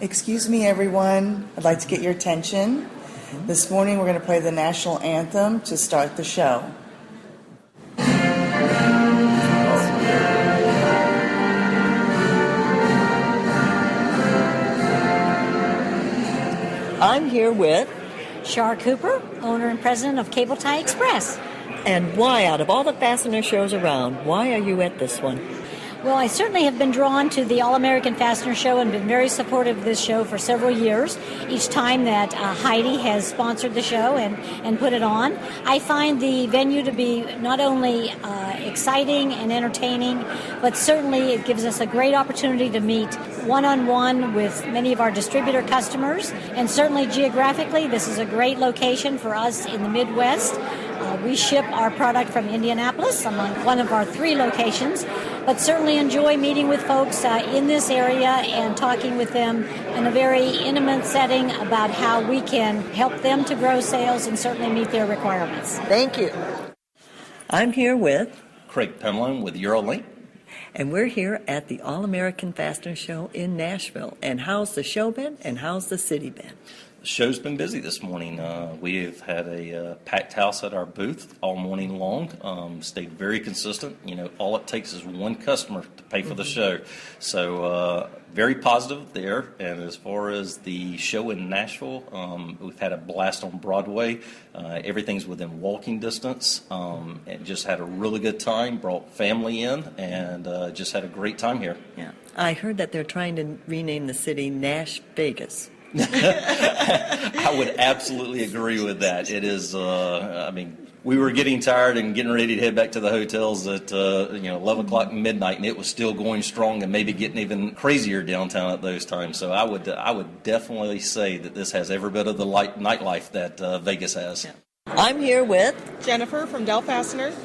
Excuse me, everyone. I'd like to get your attention. This morning we're going to play the national anthem to start the show. I'm here with Shar Cooper, owner and president of Cable Tie Express. And why, out of all the fastener shows around, why are you at this one? Well, I certainly have been drawn to the All-American Fastener Show and been very supportive of this show for several years. Each time that Heidi has sponsored the show and put it on, I find the venue to be not only exciting and entertaining, but certainly it gives us a great opportunity to meet one-on-one with many of our distributor customers. And certainly geographically, this is a great location for us in the Midwest. We ship our product from Indianapolis, among one of our 3 locations, but certainly enjoy meeting with folks in this area and talking with them in a very intimate setting about how we can help them to grow sales and certainly meet their requirements. Thank you. I'm here with Craig Penlone with Eurolink. And we're here at the All-American Fastener Show in Nashville. And how's the show been and how's the city been? The show's been busy this morning. We've had a packed house at our booth all morning long. Stayed very consistent. You know, all it takes is one customer to pay for the show. So very positive there. And as far as the show in Nashville, we've had a blast on Broadway. Everything's within walking distance. And just had a really good time. Brought family in and just had a great time here. Yeah, I heard that they're trying to rename the city NashVegas. I would absolutely agree with that. It is, we were getting tired and getting ready to head back to the hotels at 11 o'clock midnight, and it was still going strong and maybe getting even crazier downtown at those times. So I would definitely say that this has every bit of the nightlife that Vegas has. Yeah. I'm here with Jennifer from Dell Fasteners.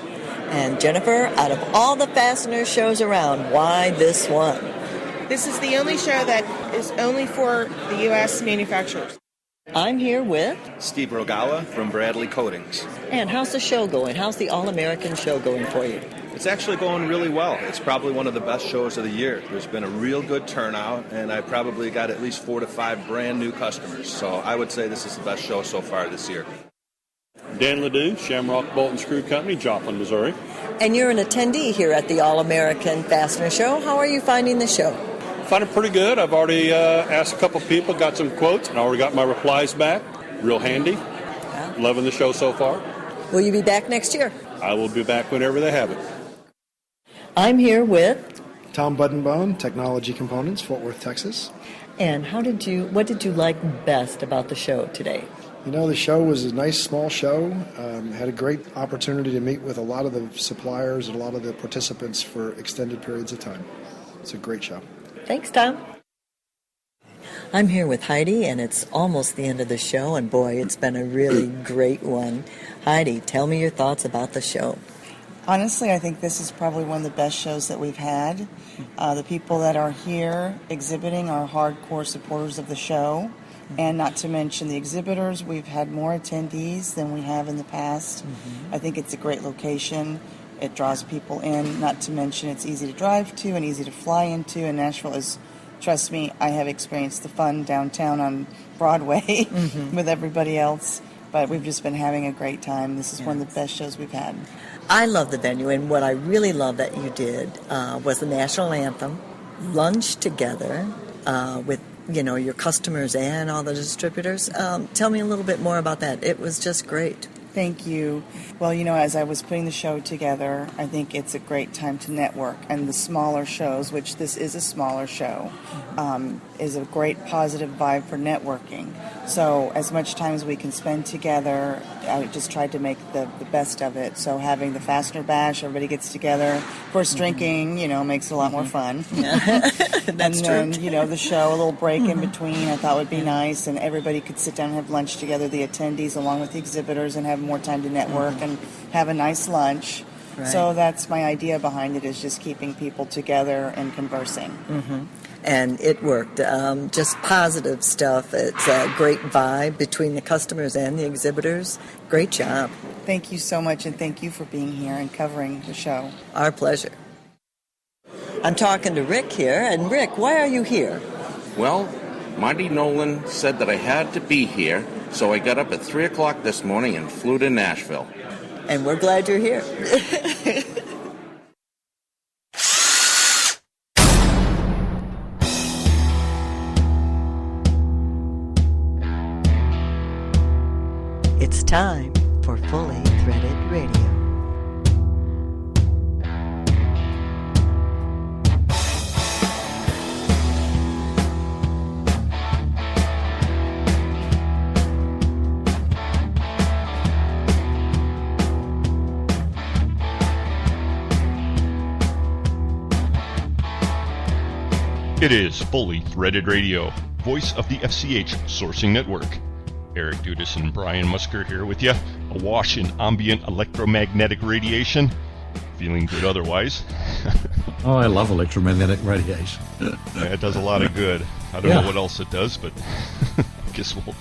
And Jennifer, out of all the fastener shows around, why this one? This is the only show that is only for the U.S. manufacturers. I'm here with Steve Rogala from Bradley Coatings. And how's the show going? How's the All-American show going for you? It's actually going really well. It's probably one of the best shows of the year. There's been a real good turnout, and I probably got at least 4 to 5 brand new customers. So I would say this is the best show so far this year. Dan Ledoux, Shamrock Bolt and Screw Company, Joplin, Missouri. And you're an attendee here at the All-American Fastener Show. How are you finding the show? Find it pretty good. I've already asked a couple people, got some quotes, and I already got my replies back. Real handy. Yeah. Loving the show so far. Will you be back next year? I will be back whenever they have it. I'm here with Tom Buddenbone, Technology Components, Fort Worth, Texas. And what did you like best about the show today? You know, the show was a nice, small show. Had a great opportunity to meet with a lot of the suppliers and a lot of the participants for extended periods of time. It's a great show. Thanks, Tom. I'm here with Heidi, and it's almost the end of the show, and boy, it's been a really great one. Heidi, tell me your thoughts about the show. Honestly, I think this is probably one of the best shows that we've had. The people that are here exhibiting are hardcore supporters of the show. And not to mention the exhibitors, we've had more attendees than we have in the past. I think it's a great location. It draws people in, not to mention it's easy to drive to and easy to fly into. And Nashville is, trust me, I have experienced the fun downtown on Broadway with everybody else. But we've just been having a great time. This is one of the best shows we've had. I love the venue, and what I really love that you did was the national anthem, lunch together with your customers and all the distributors. Tell me a little bit more about that. It was just great. Thank you. Well, as I was putting the show together, I think it's a great time to network. And the smaller shows, which this is a smaller show, is a great positive vibe for networking. So as much time as we can spend together, I just tried to make the best of it. So having the Fastener Bash, everybody gets together. Of course, drinking, makes it a lot more fun. That's and then, true. The show, a little break in between, I thought would be nice. And everybody could sit down and have lunch together, the attendees along with the exhibitors, and have more time to network and have a nice lunch. Right. So that's my idea behind it, is just keeping people together and conversing. And it worked. Just positive stuff. It's a great vibe between the customers and the exhibitors. Great job. Thank you so much, and thank you for being here and covering the show. Our pleasure. I'm talking to Rick here. And Rick, why are you here? Well, Marty Nolan said that I had to be here, so I got up at 3 o'clock this morning and flew to Nashville. And we're glad you're here. It's time for Fully Threaded Radio. It is Fully Threaded Radio, voice of the FCH Sourcing Network. Eric Dudas and Brian Musker here with you, awash in ambient electromagnetic radiation. Feeling good otherwise. Oh, I love electromagnetic radiation. Yeah, it does a lot of good. I don't know what else it does, but I guess we'll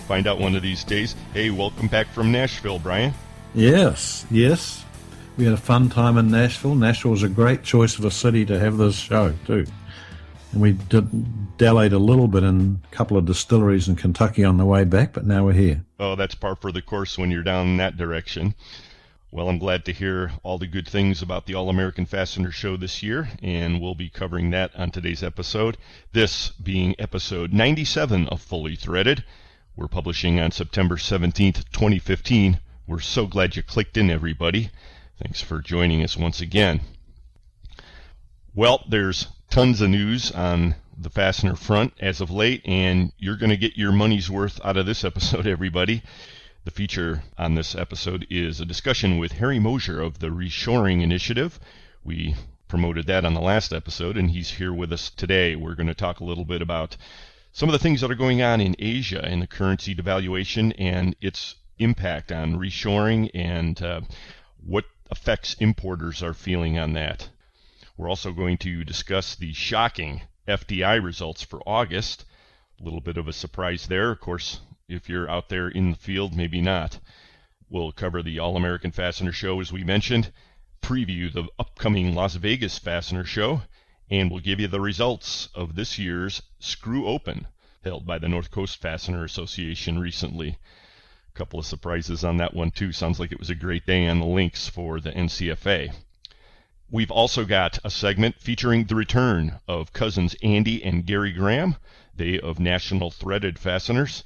find out one of these days. Hey, welcome back from Nashville, Brian. Yes. We had a fun time in Nashville. Nashville was a great choice of a city to have this show, too. And we dallied a little bit in a couple of distilleries in Kentucky on the way back, but now we're here. Oh, that's par for the course when you're down in that direction. Well, I'm glad to hear all the good things about the All-American Fastener Show this year, and we'll be covering that on today's episode. This being episode 97 of Fully Threaded. We're publishing on September 17th, 2015. We're so glad you clicked in, everybody. Thanks for joining us once again. Well, there's tons of news on the fastener front as of late, and you're going to get your money's worth out of this episode, everybody. The feature on this episode is a discussion with Harry Moser of the Reshoring Initiative. We promoted that on the last episode, and he's here with us today. We're going to talk a little bit about some of the things that are going on in Asia and the currency devaluation and its impact on reshoring and what effects importers are feeling on that. We're also going to discuss the shocking FDI results for August. A little bit of a surprise there. Of course, if you're out there in the field, maybe not. We'll cover the All-American Fastener Show, as we mentioned, preview the upcoming Las Vegas Fastener Show, and we'll give you the results of this year's Screw Open, held by the North Coast Fastener Association recently. A couple of surprises on that one, too. Sounds like it was a great day on the links for the NCFA. We've also got a segment featuring the return of cousins Andy and Gary Graham, they of National Threaded Fasteners.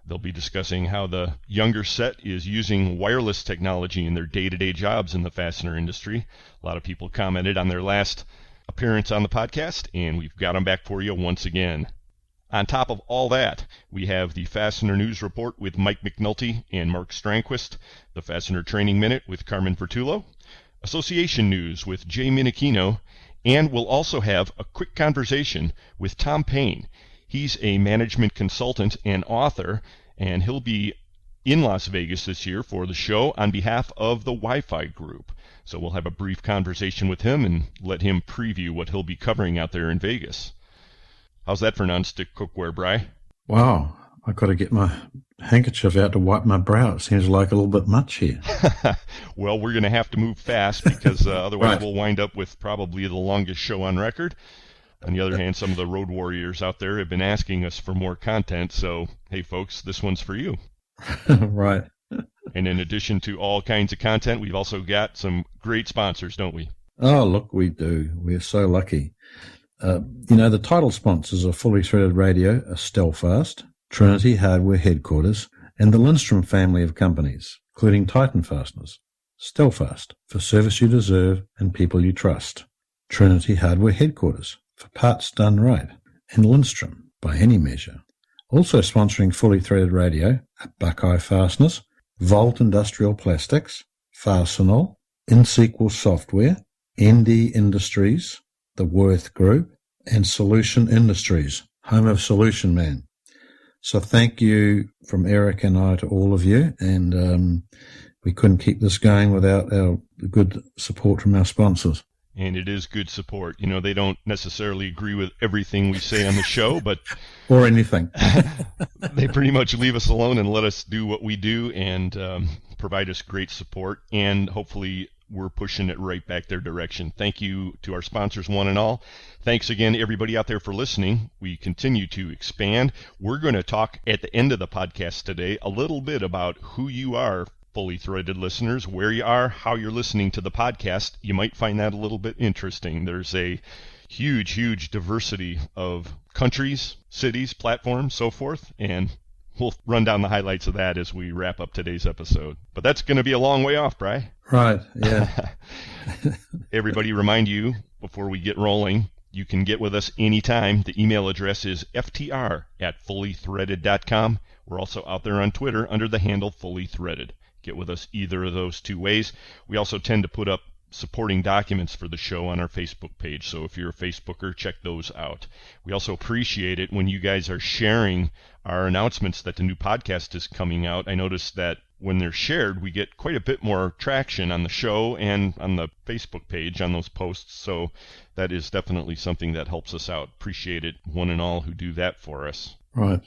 They'll be discussing how the younger set is using wireless technology in their day-to-day jobs in the fastener industry. A lot of people commented on their last appearance on the podcast, and we've got them back for you once again. On top of all that, we have the Fastener News Report with Mike McNulty and Marc Strandquist, the Fastener Training Minute with Carmen Vertullo, Association News with Jay Minichino, and we'll also have a quick conversation with Tom Payne. He's a management consultant and author, and he'll be in Las Vegas this year for the show on behalf of the Wi-Fi group. So we'll have a brief conversation with him and let him preview what he'll be covering out there in Vegas. How's that for non-stick cookware, Bri? Wow, I've got to get my handkerchief out to wipe my brow. It seems like a little bit much here. Well, we're going to have to move fast because otherwise Right. We'll wind up with probably the longest show on record. On the other hand, some of the road warriors out there have been asking us for more content, so hey folks, this one's for you. Right. And in addition to all kinds of content, we've also got some great sponsors, don't we? Oh, look, we do. We're so lucky. The title sponsors of Fully Threaded Radio are Stellfast, Trinity Hardware Headquarters, and the Lindstrom family of companies, including Titan Fasteners. Stellfast, for service you deserve and people you trust. Trinity Hardware Headquarters, for parts done right. And Lindstrom, by any measure. Also sponsoring Fully Threaded Radio are Buckeye Fasteners, Volt Industrial Plastics, Fastenal, InSequel Software, ND Industries, the Worth Group, and Solution Industries, home of Solution Man. So thank you from Eric and I to all of you, and we couldn't keep this going without our good support from our sponsors. And it is good support. You know, they don't necessarily agree with everything we say on the show, but... or anything. They pretty much leave us alone and let us do what we do and provide us great support and hopefully we're pushing it right back their direction. Thank you to our sponsors, one and all. Thanks again, everybody out there, for listening. We continue to expand. We're going to talk at the end of the podcast today a little bit about who you are, Fully Threaded listeners, where you are, how you're listening to the podcast. You might find that a little bit interesting. There's a huge diversity of countries, cities, platforms, so forth, and we'll run down the highlights of that as we wrap up today's episode. But that's going to be a long way off, Bri. Right, yeah. Everybody, remind you, before we get rolling, you can get with us anytime. The email address is ftr@fullythreaded.com. We're also out there on Twitter under the handle Fully Threaded. Get with us either of those two ways. We also tend to put up supporting documents for the show on our Facebook page, so if you're a Facebooker, check those out. We also appreciate it when you guys are sharing our announcements that the new podcast is coming out. I noticed that when they're shared, we get quite a bit more traction on the show and on the Facebook page on those posts, so that is definitely something that helps us out. Appreciate it, one and all who do that for us. Right.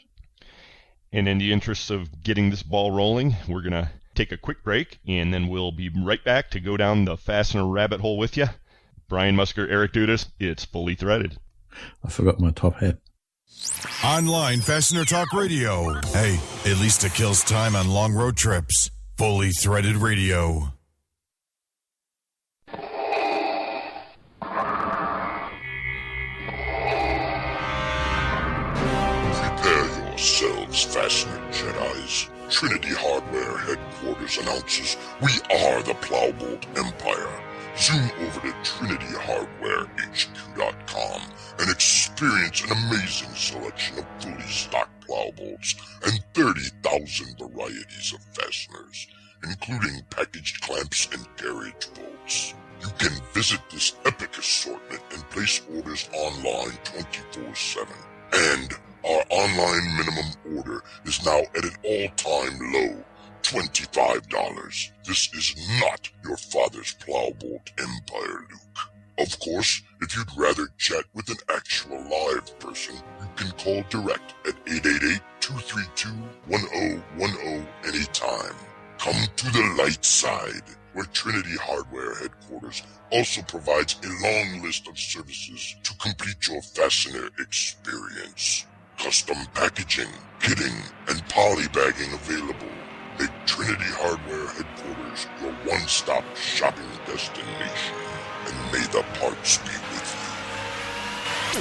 And in the interest of getting this ball rolling, we're going to take a quick break, and then we'll be right back to go down the fastener rabbit hole with you. Brian Musker, Eric Dudas, it's Fully Threaded. I forgot my top hat. Online Fastener Talk Radio. Hey, at least it kills time on long road trips. Fully Threaded Radio. Prepare yourselves, Fastener Jedis. Trinity Hardware headquarters announces we are the Plowbolt Empire. Zoom over to TrinityHardwareHQ.com and experience an amazing selection of fully stocked plowbolts and 30,000 varieties of fasteners, including packaged clamps and carriage bolts. You can visit this epic assortment and place orders online 24/7. And our online minimum order is now at an all-time low, $25. This is not your father's Plowbolt Empire, Luke. Of course, if you'd rather chat with an actual live person, you can call direct at 888-232-1010 anytime. Come to the light side, where Trinity Hardware headquarters also provides a long list of services to complete your fastener experience. Custom packaging, kitting, and polybagging available. Make Trinity Hardware headquarters your one-stop shopping destination. And may the parts be with you.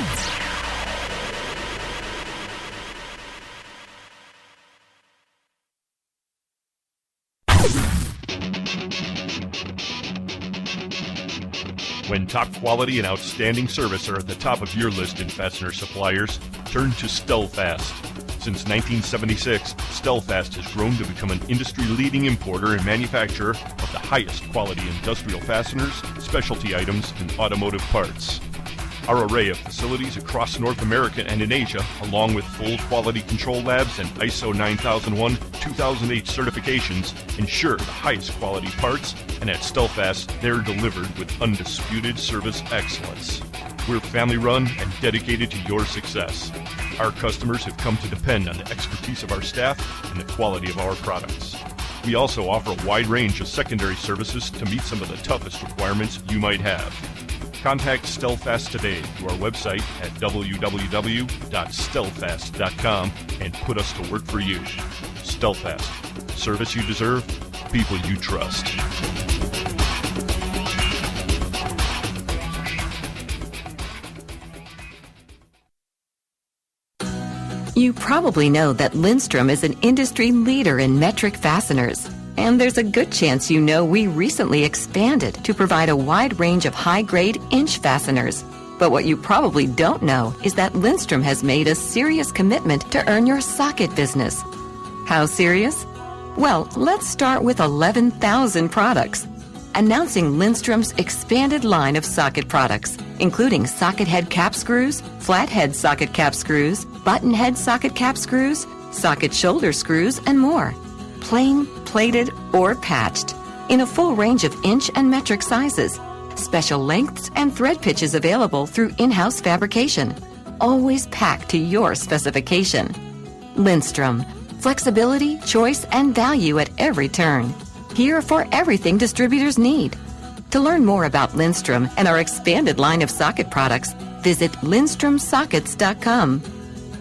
When top quality and outstanding service are at the top of your list in fastener suppliers, turn to Stellfast. Since 1976, Stellfast has grown to become an industry-leading importer and manufacturer of the highest quality industrial fasteners, specialty items, and automotive parts. Our array of facilities across North America and in Asia, along with full quality control labs and ISO 9001-2008 certifications, ensure the highest quality parts, and at Stellfast, they're delivered with undisputed service excellence. We're family-run and dedicated to your success. Our customers have come to depend on the expertise of our staff and the quality of our products. We also offer a wide range of secondary services to meet some of the toughest requirements you might have. Contact Stellfast today through our website at www.stellfast.com and put us to work for you. Stellfast. Service you deserve, people you trust. You probably know that Lindstrom is an industry leader in metric fasteners. And there's a good chance you know we recently expanded to provide a wide range of high-grade inch fasteners. But what you probably don't know is that Lindstrom has made a serious commitment to earn your socket business. How serious? Well, let's start with 11,000 products. Announcing Lindstrom's expanded line of socket products, including socket head cap screws, flat head socket cap screws, button head socket cap screws, socket shoulder screws, and more. Plain, plated, or patched, in a full range of inch and metric sizes. Special lengths and thread pitches available through in-house fabrication. Always packed to your specification. Lindstrom. Flexibility, choice, and value at every turn. Here for everything distributors need. To learn more about Lindstrom and our expanded line of socket products, visit LindstromSockets.com.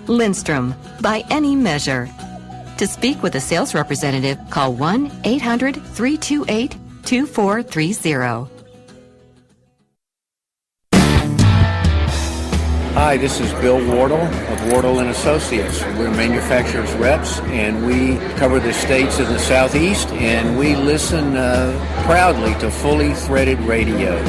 Lindstrom, by any measure. To speak with a sales representative, call 1-800-328-2430. Hi, this is Bill Wardle of Wardle & Associates. We're manufacturers reps, and we cover the states in the Southeast, and we listen proudly to Fully Threaded Radio.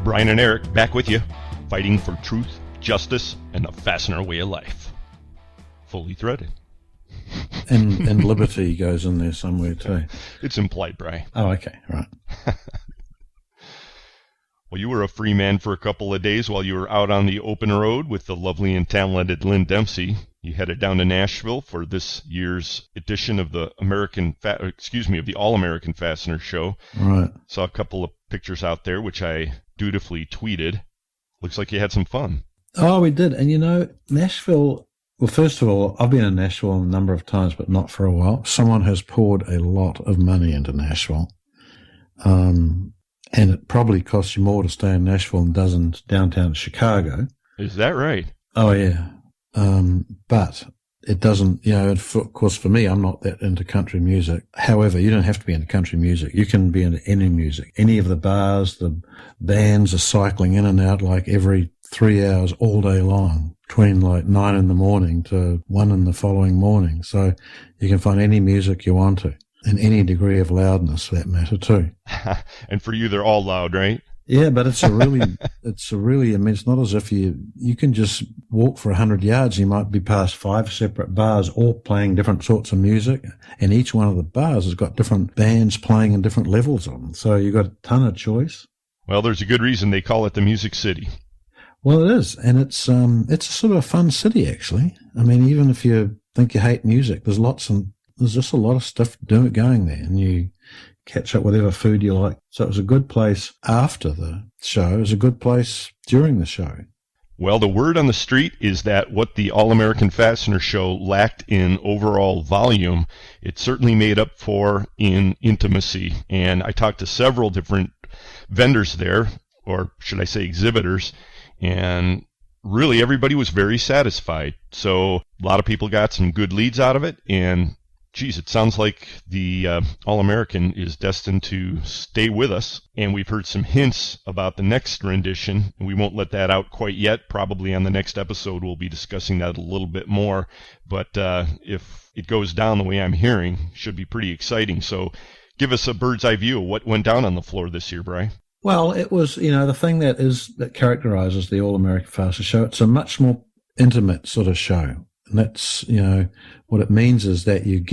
Brian and Eric back with you, fighting for truth, justice, and the fastener way of life. Fully threaded. And liberty goes in there somewhere too. It's implied, Brian. Oh, okay, right. Well, you were a free man for a couple of days while you were out on the open road with the lovely and talented Lynn Dempsey. You headed down to Nashville for this year's edition of the the All-American Fastener Show. Right. Saw a couple of pictures out there, which I dutifully tweeted. Looks like you had some fun. Oh, we did. And Nashville, well, first of all, I've been in Nashville a number of times, but not for a while. Someone has poured a lot of money into Nashville. And it probably costs you more to stay in Nashville than it does in downtown Chicago. Is that right? Oh, yeah. But it doesn't, of course, for me, I'm not that into country music. However, you don't have to be into country music. You can be into any music. Any of the bars, the bands are cycling in and out like every 3 hours all day long, between like 9 in the morning to 1 in the following morning. So you can find any music you want to, and any degree of loudness for that matter too. And for you, they're all loud, right? Yeah, but it's not as if you can just walk for 100 yards. You might be past 5 separate bars, all playing different sorts of music. And each one of the bars has got different bands playing in different levels of them. So you've got a ton of choice. Well, there's a good reason they call it the Music City. Well, it is. And it's a sort of a fun city, actually. I mean, even if you think you hate music, there's just a lot of stuff going there. And you catch up whatever food you like. So it was a good place after the show. It was a good place during the show. Well, the word on the street is that what the All-American Fastener Show lacked in overall volume, it certainly made up for in intimacy. And I talked to several different vendors there, or should I say exhibitors, and really everybody was very satisfied. So a lot of people got some good leads out of it, and geez, it sounds like the All-American is destined to stay with us, and we've heard some hints about the next rendition. We won't let that out quite yet. Probably on the next episode we'll be discussing that a little bit more, but if it goes down the way I'm hearing, should be pretty exciting. So give us a bird's eye view of what went down on the floor this year, Brian. Well, it was, the thing that characterizes the All-American Fastener Show, it's a much more intimate sort of show. And that's, what it means is that you've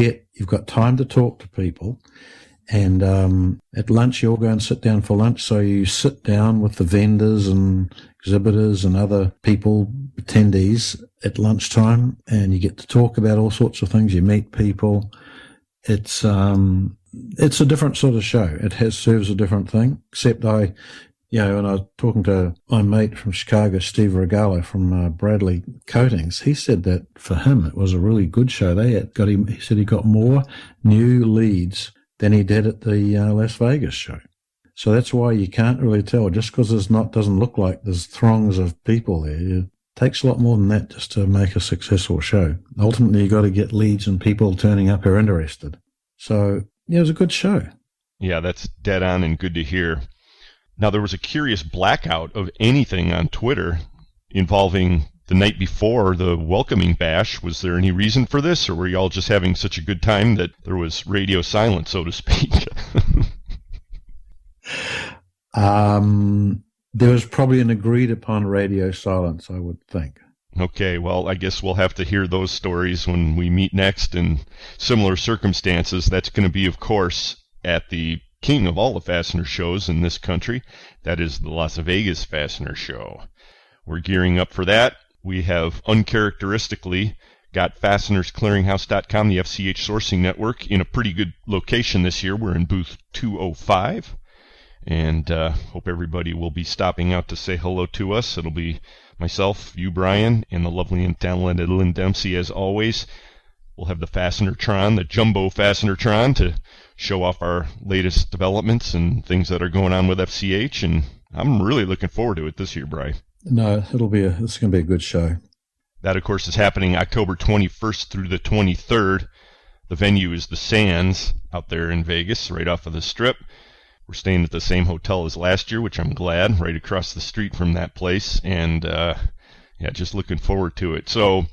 got time to talk to people. And at lunch, you all go and sit down for lunch. So you sit down with the vendors and exhibitors and other people, attendees at lunchtime, and you get to talk about all sorts of things. You meet people. It's a different sort of show. It serves a different thing, except when I was talking to my mate from Chicago, Steve Regalo from Bradley Coatings, he said that for him it was a really good show. He said he got more new leads than he did at the Las Vegas show. So that's why you can't really tell. Just because doesn't look like there's throngs of people there. It takes a lot more than that just to make a successful show. Ultimately, you got to get leads and people turning up who are interested. So it was a good show. Yeah, that's dead on and good to hear. Now, there was a curious blackout of anything on Twitter involving the night before the welcoming bash. Was there any reason for this, or were you all just having such a good time that there was radio silence, so to speak? There was probably an agreed upon radio silence, I would think. Okay, well, I guess we'll have to hear those stories when we meet next in similar circumstances. That's going to be, of course, at the king of all the fastener shows in this country. That is the Las Vegas Fastener Show. We're gearing up for that. We have uncharacteristically got FastenersClearinghouse.com, the FCH sourcing network, in a pretty good location this year. We're in booth 205, and hope everybody will be stopping out to say hello to us. It'll be myself, you, Brian, and the lovely and talented Lynn Dempsey, as always. We'll have the Fastener-tron, the Jumbo Fastener-tron, to show off our latest developments and things that are going on with FCH, and I'm really looking forward to it this year, Bri. No, it's going to be a good show. That, of course, is happening October 21st through the 23rd. The venue is the Sands out there in Vegas, right off of the Strip. We're staying at the same hotel as last year, which I'm glad, right across the street from that place, and just looking forward to it. So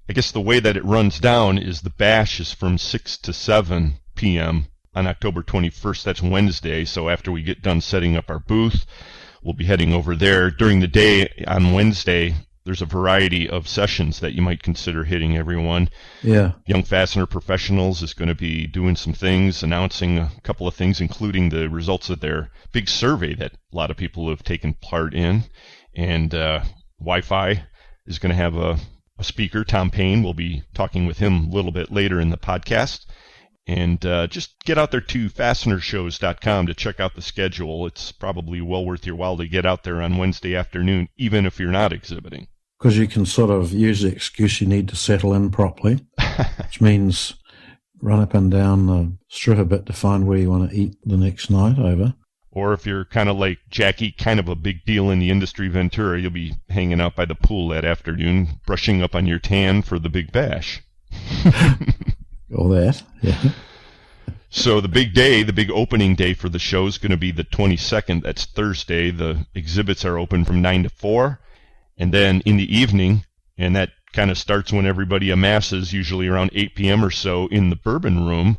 I guess the way that it runs down is the bash is from 6 to 7 p.m. on October 21st. That's Wednesday. So after we get done setting up our booth, we'll be heading over there. During the day on Wednesday, there's a variety of sessions that you might consider hitting, everyone. Yeah. Young Fastener Professionals is going to be doing some things, announcing a couple of things, including the results of their big survey that a lot of people have taken part in. And Wi-Fi is going to have a speaker. Tom Payne will be talking with him a little bit later in the podcast. And just get out there to fastenershows.com to check out the schedule. It's probably well worth your while to get out there on Wednesday afternoon, even if you're not exhibiting. Because you can sort of use the excuse you need to settle in properly, which means run up and down the strip a bit to find where you want to eat the next night over. Or if you're kind of like Jackie, kind of a big deal in the industry, Ventura, you'll be hanging out by the pool that afternoon, brushing up on your tan for the big bash. All that, yeah. So the big day, the big opening day for the show is going to be the 22nd. That's Thursday. The exhibits are open from 9 to 4. And then in the evening, and that kind of starts when everybody amasses, usually around 8 p.m. or so, in the Bourbon Room,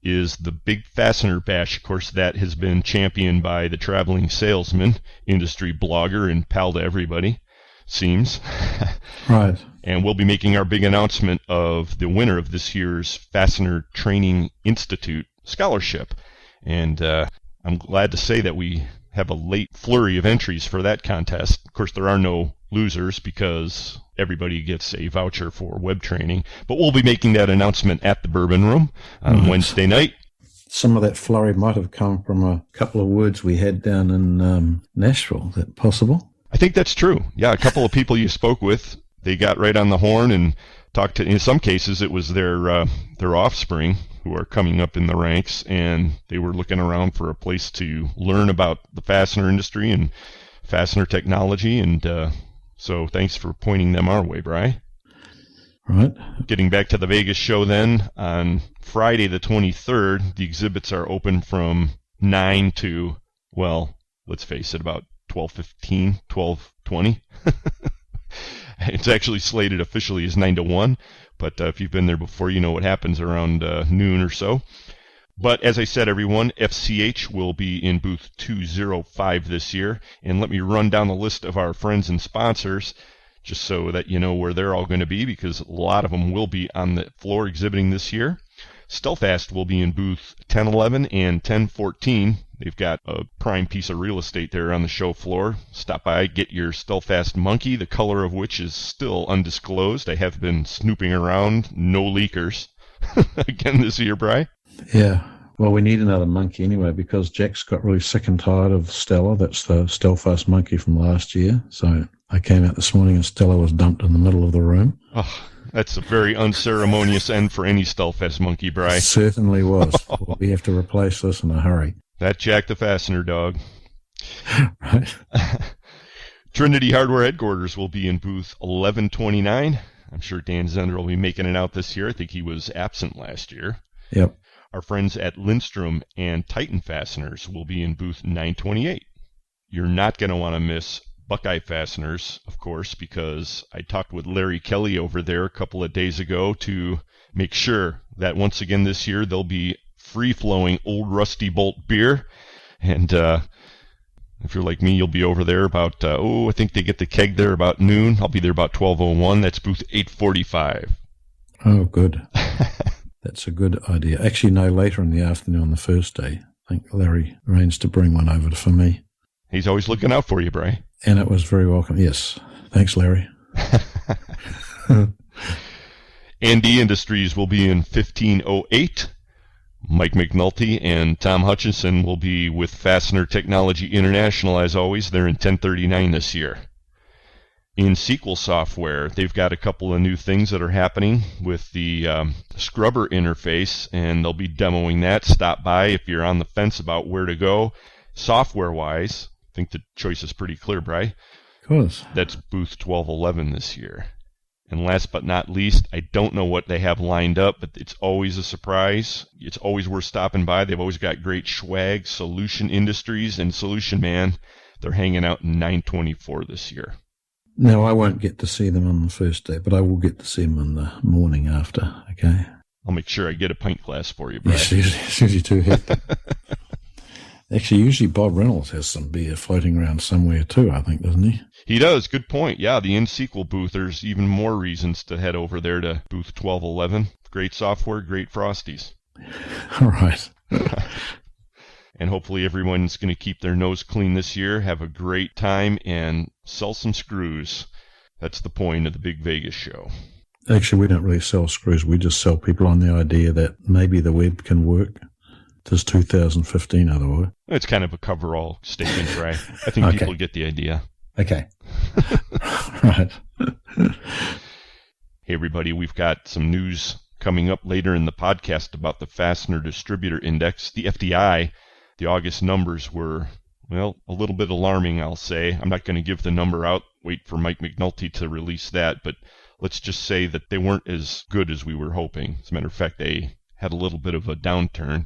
is the Big Fastener Bash. Of course, that has been championed by the Traveling Salesman, industry blogger and pal to everybody, seems. Right. And we'll be making our big announcement of the winner of this year's Fastener Training Institute scholarship. And I'm glad to say that we have a late flurry of entries for that contest. Of course, there are no losers because everybody gets a voucher for web training. But we'll be making that announcement at the Bourbon Room on Wednesday night. Some of that flurry might have come from a couple of words we had down in Nashville. Is that possible? I think that's true. Yeah, a couple of people you spoke with, they got right on the horn and talked to, in some cases, it was their offspring who are coming up in the ranks, and they were looking around for a place to learn about the fastener industry and fastener technology, and so thanks for pointing them our way, Bri. Right. Getting back to the Vegas show then, on Friday the 23rd, the exhibits are open from 9 to, well, let's face it, about 12:15, 12:20. It's actually slated officially as 9 to 1, but if you've been there before, you know what happens around noon or so. But as I said, everyone, FCH will be in booth 205 this year. And let me run down the list of our friends and sponsors, just so that you know where they're all going to be, because a lot of them will be on the floor exhibiting this year. Stelfast will be in booth 1011 and 1014. They've got a prime piece of real estate there on the show floor. Stop by, get your Stelfast monkey, the color of which is still undisclosed. I have been snooping around. No leakers. Again this year, Bri. Yeah. Well, we need another monkey anyway, because Jack's got really sick and tired of Stella. That's the Stelfast monkey from last year. So I came out this morning and Stella was dumped in the middle of the room. Oh, that's a very unceremonious end for any Stelfast monkey, Bri. Certainly was. We have to replace this in a hurry. That Jack the Fastener dog. Right. Trinity Hardware Headquarters will be in booth 1129. I'm sure Dan Zender will be making it out this year. I think he was absent last year. Yep. Our friends at Lindstrom and Titan Fasteners will be in booth 928. You're not going to want to miss Buckeye Fasteners, of course, because I talked with Larry Kelly over there a couple of days ago to make sure that once again this year there'll be free-flowing Old Rusty Bolt beer. And if you're like me, you'll be over there about, I think they get the keg there about noon. I'll be there about 12:01. That's booth 845. Oh, good. That's a good idea. Actually, no, later in the afternoon on the first day. I think Larry arranged to bring one over for me. He's always looking out for you, Bri. And it was very welcome. Yes. Thanks, Larry. Andy Industries will be in 1508. Mike McNulty and Tom Hutchinson will be with Fastener Technology International, as always. They're in 1039 this year. In SQL software, they've got a couple of new things that are happening with the scrubber interface, and they'll be demoing that. Stop by if you're on the fence about where to go. Software-wise, I think the choice is pretty clear, Bri. Of course. That's booth 1211 this year. And last but not least, I don't know what they have lined up, but it's always a surprise. It's always worth stopping by. They've always got great swag. Solution Industries and Solution Man, they're hanging out in 924 this year. Now, I won't get to see them on the first day, but I will get to see them in the morning after, okay? I'll make sure I get a pint glass for you, Brad. Yes, it's usually too hectic. Actually, usually Bob Reynolds has some beer floating around somewhere too, I think, doesn't he? He does. Good point. Yeah, the NSQL booth, there's even more reasons to head over there to booth 1211. Great software, great Frosties. All right. And hopefully everyone's going to keep their nose clean this year, have a great time, and sell some screws. That's the point of the Big Vegas show. Actually, we don't really sell screws. We just sell people on the idea that maybe the web can work. This 2015 otherwise. It's kind of a coverall statement, right? I think Okay. people get the idea. Okay. Right. Hey, everybody, we've got some news coming up later in the podcast about the Fastener Distributor Index, the FDI. The August numbers were, well, a little bit alarming, I'll say. I'm not going to give the number out. Wait for Mike McNulty to release that, but let's just say that they weren't as good as we were hoping. As a matter of fact, they had a little bit of a downturn.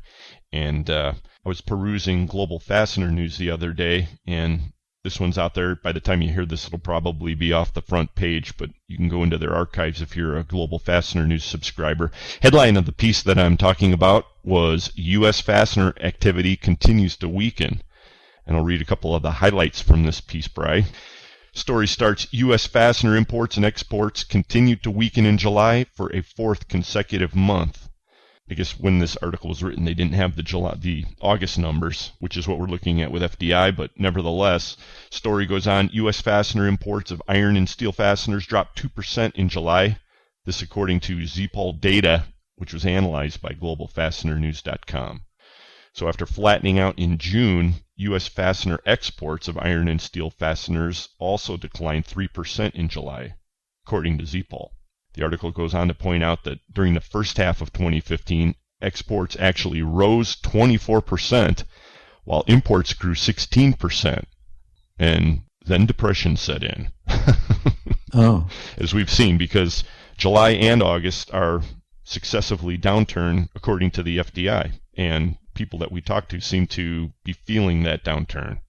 And I was perusing Global Fastener News the other day, and this one's out there. By the time you hear this, it'll probably be off the front page, but you can go into their archives if you're a Global Fastener News subscriber. Headline of the piece that I'm talking about was U.S. fastener activity continues to weaken. And I'll read a couple of the highlights from this piece, Bri. Story starts, U.S. fastener imports and exports continued to weaken in July for a fourth consecutive month. I guess when this article was written, they didn't have the August numbers, which is what we're looking at with FDI, but nevertheless, story goes on, U.S. fastener imports of iron and steel fasteners dropped 2% in July. This according to ZPOL data, which was analyzed by globalfastenernews.com. So after flattening out in June, U.S. fastener exports of iron and steel fasteners also declined 3% in July, according to ZPOL. The article goes on to point out that during the first half of 2015, exports actually rose 24%, while imports grew 16%. And then depression set in. As we've seen, because July and August are successively downturn according to the FDI. And people that we talk to seem to be feeling that downturn.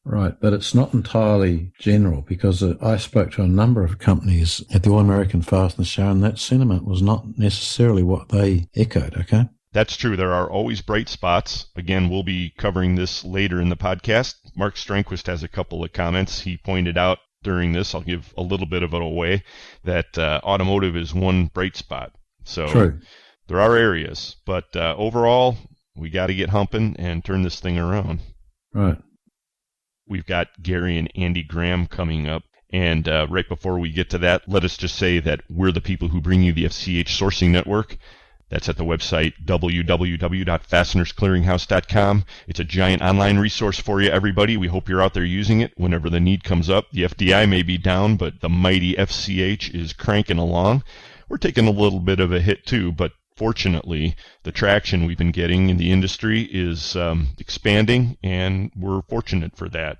Right, but it's not entirely general because I spoke to a number of companies at the All American Fastener Show, and that sentiment was not necessarily what they echoed, okay? That's true. There are always bright spots. Again, we'll be covering this later in the podcast. Marc Strandquist has a couple of comments. He pointed out during this, I'll give a little bit of it away, that automotive is one bright spot. So True. There are areas, but overall, we got to get humping and turn this thing around. Right. We've got Gary and Andy Graham coming up. And right before we get to that, let us just say that we're the people who bring you the FCH Sourcing Network. That's at the website www.fastenersclearinghouse.com. It's a giant online resource for you, everybody. We hope you're out there using it whenever the need comes up. The FDI may be down, but the mighty FCH is cranking along. We're taking a little bit of a hit too, but fortunately, the traction we've been getting in the industry is expanding, and we're fortunate for that.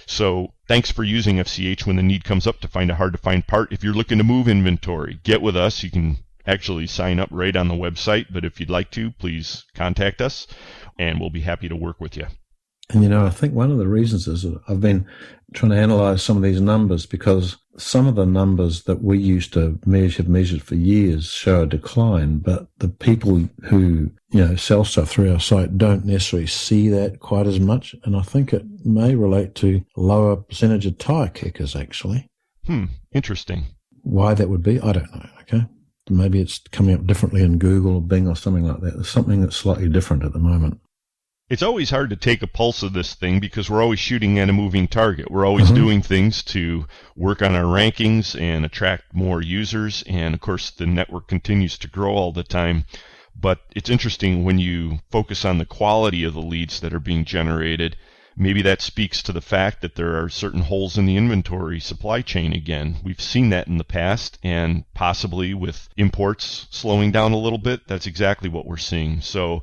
So thanks for using FCH when the need comes up to find a hard-to-find part. If you're looking to move inventory, get with us. You can actually sign up right on the website, but if you'd like to, please contact us, and we'll be happy to work with you. And, you know, I think one of the reasons is I've been trying to analyze some of these numbers because some of the numbers that we used to have measured for years show a decline, but the people who, you know, sell stuff through our site don't necessarily see that quite as much. And I think it may relate to lower percentage of tire kickers, actually. Interesting. Why that would be, I don't know, okay? Maybe it's coming up differently in Google or Bing or something like that. There's something that's slightly different at the moment. It's always hard to take a pulse of this thing because we're always shooting at a moving target. We're always doing things to work on our rankings and attract more users. And, of course, the network continues to grow all the time. But it's interesting when you focus on the quality of the leads that are being generated. maybe that speaks to the fact that there are certain holes in the inventory supply chain again. We've seen that in the past, and possibly with imports slowing down a little bit, that's exactly what we're seeing. So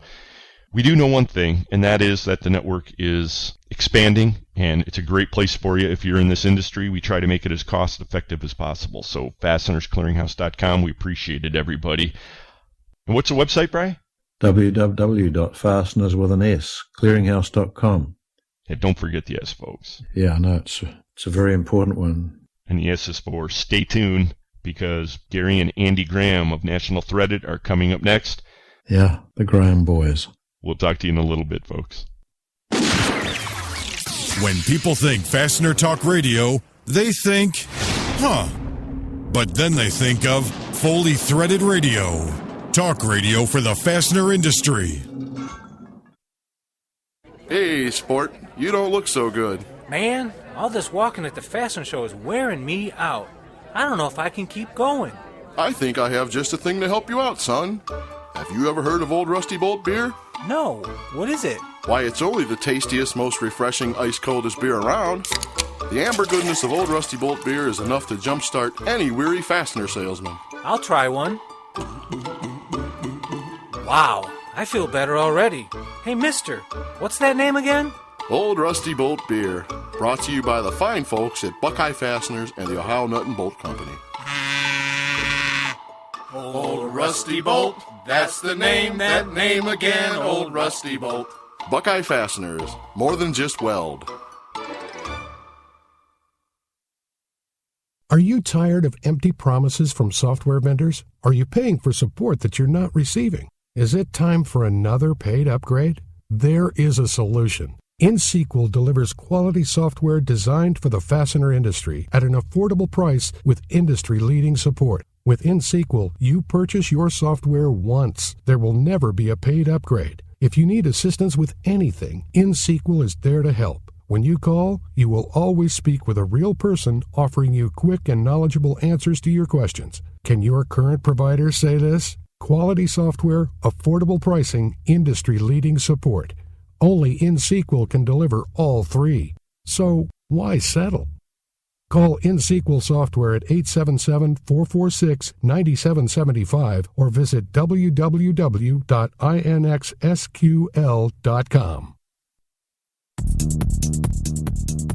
we do know one thing, and that is that the network is expanding, and it's a great place for you if you're in this industry. We try to make it as cost effective as possible. So fastenersclearinghouse.com, we appreciate it, everybody. And what's the website, Bri? www.fasteners.clearinghouse.com. Yeah, don't forget the S, folks. Yeah, I know. It's a very important one. And the S is for stay tuned, because Gary and Andy Graham of National Threaded are coming up next. Yeah, the Graham boys. We'll talk to you in a little bit, folks. When people think Fastener Talk Radio, they think, But then they think of fully threaded radio. Talk radio for the fastener industry. Hey, Sport, you don't look so good. Man, all this walking at the Fastener Show is wearing me out. I don't know if I can keep going. I think I have just a thing to help you out, son. Have you ever heard of Old Rusty Bolt beer? No, what is it? Why, it's only the tastiest, most refreshing, ice-coldest beer around. The amber goodness of Old Rusty Bolt beer is enough to jumpstart any weary fastener salesman. I'll try one. Wow, I feel better already. Hey, mister, what's that name again? Old Rusty Bolt beer, brought to you by the fine folks at Buckeye Fasteners and the Ohio Nut and Bolt Company. Old Rusty Bolt, that's the name, that name again, Old Rusty Bolt. Buckeye Fasteners, more than just weld. Are you tired of empty promises from software vendors? Are you paying for support that you're not receiving? Is it time for another paid upgrade? There is a solution. NSQL delivers quality software designed for the fastener industry at an affordable price with industry-leading support. With NSQL, you purchase your software once. There will never be a paid upgrade. If you need assistance with anything, NSQL is there to help. When you call, you will always speak with a real person offering you quick and knowledgeable answers to your questions. Can your current provider say this? Quality software, affordable pricing, industry-leading support. Only NSQL can deliver all three. So, why settle? Call NSQL Software at 877-446-9775 or visit www.inxsql.com.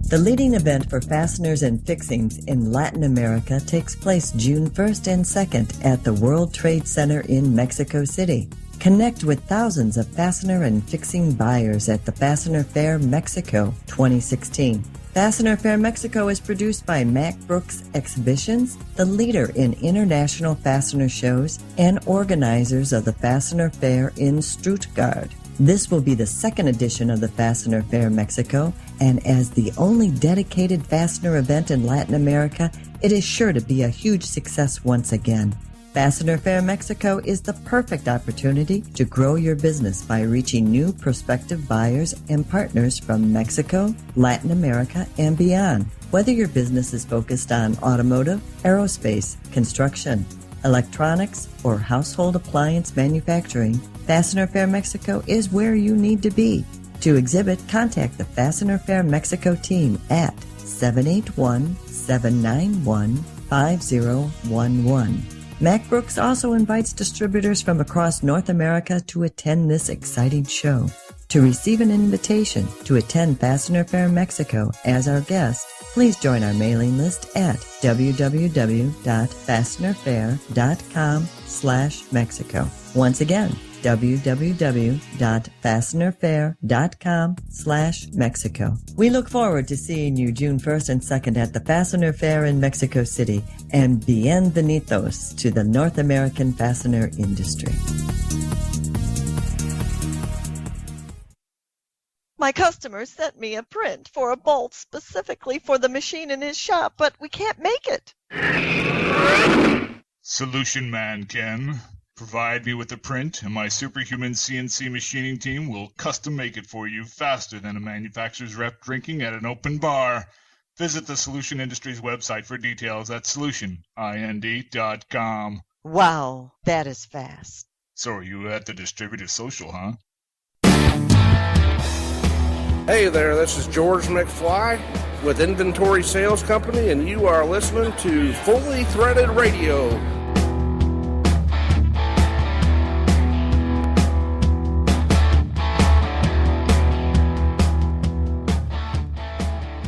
The leading event for fasteners and fixings in Latin America takes place June 1st and 2nd at the World Trade Center in Mexico City. Connect with thousands of fastener and fixing buyers at the Fastener Fair Mexico 2016. Fastener Fair Mexico is produced by Mack Brooks Exhibitions, the leader in international fastener shows and organizers of the Fastener Fair in Stuttgart. This will be the second edition of the Fastener Fair Mexico, and as the only dedicated fastener event in Latin America, it is sure to be a huge success once again. Fastener Fair Mexico is the perfect opportunity to grow your business by reaching new prospective buyers and partners from Mexico, Latin America, and beyond. Whether your business is focused on automotive, aerospace, construction, electronics, or household appliance manufacturing, Fastener Fair Mexico is where you need to be. To exhibit, contact the Fastener Fair Mexico team at 781-791-5011. Mack Brooks also invites distributors from across North America to attend this exciting show. To receive an invitation to attend Fastener Fair Mexico as our guest, please join our mailing list at www.fastenerfair.com/Mexico. Once again, www.fastenerfair.com/Mexico. We look forward to seeing you June 1st and 2nd at the Fastener Fair in Mexico City, and bienvenidos to the North American fastener industry. My customer sent me a print for a bolt specifically for the machine in his shop, but we can't make it. Solution Man can. Provide me with a print, and my superhuman CNC machining team will custom make it for you faster than a manufacturer's rep drinking at an open bar. Visit the Solution Industries website for details at solutionind.com. Wow, that is fast. So are you at the distributor social, huh? Hey there, this is George McFly with Inventory Sales Company, and you are listening to Fully Threaded Radio.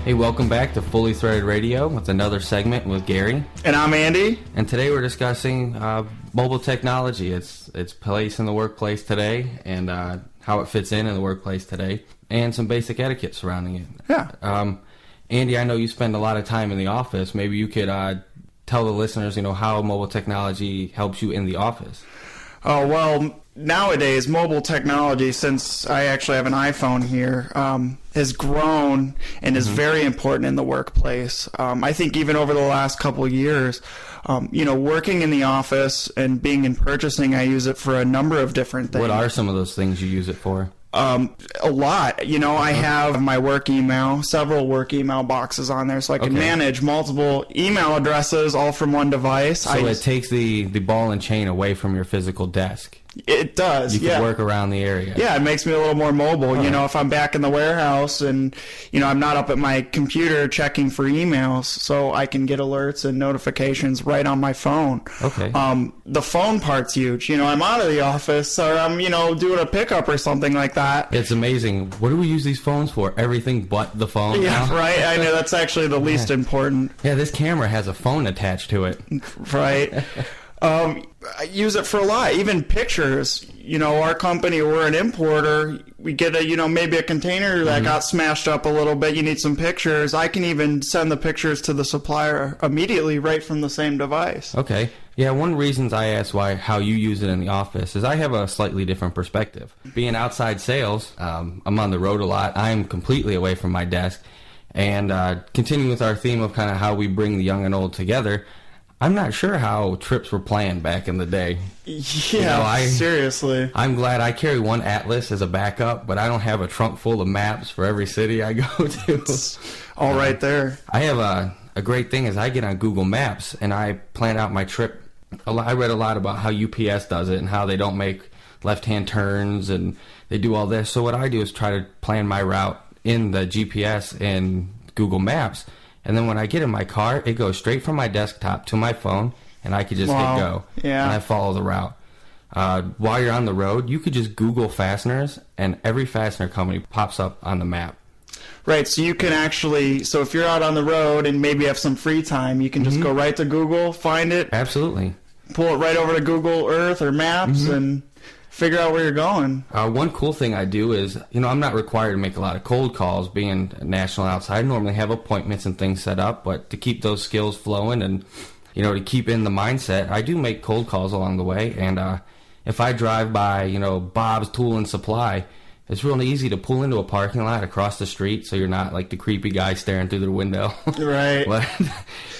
Hey, welcome back to Fully Threaded Radio with another segment with Gary. And I'm Andy. And today we're discussing mobile technology, its place in the workplace today, and how it fits in the workplace today, and some basic etiquette surrounding it. Yeah. Andy, I know you spend a lot of time in the office. Maybe you could tell the listeners, how mobile technology helps you in the office. Oh, well, nowadays, mobile technology, since I actually have an iPhone here, has grown and is very important in the workplace. I think even over the last couple of years, working in the office and being in purchasing, I use it for a number of different things. What are some of those things you use it for? A lot. I have my work email, several work email boxes on there, so I can manage multiple email addresses all from one device. So it takes the ball and chain away from your physical desk. It does, You can work around the area. Yeah, it makes me a little more mobile. Right. If I'm back in the warehouse and, I'm not up at my computer checking for emails, so I can get alerts and notifications right on my phone. Okay. The phone part's huge. I'm out of the office or I'm, doing a pickup or something like that. It's amazing. What do we use these phones for? Everything but the phone Yeah, now? right. I know that's actually the least important. Yeah, this camera has a phone attached to it. Right. I use it for a lot, even pictures. Our company, we're an importer. We get maybe a container that got smashed up a little bit. You need some pictures. I can even send the pictures to the supplier immediately right from the same device. Okay. Yeah, one of the reasons I asked how you use it in the office is I have a slightly different perspective. Being outside sales, I'm on the road a lot. I'm completely away from my desk. And continuing with our theme of kind of how we bring the young and old together, I'm not sure how trips were planned back in the day. Yeah, seriously. I'm glad I carry one atlas as a backup, but I don't have a trunk full of maps for every city I go to. It's all right there. I have a great thing is I get on Google Maps and I plan out my trip. I read a lot about how UPS does it and how they don't make left-hand turns and they do all this. So what I do is try to plan my route in the GPS and Google Maps. And then when I get in my car, it goes straight from my desktop to my phone, and I could just hit go. Yeah. And I follow the route. While you're on the road, you could just Google fasteners, and every fastener company pops up on the map. Right, so you can actually, if you're out on the road and maybe have some free time, you can just go right to Google, find it. Absolutely. Pull it right over to Google Earth or Maps and figure out where you're going. One cool thing I do is, I'm not required to make a lot of cold calls being national outside. I normally have appointments and things set up, but to keep those skills flowing and, to keep in the mindset, I do make cold calls along the way. And if I drive by, Bob's Tool and Supply, it's real easy to pull into a parking lot across the street so you're not like the creepy guy staring through the window. Right. But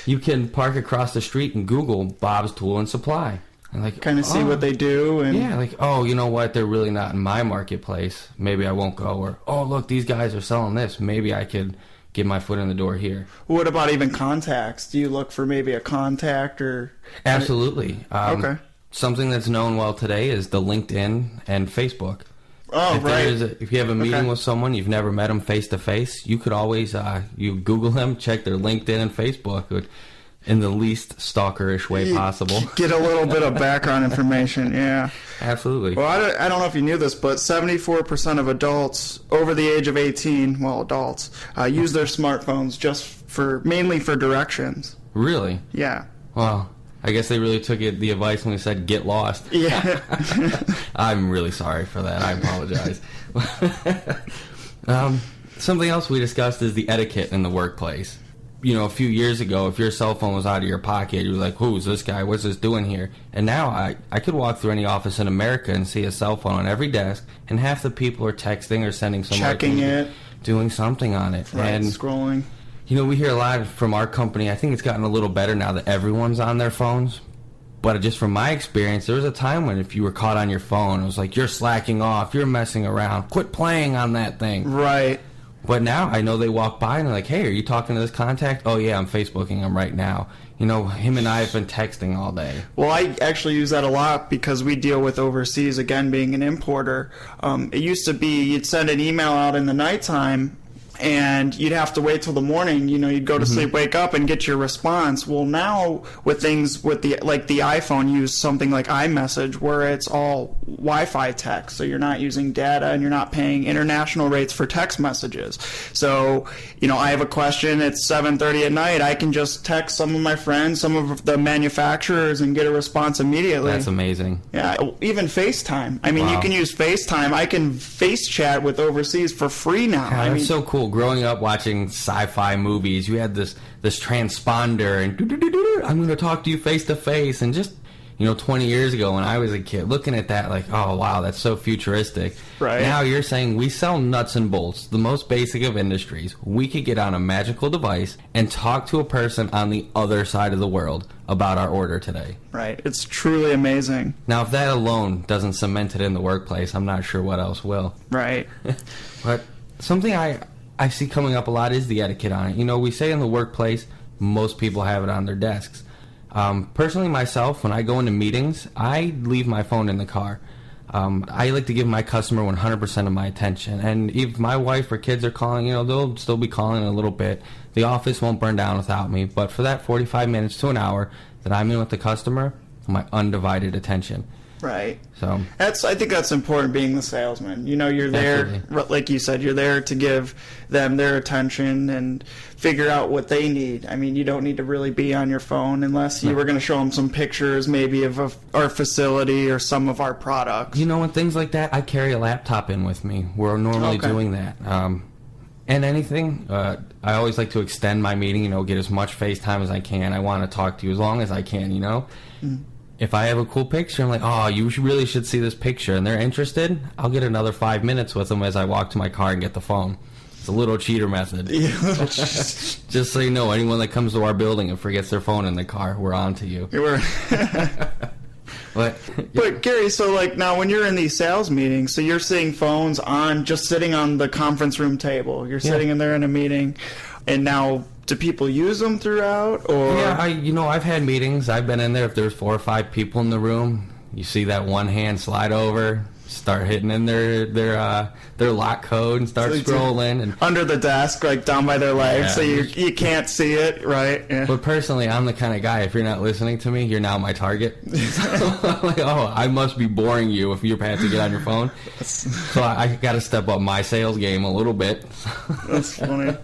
you can park across the street and Google Bob's Tool and Supply. And kind of see what they do. And yeah, you know what? They're really not in my marketplace. Maybe I won't go. Or, oh, look, these guys are selling this. Maybe I could get my foot in the door here. What about even contacts? Do you look for maybe a contact or? Absolutely. Okay. Something that's known well today is the LinkedIn and Facebook. Oh, right. If you have a meeting with someone, you've never met them face to face, you could always you Google them, check their LinkedIn and Facebook. In the least stalkerish way possible. Get a little bit of background information, yeah. Absolutely. Well, I don't know if you knew this, but 74% of adults over the age of 18, adults, use their smartphones mainly for directions. Really? Yeah. Well, I guess they really took the advice when we said get lost. Yeah. I'm really sorry for that. I apologize. Something else we discussed is the etiquette in the workplace. A few years ago, if your cell phone was out of your pocket, you were like, who's this guy? What's this doing here? And now I could walk through any office in America and see a cell phone on every desk, and half the people are texting or sending some checking it, doing something on it. Right, and scrolling. We hear a lot from our company. I think it's gotten a little better now that everyone's on their phones. But just from my experience, there was a time when if you were caught on your phone, it was like, you're slacking off, you're messing around, quit playing on that thing. Right. But now I know they walk by and they're like, hey, are you talking to this contact? Oh, yeah, I'm Facebooking him right now. Him and I have been texting all day. Well, I actually use that a lot because we deal with overseas, again, being an importer. It used to be you'd send an email out in the nighttime, and you'd have to wait till the morning. You'd go to sleep, wake up, and get your response. Well, now with things with the iPhone, use something like iMessage, where it's all Wi-Fi text, so you're not using data and you're not paying international rates for text messages. So, I have a question. It's 7:30 at night. I can just text some of my friends, some of the manufacturers, and get a response immediately. That's amazing. Yeah, even FaceTime. I mean, You can use FaceTime. I can face chat with overseas for free now. Yeah, that's so cool. Growing up watching sci-fi movies, you had this transponder and I'm going to talk to you face to face, and just 20 years ago when I was a kid looking at that like, oh wow, that's so futuristic. Right. Now you're saying we sell nuts and bolts, the most basic of industries. We could get on a magical device and talk to a person on the other side of the world about our order today. Right. It's truly amazing. Now if that alone doesn't cement it in the workplace, I'm not sure what else will. Right. But something I see coming up a lot is the etiquette on it. We say in the workplace, most people have it on their desks. Personally, myself, when I go into meetings, I leave my phone in the car. I like to give my customer 100% of my attention. And if my wife or kids are calling, they'll still be calling in a little bit. The office won't burn down without me. But for that 45 minutes to an hour that I'm in with the customer, my undivided attention. Right. So I think that's important, being the salesman. You're there, like you said, you're there to give them their attention and figure out what they need. I mean, you don't need to really be on your phone unless you were going to show them some pictures maybe of our facility or some of our products. And things like that, I carry a laptop in with me. We're normally doing that. And anything, I always like to extend my meeting, get as much FaceTime as I can. I want to talk to you as long as I can, Mm-hmm. If I have a cool picture, I'm like, oh, you really should see this picture, and they're interested, I'll get another 5 minutes with them as I walk to my car and get the phone. It's a little cheater method. Just so you know, anyone that comes to our building and forgets their phone in the car, we're on to you. But Gary, so now when you're in these sales meetings, so you're seeing phones just sitting on the conference room table. You're sitting in there in a meeting, and now do people use them throughout? Or yeah, I've had meetings. I've been in there. If there's 4 or 5 people in the room, you see that one hand slide over, start hitting in their lock code and start scrolling and under the desk, down by their legs, so you can't see it, right? Yeah. But personally, I'm the kind of guy, if you're not listening to me, you're now my target. So I'm like, oh, I must be boring you if you're had to get on your phone. So I got to step up my sales game a little bit. That's funny.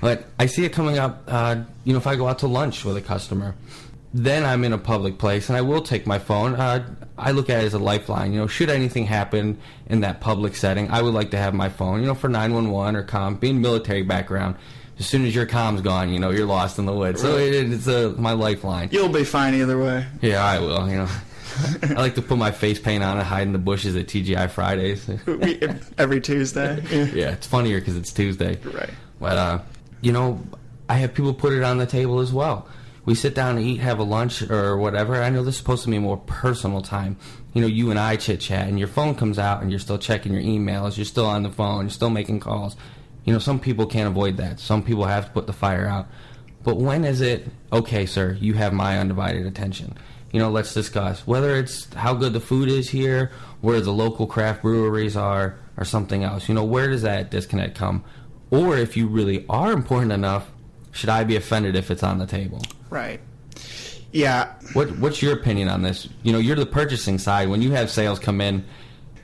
But I see it coming up, if I go out to lunch with a customer, then I'm in a public place, and I will take my phone. I look at it as a lifeline. Should anything happen in that public setting, I would like to have my phone, for 911 or comm. Being military background, as soon as your comm's gone, you're lost in the woods. So it's my lifeline. You'll be fine either way. Yeah, I will, I like to put my face paint on and hide in the bushes at TGI Fridays. Every Tuesday. Yeah, it's funnier because it's Tuesday. Right. But, I have people put it on the table as well. We sit down and eat, have a lunch or whatever. I know this is supposed to be a more personal time. You and I chit-chat, and your phone comes out, and you're still checking your emails. You're still on the phone. You're still making calls. Some people can't avoid that. Some people have to put the fire out. But when is it, okay, sir, you have my undivided attention? Let's discuss whether it's how good the food is here, where the local craft breweries are, or something else. Where does that disconnect come? Or if you really are important enough, should I be offended if it's on the table? Right. Yeah. What's your opinion on this? You're the purchasing side. When you have sales come in,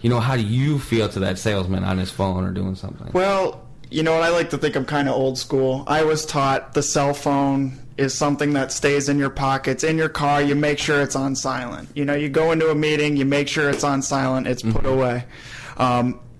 how do you feel to that salesman on his phone or doing something? Well, what, I like to think I'm kind of old school. I was taught the cell phone is something that stays in your pockets, in your car. You make sure it's on silent. You go into a meeting, you make sure it's on silent, it's put away.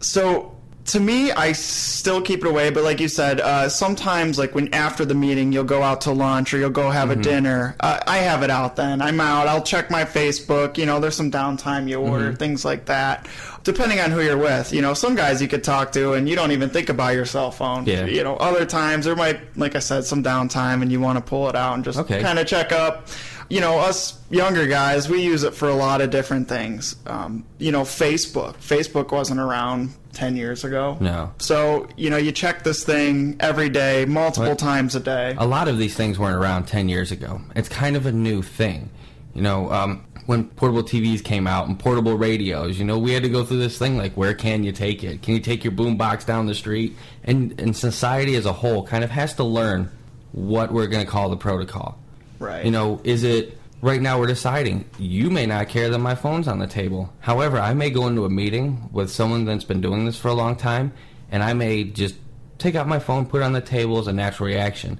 So to me, I still keep it away, but like you said, sometimes when after the meeting you'll go out to lunch or you'll go have a dinner, I have it out then. I'm out, I'll check my Facebook, there's some downtime you order, things like that. Depending on who you're with, some guys you could talk to and you don't even think about your cell phone. Yeah. Other times there might, like I said, some downtime and you want to pull it out and just kind of check up. Us younger guys, we use it for a lot of different things. Facebook wasn't around 10 years ago. No. So, you check this thing every day, multiple times a day. A lot of these things weren't around 10 years ago. It's kind of a new thing. When portable TVs came out and portable radios, we had to go through this thing like, where can you take it? Can you take your boom box down the street? And society as a whole kind of has to learn what we're going to call the protocol. Right. Is it, right now we're deciding, you may not care that my phone's on the table. However, I may go into a meeting with someone that's been doing this for a long time, and I may just take out my phone, put it on the table as a natural reaction.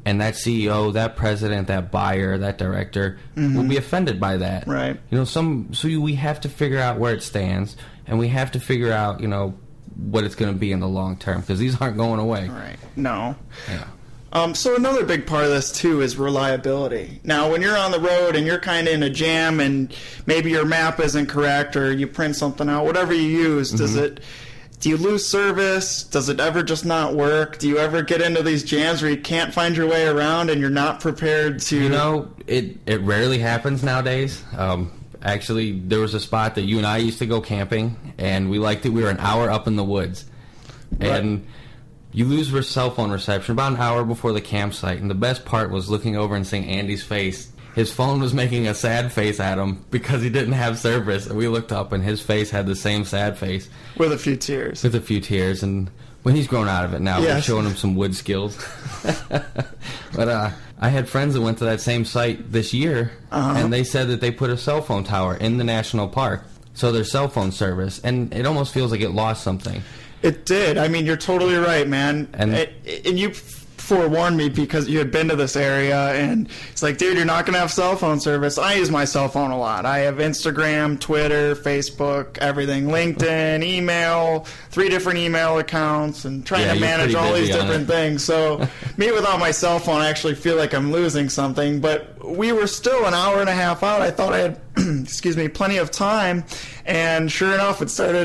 And that CEO, that president, that buyer, that director will be offended by that. Right. So we have to figure out where it stands, and we have to figure out, what it's going to be in the long term, because these aren't going away. Right. No. Yeah. So another big part of this, too, is reliability. Now, when you're on the road and you're kind of in a jam and maybe your map isn't correct or you print something out, whatever you use, do you lose service? Does it ever just not work? Do you ever get into these jams where you can't find your way around and you're not prepared to... It rarely happens nowadays. Actually, there was a spot that you and I used to go camping, and we liked it. We were an hour up in the woods. Right. And you lose your cell phone reception about an hour before the campsite. And the best part was looking over and seeing Andy's face. His phone was making a sad face at him because he didn't have service. And we looked up, and his face had the same sad face. With a few tears. And when he's grown out of it now, we're showing him some wood skills. But I had friends that went to that same site this year, and they said that they put a cell phone tower in the national park. So there's cell phone service, and it almost feels like it lost something. It did. I mean, you're totally right, man. And you forewarned me because you had been to this area, and it's like, dude, you're not going to have cell phone service. I use my cell phone a lot. I have Instagram, Twitter, Facebook, everything, LinkedIn, email, 3 different email accounts, and trying to manage all these different things. So me without my cell phone, I actually feel like I'm losing something. But we were still an hour and a half out. I thought I had plenty of time, and sure enough,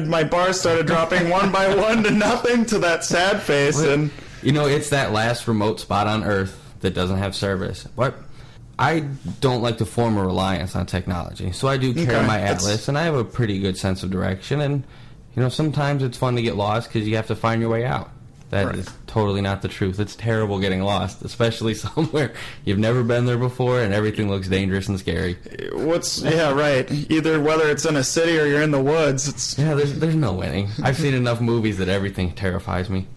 my bars started dropping one by one to nothing, to that sad face. And it's that last remote spot on Earth that doesn't have service. But I don't like to form a reliance on technology, so I do carry my atlas, and I have a pretty good sense of direction. And sometimes it's fun to get lost because you have to find your way out. That is totally not the truth. It's terrible getting lost, especially somewhere you've never been there before and everything looks dangerous and scary. Either whether it's in a city or you're in the woods. There's no winning. I've seen enough movies that everything terrifies me.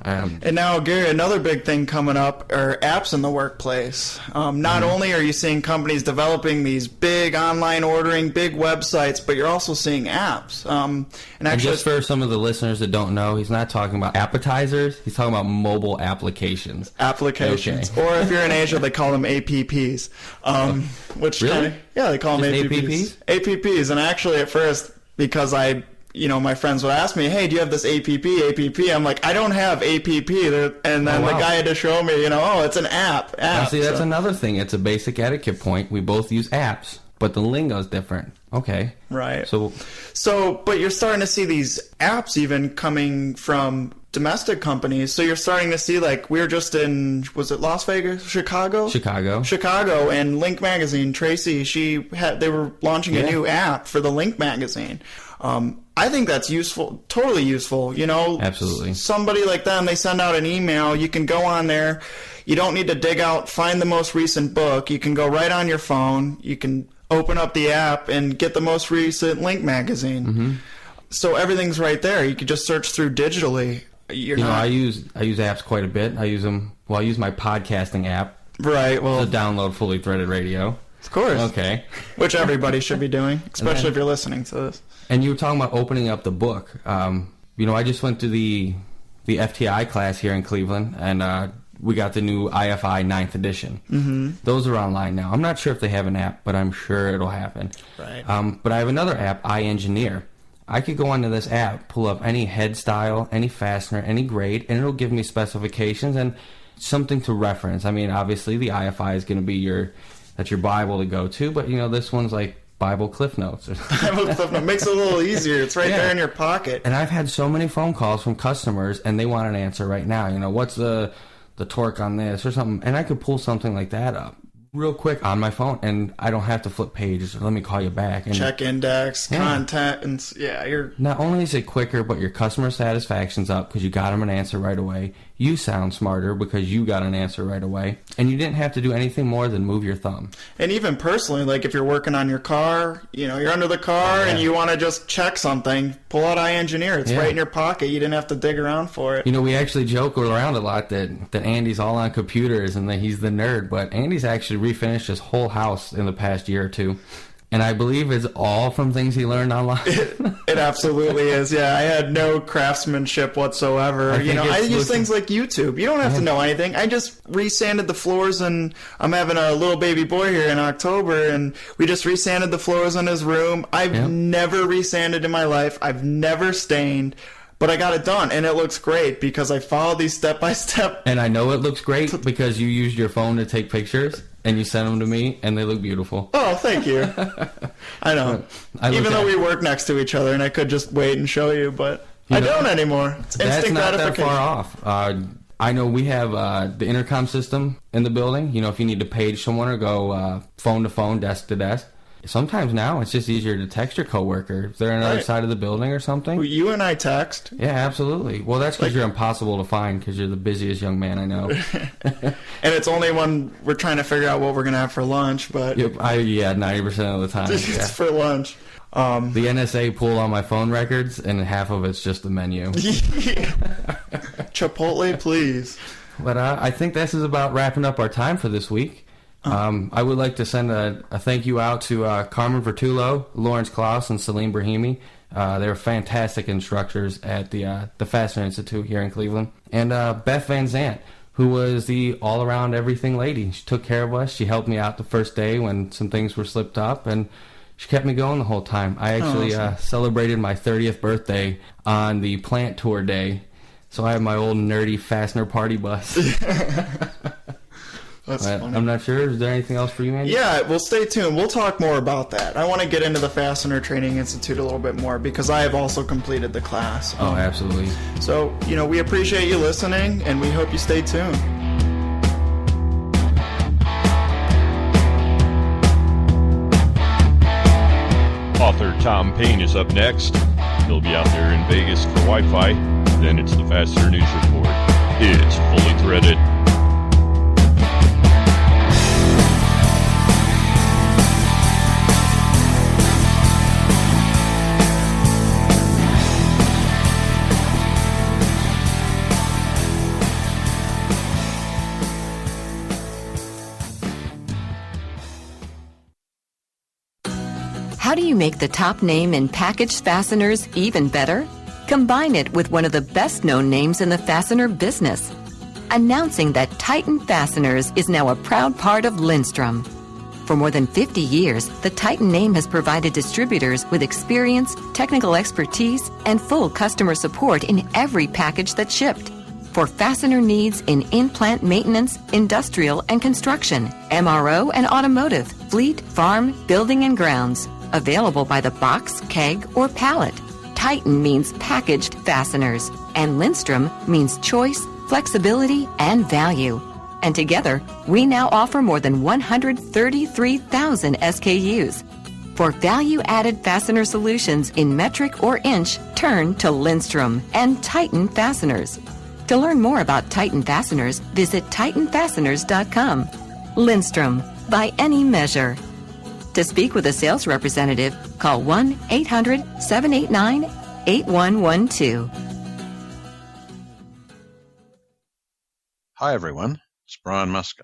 And now, Gary, another big thing coming up are apps in the workplace. Not only are you seeing companies developing these big online ordering, big websites, but you're also seeing apps. And just for some of the listeners that don't know, he's not talking about appetizers. He's talking about mobile applications. Applications. Okay. Or if you're in Asia, they call them APPs. Which really? They call them APPs. APPs. And actually, at first, because my friends would ask me, hey, do you have this APP? I'm like, I don't have APP. And then the guy had to show me, it's an app. Now, see, that's another thing. It's a basic etiquette point. We both use apps, but the lingo's different. Okay. Right. But you're starting to see these apps even coming from domestic companies. So you're starting to see, like, we were just in, was it Las Vegas? Chicago, and Link Magazine, Tracy, they were launching a new app for the Link Magazine. I think that's useful, totally useful, Absolutely. Somebody like them, they send out an email, you can go on there, you don't need to find the most recent book, you can go right on your phone, you can open up the app and get the most recent Link Magazine. Mm-hmm. So everything's right there, you can just search through digitally. I use apps quite a bit. I use them, I use my podcasting app. Right, to download Fully Threaded Radio. Of course. Okay. Which everybody should be doing, especially if you're listening to this. And you were talking about opening up the book. I just went to the FTI class here in Cleveland, and we got the new IFI 9th edition. Mm-hmm. Those are online now. I'm not sure if they have an app, but I'm sure it'll happen. Right. But I have another app, iEngineer. I could go onto this app, pull up any head style, any fastener, any grade, and it'll give me specifications and something to reference. I mean, obviously, the IFI is going to be your Bible to go to, but, this one's like Bible Cliff Notes. Bible Cliff Notes makes it a little easier. It's right there in your pocket. And I've had so many phone calls from customers, and they want an answer right now. What's the torque on this or something? And I could pull something like that up real quick on my phone, and I don't have to flip pages or let me call you back. And check index, content, and you're... Not only is it quicker, but your customer satisfaction's up because you got them an answer right away. You sound smarter because you got an answer right away. And you didn't have to do anything more than move your thumb. And even personally, like if you're working on your car, you're under the car and you want to just check something, pull out iEngineer. It's right in your pocket. You didn't have to dig around for it. We actually joke around a lot that Andy's all on computers and that he's the nerd, but Andy's actually refinished his whole house in the past year or two. And I believe it's all from things he learned online. It absolutely is. Yeah, I had no craftsmanship whatsoever. I use things like YouTube. You don't have to know anything. I just resanded the floors, and I'm having a little baby boy here in October, and we just resanded the floors in his room. I've never resanded in my life. I've never stained. But I got it done, and it looks great because I followed these step-by-step. And I know it looks great because you used your phone to take pictures, and you sent them to me, and they look beautiful. Oh, thank you. I know. Even though we work next to each other, and I could just wait and show you, but I don't anymore. It's instant gratification. That's not that far off. I know we have the intercom system in the building. If you need to page someone or go phone to phone, desk to desk. Sometimes now it's just easier to text your coworker if they're on the other side of the building or something. Well, you and I text. Yeah, absolutely. Well, that's because you're impossible to find because you're the busiest young man I know. And it's only when we're trying to figure out what we're going to have for lunch. But 90% of the time. It's for lunch. The NSA pull on my phone records, and half of it's just the menu. Chipotle, please. But I think this is about wrapping up our time for this week. I would like to send a thank you out to Carmen Vertullo, Lawrence Klaus, and Salim Brahimi. They're fantastic instructors at the Fastener Institute here in Cleveland. And Beth Van Zant, who was the all-around everything lady. She took care of us. She helped me out the first day when some things were slipped up, and she kept me going the whole time. I actually celebrated my 30th birthday on the plant tour day, so I have my old nerdy Fastener party bus. That's funny. I'm not sure. Is there anything else for you, Andy? Yeah, well, stay tuned. We'll talk more about that. I want to get into the Fastener Training Institute a little bit more because I have also completed the class. Oh, absolutely. So, we appreciate you listening, and we hope you stay tuned. Author Tom Payne is up next. He'll be out there in Vegas for Wi-Fi. Then it's the Fastener News Report. It's fully threaded. How do you make the top name in packaged fasteners even better? Combine it with one of the best-known names in the fastener business. Announcing that Titan Fasteners is now a proud part of Lindstrom. For more than 50 years, the Titan name has provided distributors with experience, technical expertise, and full customer support in every package that's shipped. For fastener needs in in-plant maintenance, industrial and construction, MRO and automotive, fleet, farm, building and grounds. Available by the box, keg, or pallet. Titan means packaged fasteners, and Lindstrom means choice, flexibility, and value. And together, we now offer more than 133,000 SKUs. For value-added fastener solutions in metric or inch, turn to Lindstrom and Titan Fasteners. To learn more about Titan Fasteners, visit titanfasteners.com. Lindstrom, by any measure. To speak with a sales representative, call 1-800-789-8112. Hi everyone, it's Brian Musker.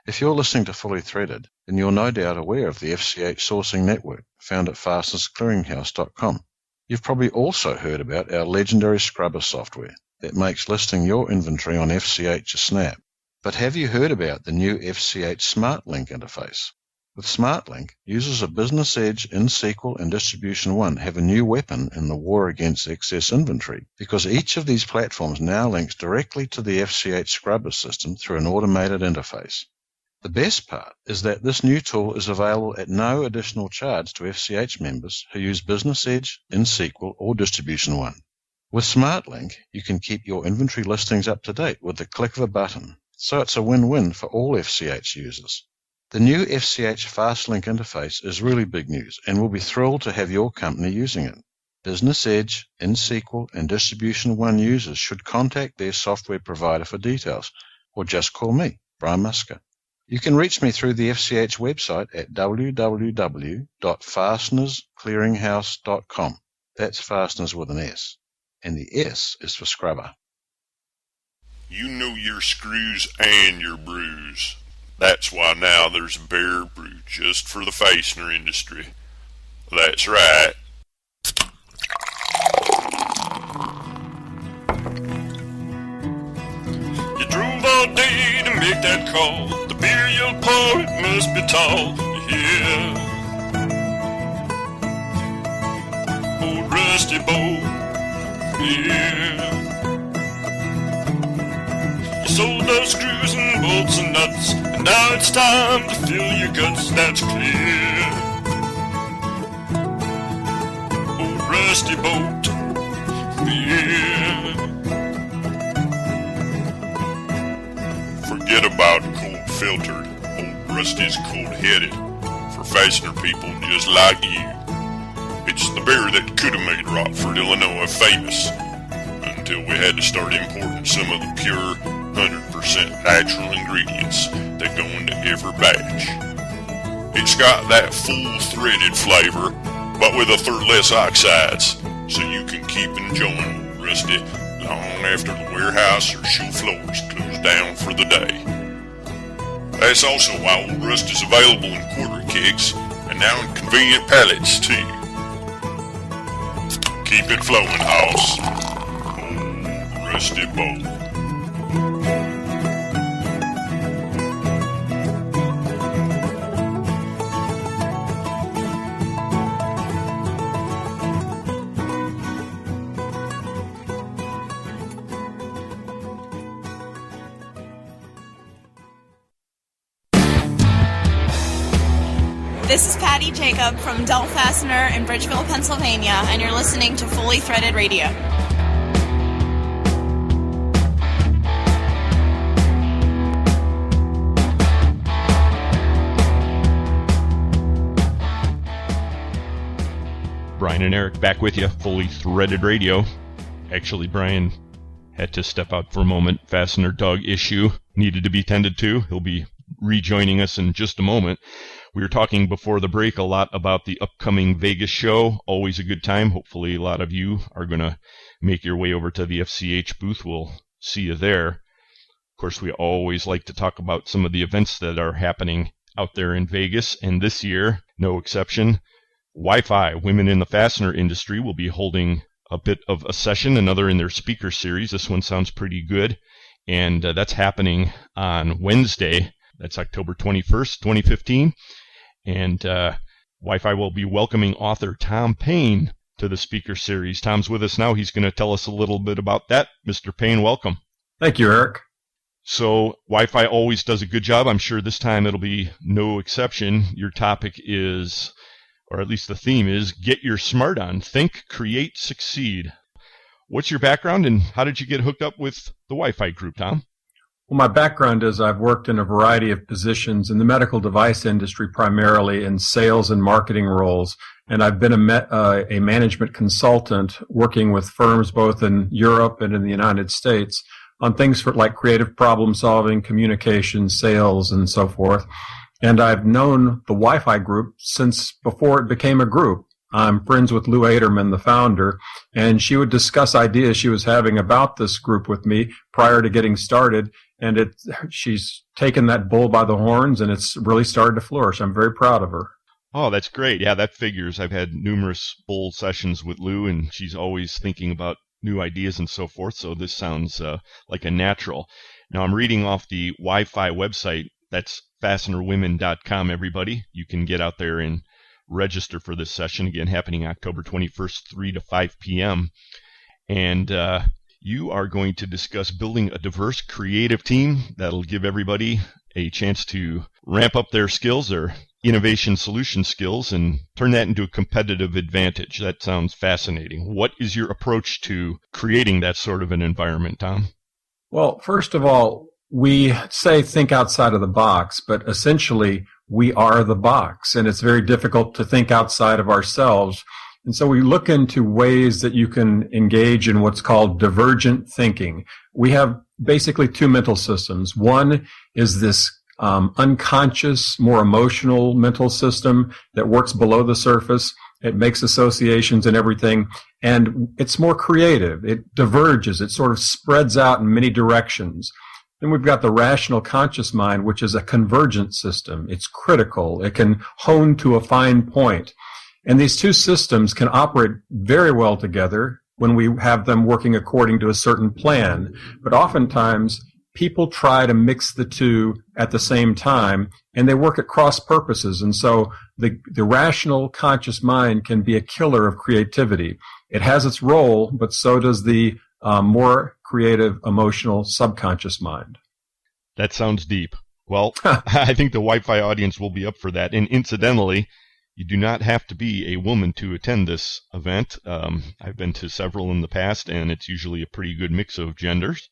If you're listening to Fully Threaded, then you're no doubt aware of the FCH sourcing network found at fastenersclearinghouse.com. You've probably also heard about our legendary scrubber software that makes listing your inventory on FCH a snap. But have you heard about the new FCH SmartLink interface? With SmartLink, users of Business Edge, InSequel, and Distribution One have a new weapon in the war against excess inventory because each of these platforms now links directly to the FCH Scrubber system through an automated interface. The best part is that this new tool is available at no additional charge to FCH members who use Business Edge, InSequel, or Distribution One. With SmartLink, you can keep your inventory listings up to date with the click of a button, so it's a win-win for all FCH users. The new FCH FastLink interface is really big news, and we'll be thrilled to have your company using it. Business Edge, InSequel, and Distribution One users should contact their software provider for details, or just call me, Brian Musker. You can reach me through the FCH website at www.fastenersclearinghouse.com. That's fasteners with an S, and the S is for scrubber. You know your screws and your brews. That's why now there's a beer brew just for the fastener industry. That's right. You drove all day to make that call. The beer you'll pour, it must be tall. Yeah. Old rusty bowl. Yeah. Sold those screws and bolts and nuts, and now it's time to fill your guts, that's clear. Old rusty boat, yeah. Forget about cold-filtered, old Rusty's cold-headed, for fastener people just like you. It's the beer that could have made Rockford, Illinois famous, until we had to start importing some of the pure 100% natural ingredients that go into every batch. It's got that full-threaded flavor, but with a third less oxides, so you can keep enjoying Old Rusty long after the warehouse or show floors close down for the day. That's also why Old Rusty's available in quarter kegs and now in convenient pallets too. Keep it flowing, house. Old Rusty Bowl. This is Patty Jacob from Delt Fastener in Bridgeville, Pennsylvania, and you're listening to Fully Threaded Radio. Brian and Eric back with you, Fully Threaded Radio. Actually, Brian had to step out for a moment. Fastener dog issue needed to be tended to. He'll be rejoining us in just a moment. We were talking before the break a lot about the upcoming Vegas show. Always a good time. Hopefully a lot of you are going to make your way over to the FCH booth. We'll see you there. Of course, we always like to talk about some of the events that are happening out there in Vegas. And this year, no exception, Wi-Fi, Women in the Fastener Industry, will be holding a bit of a session, another in their speaker series. This one sounds pretty good. And that's happening on Wednesday. That's October 21st, 2015. And Wi-Fi will be welcoming author Tom Payne to the speaker series. Tom's with us now. He's going to tell us a little bit about that. Mr. Payne, welcome. Thank you, Eric. So Wi-Fi always does a good job. I'm sure this time it'll be no exception. Your topic is, or at least the theme is, get your smart on. Think, create, succeed. What's your background and how did you get hooked up with the Wi-Fi group, Tom? Well, my background is I've worked in a variety of positions in the medical device industry, primarily in sales and marketing roles. And I've been a management consultant working with firms both in Europe and in the United States on things for like creative problem solving, communication, sales, and so forth. And I've known the Wi-Fi group since before it became a group. I'm friends with Lou Aderman, the founder, and she would discuss ideas she was having about this group with me prior to getting started. And she's taken that bull by the horns, and it's really started to flourish. I'm very proud of her. Oh, that's great. Yeah, that figures. I've had numerous bull sessions with Lou, and she's always thinking about new ideas and so forth, so this sounds like a natural. Now, I'm reading off the Wi-Fi website. That's fastenerwomen.com, everybody. You can get out there and register for this session, again, happening October 21st, 3 to 5 p.m. And you are going to discuss building a diverse, creative team that'll give everybody a chance to ramp up their skills, their innovation solution skills, and turn that into a competitive advantage. That sounds fascinating. What is your approach to creating that sort of an environment, Tom? Well, first of all, we say think outside of the box, but essentially we are the box, and it's very difficult to think outside of ourselves. And so we look into ways that you can engage in what's called divergent thinking. We have basically two mental systems. One is this unconscious, more emotional mental system that works below the surface. It makes associations and everything, and it's more creative. It diverges. It sort of spreads out in many directions. Then we've got the rational conscious mind, which is a convergent system. It's critical. It can hone to a fine point. And these two systems can operate very well together when we have them working according to a certain plan. But oftentimes, people try to mix the two at the same time, and they work at cross purposes. And so the rational conscious mind can be a killer of creativity. It has its role, but so does the more creative, emotional, subconscious mind. That sounds deep. Well, I think the Wi-Fi audience will be up for that. And incidentally, you do not have to be a woman to attend this event. I've been to several in the past, and it's usually a pretty good mix of genders.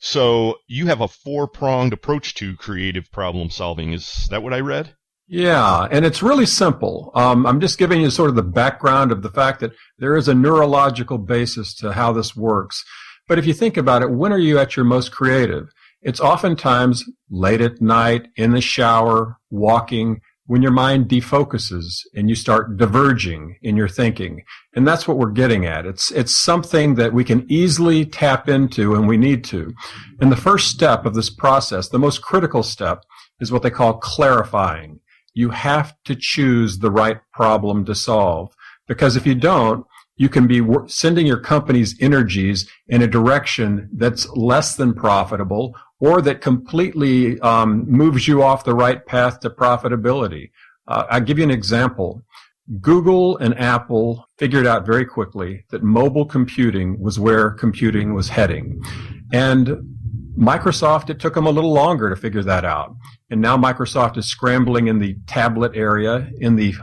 So you have a four-pronged approach to creative problem solving. Is that what I read? Yeah, and it's really simple. I'm just giving you sort of the background of the fact that there is a neurological basis to how this works. But if you think about it, when are you at your most creative? It's oftentimes late at night, in the shower, walking, when your mind defocuses and you start diverging in your thinking. And that's what we're getting at. It's something that we can easily tap into, and we need to. And the first step of this process, the most critical step, is what they call clarifying. You have to choose the right problem to solve. Because if you don't, you can be sending your company's energies in a direction that's less than profitable, or that completely moves you off the right path to profitability. I'll give you an example. Google and Apple figured out very quickly that mobile computing was where computing was heading. And Microsoft, it took them a little longer to figure that out. And now Microsoft is scrambling in the tablet area, in the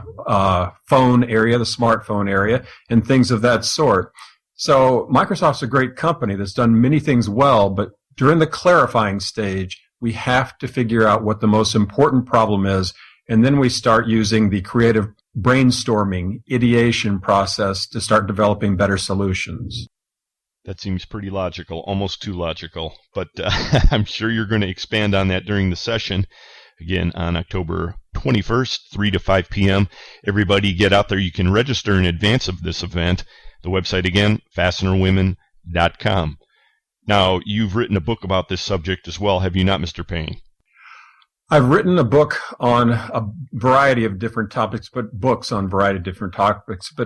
phone area, the smartphone area, and things of that sort. So Microsoft's a great company that's done many things well, but during the clarifying stage, we have to figure out what the most important problem is, and then we start using the creative brainstorming, ideation process to start developing better solutions. That seems pretty logical, almost too logical, but I'm sure you're going to expand on that during the session. Again, on October 21st, 3 to 5 p.m. Everybody get out there. You can register in advance of this event. The website again, fastenerwomen.com. Now, you've written a book about this subject as well, have you not, Mr. Payne? I've written a book on a variety of different topics, but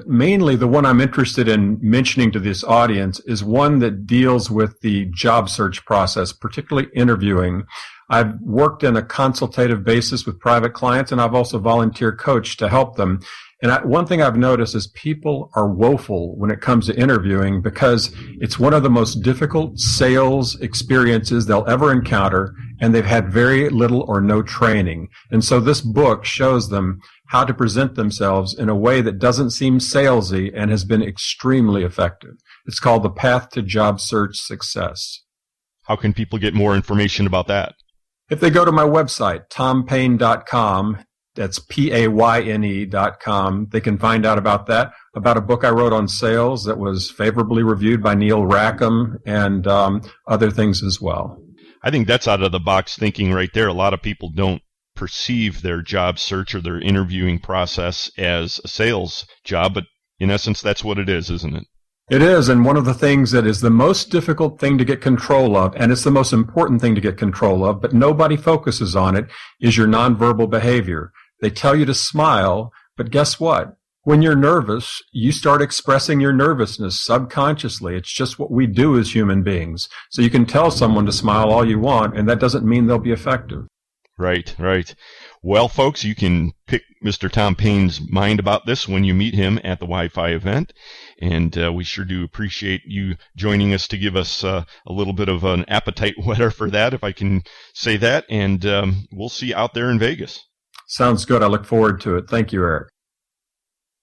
mainly the one I'm interested in mentioning to this audience is one that deals with the job search process, particularly interviewing. I've worked in a consultative basis with private clients, and I've also volunteer coached to help them. And one thing I've noticed is people are woeful when it comes to interviewing because it's one of the most difficult sales experiences they'll ever encounter, and they've had very little or no training. And so this book shows them how to present themselves in a way that doesn't seem salesy and has been extremely effective. It's called The Path to Job Search Success. How can people get more information about that? If they go to my website, tompayne.com, that's PAYNE.com. They can find out about that, about a book I wrote on sales that was favorably reviewed by Neil Rackham and other things as well. I think that's out of the box thinking right there. A lot of people don't perceive their job search or their interviewing process as a sales job, but in essence, that's what it is, isn't it? It is, and one of the things that is the most difficult thing to get control of, and it's the most important thing to get control of, but nobody focuses on it, is your nonverbal behavior. They tell you to smile, but guess what? When you're nervous, you start expressing your nervousness subconsciously. It's just what we do as human beings. So you can tell someone to smile all you want, and that doesn't mean they'll be effective. Right, right. Well, folks, you can pick Mr. Tom Payne's mind about this when you meet him at the Wi-Fi event. And we sure do appreciate you joining us to give us a little bit of an appetite whetter for that, if I can say that. And we'll see you out there in Vegas. Sounds good. I look forward to it. Thank you, Eric.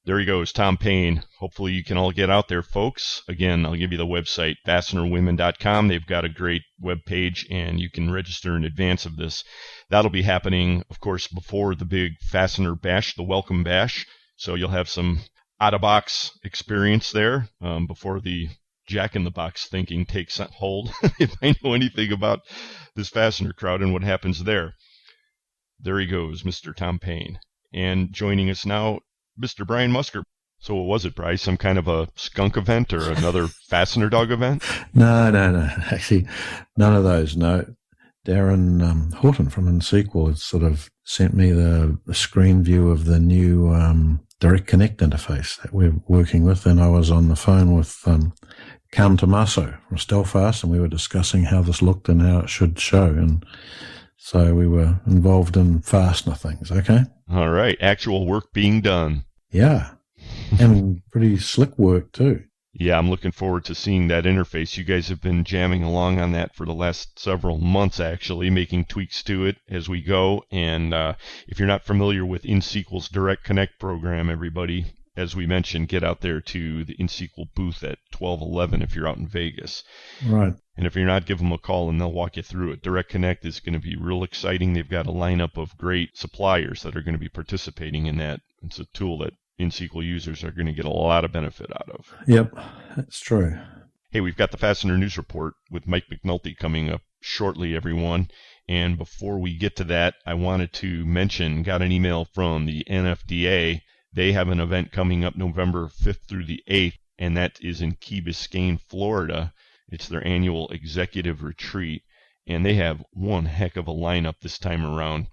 There he goes, Tom Payne. Hopefully you can all get out there, folks. Again, I'll give you the website, fastenerwomen.com. They've got a great web page, and you can register in advance of this. That'll be happening, of course, before the big Fastener Bash, the Welcome Bash. So you'll have some out-of-box experience there before the jack-in-the-box thinking takes hold, if I know anything about this Fastener crowd and what happens there. There he goes, Mr. Tom Payne. And joining us now, Mr. Brian Musker. So what was it, Bryce? Some kind of a skunk event or another Fastener dog event? No. Actually, none of those, no. Darren Horton from NCFA has sort of sent me the screen view of the new Direct Connect interface that we're working with, and I was on the phone with Carmen Vertullo from Stelfast, and we were discussing how this looked and how it should show, and so we were involved in fastener things, okay? All right, actual work being done. Yeah, and pretty slick work too. Yeah, I'm looking forward to seeing that interface. You guys have been jamming along on that for the last several months, actually, making tweaks to it as we go. And if you're not familiar with NCFA's Direct Connect program, everybody, as we mentioned, get out there to the NCFA booth at 1211 if you're out in Vegas. Right. And if you're not, give them a call and they'll walk you through it. Direct Connect is going to be real exciting. They've got a lineup of great suppliers that are going to be participating in that. It's a tool that NCFA users are going to get a lot of benefit out of. Yep, that's true. Hey, we've got the Fastener News Report with Mike McNulty coming up shortly, everyone. And before we get to that, I wanted to mention, got an email from the NFDA. They have an event coming up November 5th through the 8th, and that is in Key Biscayne, Florida. It's their annual executive retreat, and they have one heck of a lineup this time around.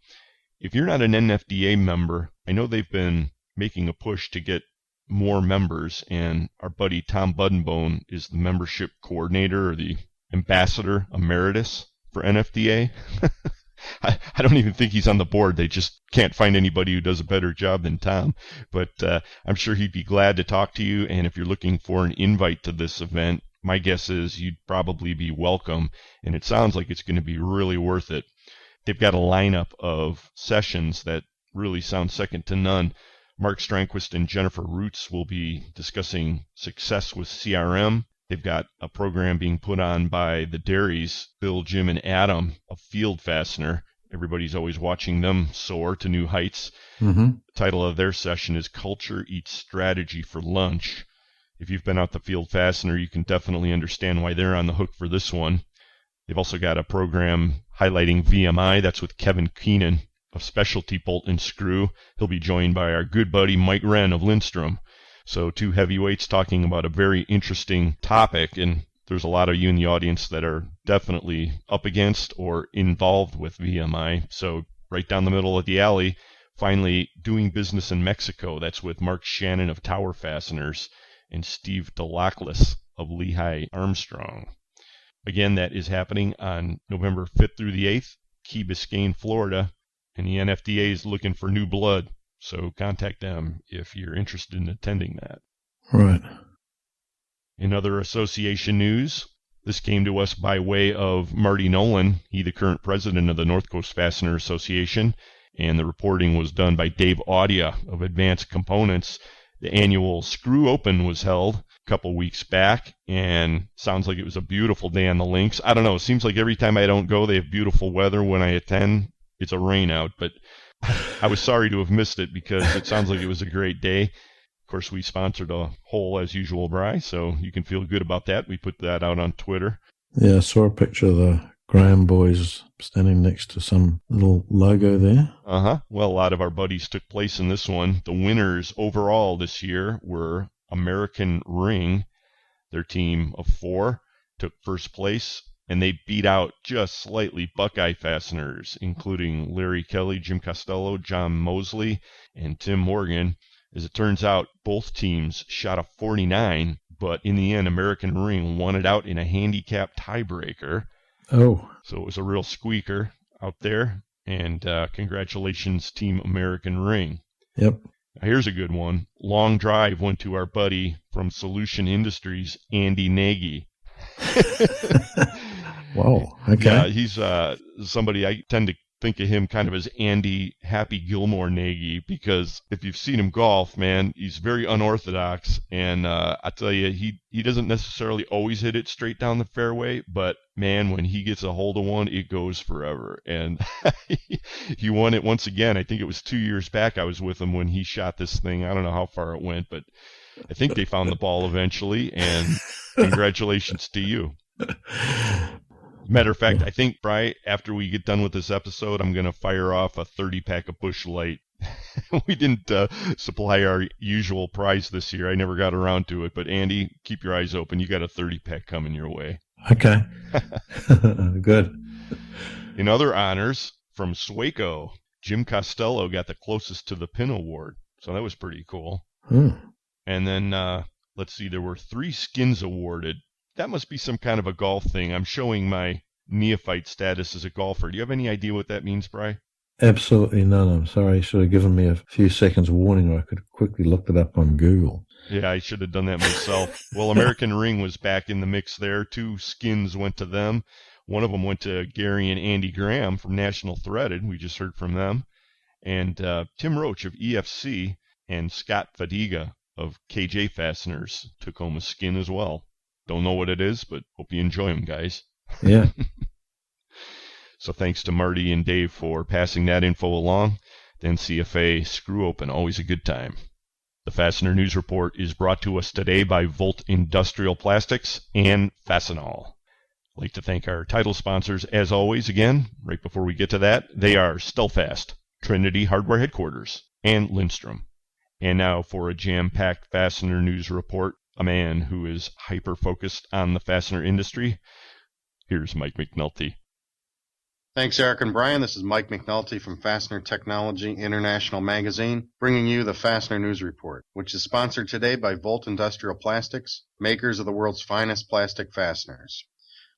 If you're not an NFDA member, I know they've been making a push to get more members, and our buddy Tom Buddenbone is the membership coordinator or the ambassador emeritus for NFDA. I don't even think he's on the board. They just can't find anybody who does a better job than Tom. But I'm sure he'd be glad to talk to you, and if you're looking for an invite to this event, my guess is you'd probably be welcome, and it sounds like it's going to be really worth it. They've got a lineup of sessions that really sound second to none. Marc Strandquist and Jennifer Roots will be discussing success with CRM. They've got a program being put on by the Dairies, Bill, Jim, and Adam of Field Fastener. Everybody's always watching them soar to new heights. Mm-hmm. The title of their session is Culture Eats Strategy for Lunch. If you've been out the Field Fastener, you can definitely understand why they're on the hook for this one. They've also got a program highlighting VMI. That's with Kevin Keenan of Specialty Bolt and Screw. He'll be joined by our good buddy Mike Wren of Lindstrom. So two heavyweights talking about a very interesting topic, and there's a lot of you in the audience that are definitely up against or involved with VMI. So right down the middle of the alley, finally, doing business in Mexico. That's with Mark Shannon of Tower Fasteners and Steve Delaclis of Lehigh Armstrong. Again, that is happening on November 5th through the 8th, Key Biscayne, Florida. And the NFDA is looking for new blood, so contact them if you're interested in attending that. Right. In other association news, this came to us by way of Marty Nolan, he the current president of the North Coast Fastener Association, and the reporting was done by Dave Audia of Advanced Components. The annual Screw Open was held a couple weeks back, and sounds like it was a beautiful day on the links. I don't know, it seems like every time I don't go, they have beautiful weather. When I attend, it's a rain out, but I was sorry to have missed it because it sounds like it was a great day. Of course, we sponsored a hole as usual, Bri, so you can feel good about that. We put that out on Twitter. Yeah, I saw a picture of the Graham boys standing next to some little logo there. Uh-huh. Well, a lot of our buddies took place in this one. The winners overall this year were American Ring. Their team of 4 took first place, and they beat out just slightly Buckeye Fasteners, including Larry Kelly, Jim Costello, John Mosley, and Tim Morgan. As it turns out, both teams shot a 49, but in the end, American Ring won it out in a handicap tiebreaker. Oh. So it was a real squeaker out there, and congratulations, Team American Ring. Yep. Now, here's a good one. Long drive went to our buddy from Solution Industries, Andy Nagy. Whoa, okay. Yeah, he's somebody I tend to think of him kind of as Andy Happy Gilmore Nagy, because if you've seen him golf, man, he's very unorthodox. And I tell you, he doesn't necessarily always hit it straight down the fairway, but man, when he gets a hold of one, it goes forever. And he won it once again. I think it was 2 years back I was with him when he shot this thing. I don't know how far it went, but I think they found the ball eventually, and congratulations to you. Matter of fact, I think, Bri, after we get done with this episode, I'm going to fire off a 30-pack of Busch Light. We didn't supply our usual prize this year. I never got around to it. But, Andy, keep your eyes open. You got a 30-pack coming your way. Okay. Good. In other honors, from Swaco, Jim Costello got the closest to the Pin Award. So that was pretty cool. And then, let's see, there were 3 skins awarded. That must be some kind of a golf thing. I'm showing my neophyte status as a golfer. Do you have any idea what that means, Bri? Absolutely none. I'm sorry. You should have given me a few seconds warning, or I could have quickly looked it up on Google. Yeah, I should have done that myself. Well, American Ring was back in the mix there. 2 skins went to them. One of them went to Gary and Andy Graham from National Threaded. We just heard from them. And Tim Roach of EFC and Scott Fadiga of KJ Fasteners took home a skin as well. Don't know what it is, but hope you enjoy them, guys. Yeah. So thanks to Marty and Dave for passing that info along. The NCFA Screw Open, always a good time. The Fastener News Report is brought to us today by Volt Industrial Plastics and Fastenal. I'd like to thank our title sponsors, as always, again, right before we get to that. They are Stelfast, Trinity Hardware Headquarters, and Lindstrom. And now for a jam-packed Fastener News Report, a man who is hyper-focused on the fastener industry. Here's Mike McNulty. Thanks, Eric and Brian. This is Mike McNulty from Fastener Technology International Magazine, bringing you the Fastener News Report, which is sponsored today by Volt Industrial Plastics, makers of the world's finest plastic fasteners.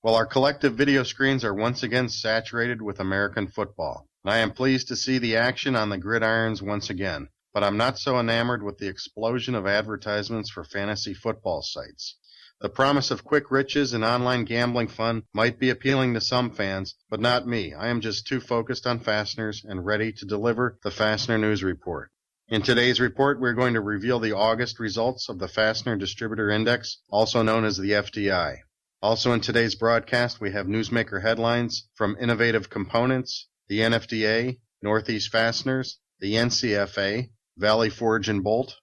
Well, our collective video screens are once again saturated with American football, and I am pleased to see the action on the gridirons once again. But I'm not so enamored with the explosion of advertisements for fantasy football sites. The promise of quick riches and online gambling fun might be appealing to some fans, but not me. I am just too focused on fasteners and ready to deliver the Fastener News Report. In today's report, we're going to reveal the August results of the Fastener Distributor Index, also known as the FDI. Also in today's broadcast, we have newsmaker headlines from Innovative Components, the NFDA, Northeast Fasteners, the NCFA, Valley Forge and Bolt,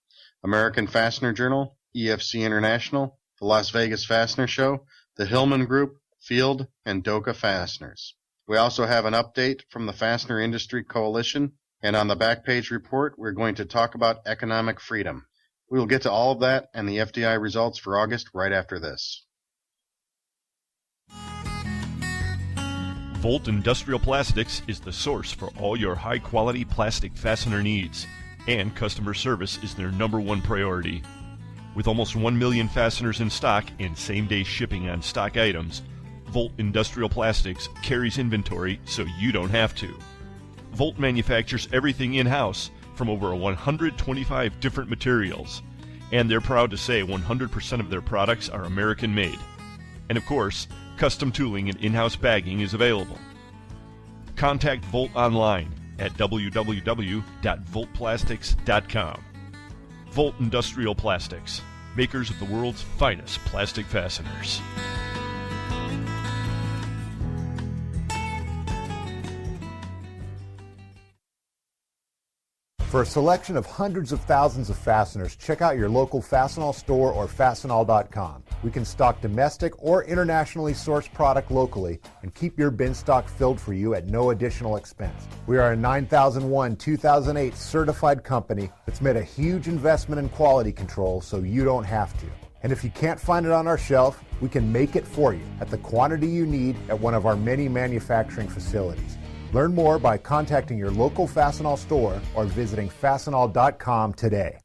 American Fastener Journal, EFC International, the Las Vegas Fastener Show, the Hillman Group, Field, and Doka Fasteners. We also have an update from the Fastener Industry Coalition, and on the back page report, we're going to talk about economic freedom. We will get to all of that and the FDI results for August right after this. Volt Industrial Plastics is the source for all your high-quality plastic fastener needs, and customer service is their #1 priority. With almost 1 million fasteners in stock and same-day shipping on stock items, Volt Industrial Plastics carries inventory so you don't have to. Volt manufactures everything in-house from over 125 different materials, and they're proud to say 100% of their products are American-made. And of course, custom tooling and in-house bagging is available. Contact Volt online at www.voltplastics.com. Volt Industrial Plastics, makers of the world's finest plastic fasteners. For a selection of hundreds of thousands of fasteners, check out your local Fastenal store or fastenal.com. We can stock domestic or internationally sourced product locally and keep your bin stock filled for you at no additional expense. We are a 9001-2008 certified company that's made a huge investment in quality control so you don't have to. And if you can't find it on our shelf, we can make it for you at the quantity you need at one of our many manufacturing facilities. Learn more by contacting your local Fastenal store or visiting fastenal.com today.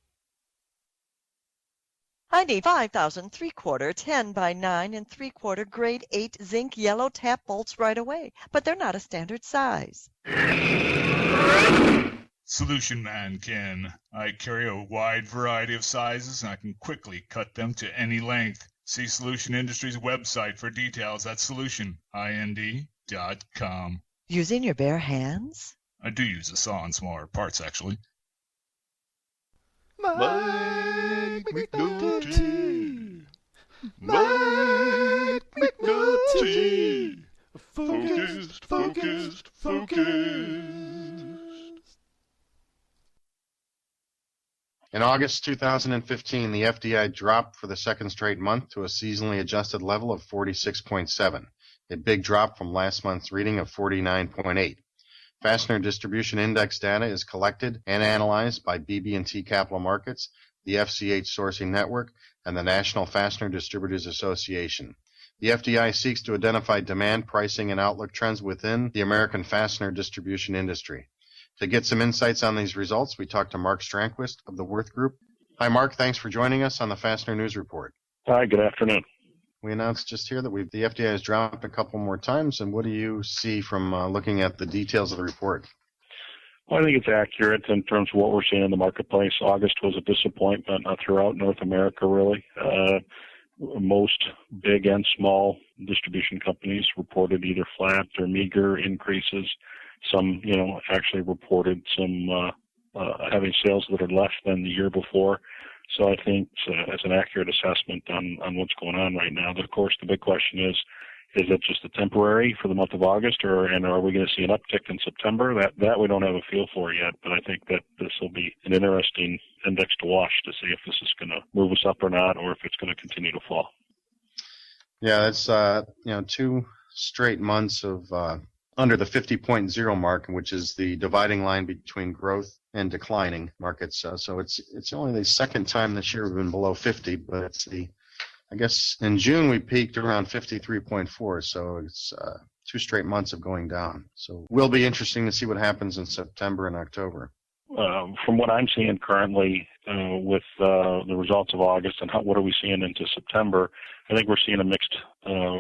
I need 5,000 3/4, 10 by 9 and 3/4 grade 8 zinc yellow tap bolts right away, but they're not a standard size. Solution Man Ken. I carry a wide variety of sizes and I can quickly cut them to any length. See Solution Industries website for details at solution.com. Using your bare hands? I do use a saw in smaller parts, actually. Mike McNulty. Mike McNulty. Focused, focused, focused. In August 2015, the FDI dropped for the second straight month to a seasonally adjusted level of 46.7, a big drop from last month's reading of 49.8. Fastener Distribution Index data is collected and analyzed by BB&T Capital Markets, the FCH Sourcing Network, and the National Fastener Distributors Association. The FDI seeks to identify demand, pricing, and outlook trends within the American fastener distribution industry. To get some insights on these results, we talked to Marc Strandquist of the Worth Group. Hi, Marc. Thanks for joining us on the Fastener News Report. Hi, good afternoon. We announced just here that the FDA has dropped a couple more times, and what do you see from looking at the details of the report? Well, I think it's accurate in terms of what we're seeing in the marketplace. August was a disappointment throughout North America, really. Most big and small distribution companies reported either flat or meager increases. Some, actually reported some having sales that are less than the year before. So I think it's an accurate assessment on what's going on right now. But of course, the big question is it just a temporary for the month of August, and are we going to see an uptick in September? That we don't have a feel for yet, but I think that this will be an interesting index to watch to see if this is going to move us up or not, or if it's going to continue to fall. Yeah, that's 2 straight months of under the 50.0 mark, which is the dividing line between growth and declining markets. So it's only the second time this year we've been below 50, but I guess in June we peaked around 53.4, so it's 2 straight months of going down. So it will be interesting to see what happens in September and October. From what I'm seeing currently with the results of August and what are we seeing into September, I think we're seeing a mixed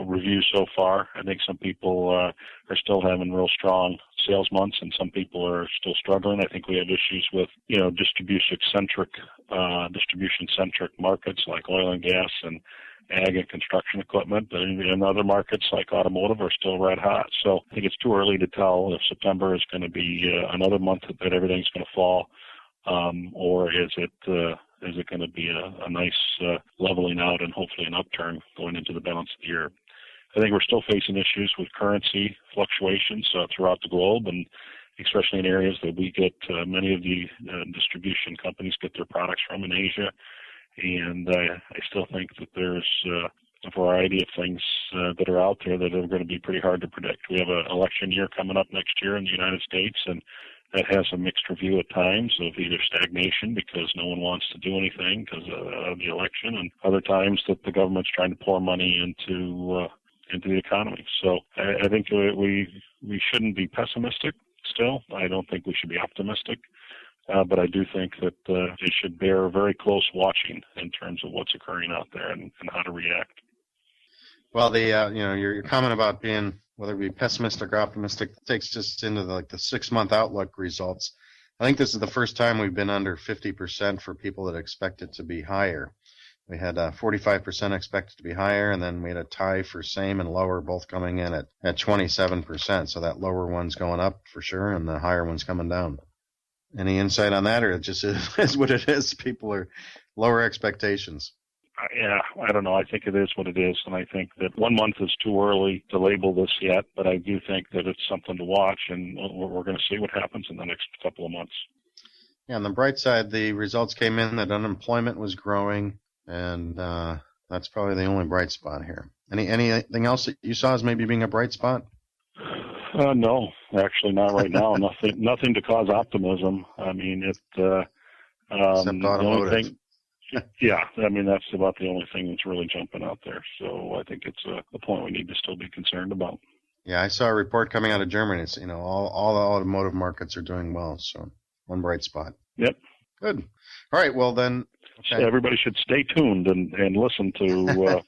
review so far. I think some people are still having real strong sales months, and some people are still struggling. I think we have issues with distribution-centric markets like oil and gas and ag and construction equipment, and other markets like automotive are still red hot. So I think it's too early to tell if September is going to be another month that everything's going to fall, or is it going to be a nice leveling out and hopefully an upturn going into the balance of the year. I think we're still facing issues with currency fluctuations throughout the globe, and especially in areas that we get many of the distribution companies get their products from in Asia. And I still think that there's a variety of things that are out there that are going to be pretty hard to predict. We have an election year coming up next year in the United States, and that has a mixed review at times of either stagnation because no one wants to do anything because of the election, and other times that the government's trying to pour money into the economy. So I think we shouldn't be pessimistic still. I don't think we should be optimistic. But I do think that it should bear very close watching in terms of what's occurring out there and how to react. Well, your comment about being whether it be pessimistic or optimistic takes us into the 6-month outlook results. I think this is the first time we've been under 50% for people that expect it to be higher. We had 45% expected to be higher, and then we had a tie for same and lower, both coming in at 27%. So that lower one's going up for sure, and the higher one's coming down. Any insight on that, or it just is what it is? People are lower expectations. Yeah, I don't know. I think it is what it is, and I think that 1 month is too early to label this yet, but I do think that it's something to watch, and we're going to see what happens in the next couple of months. Yeah, on the bright side, the results came in that unemployment was growing, and that's probably the only bright spot here. Anything else that you saw as maybe being a bright spot? No, actually not right now. Nothing to cause optimism. I mean, except automotive. Yeah, I mean, that's about the only thing that's really jumping out there. So I think it's a point we need to still be concerned about. Yeah, I saw a report coming out of Germany. It's, all the automotive markets are doing well. So one bright spot. Yep. Good. All right. Well, then. Okay. So everybody should stay tuned and listen to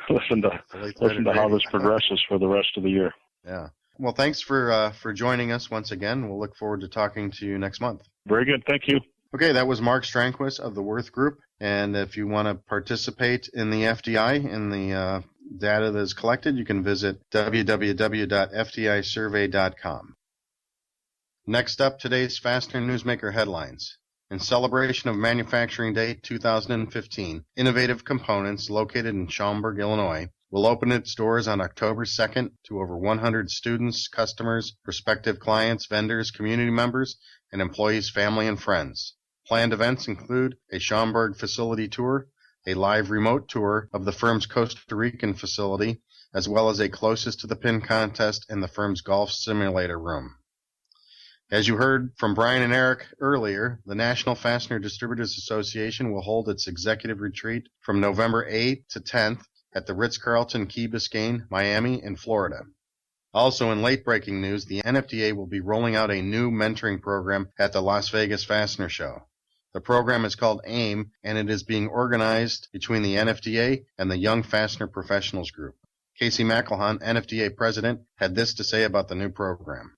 listen to how this progresses for the rest of the year. Yeah. Well, thanks for joining us once again. We'll look forward to talking to you next month. Very good. Thank you. Okay, that was Marc Strandquist of the Worth Group. And if you want to participate in the FDI, in the data that is collected, you can visit www.fdisurvey.com. Next up, today's Fastener Newsmaker headlines. In celebration of Manufacturing Day 2015, Innovative Components, located in Schaumburg, Illinois, will open its doors on October 2nd to over 100 students, customers, prospective clients, vendors, community members, and employees, family, and friends. Planned events include a Schaumburg facility tour, a live remote tour of the firm's Costa Rican facility, as well as a closest to the pin contest in the firm's golf simulator room. As you heard from Brian and Eric earlier, the National Fastener Distributors Association will hold its executive retreat from November 8th to 10th at the Ritz-Carlton Key Biscayne, Miami, in Florida. Also, in late-breaking news, the NFDA will be rolling out a new mentoring program at the Las Vegas Fastener Show. The program is called AIM, and it is being organized between the NFDA and the Young Fastener Professionals Group. Casey McElhon, NFDA president, had this to say about the new program.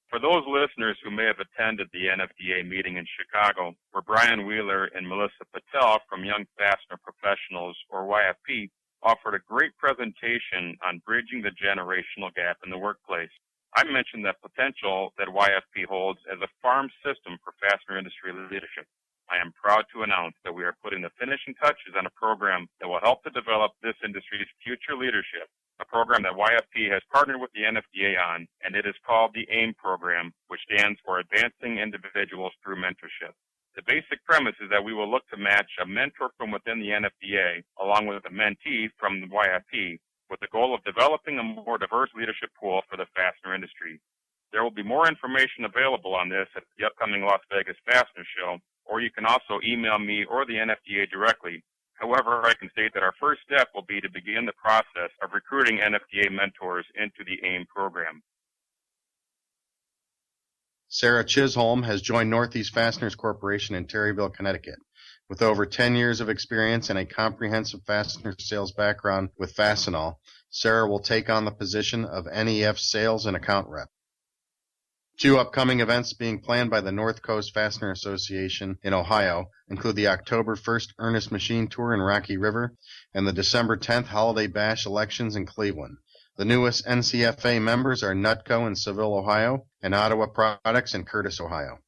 For those listeners who may have attended the NFDA meeting in Chicago, where Brian Wheeler and Melissa Patel from Young Fastener Professionals, or YFP, offered a great presentation on bridging the generational gap in the workplace. I mentioned the potential that YFP holds as a farm system for fastener industry leadership. I am proud to announce that we are putting the finishing touches on a program that will help to develop this industry's future leadership, a program that YFP has partnered with the NFDA on, and it is called the AIM program, which stands for Advancing Individuals Through Mentorship. The basic premise is that we will look to match a mentor from within the NFDA along with a mentee from the YFP with the goal of developing a more diverse leadership pool for the fastener industry. There will be more information available on this at the upcoming Las Vegas Fastener Show, or you can also email me or the NFDA directly. However, I can state that our first step will be to begin the process of recruiting NFDA mentors into the AIM program. Sarah Chisholm has joined Northeast Fasteners Corporation in Terryville, Connecticut. With over 10 years of experience and a comprehensive fastener sales background with Fastenal, Sarah will take on the position of NEF Sales and Account Rep. Two upcoming events being planned by the North Coast Fastener Association in Ohio include the October 1st Ernest Machine Tour in Rocky River and the December 10th Holiday Bash Elections in Cleveland. The newest NCFA members are Nutco in Seville, Ohio, and Ottawa Products in Curtis, Ohio.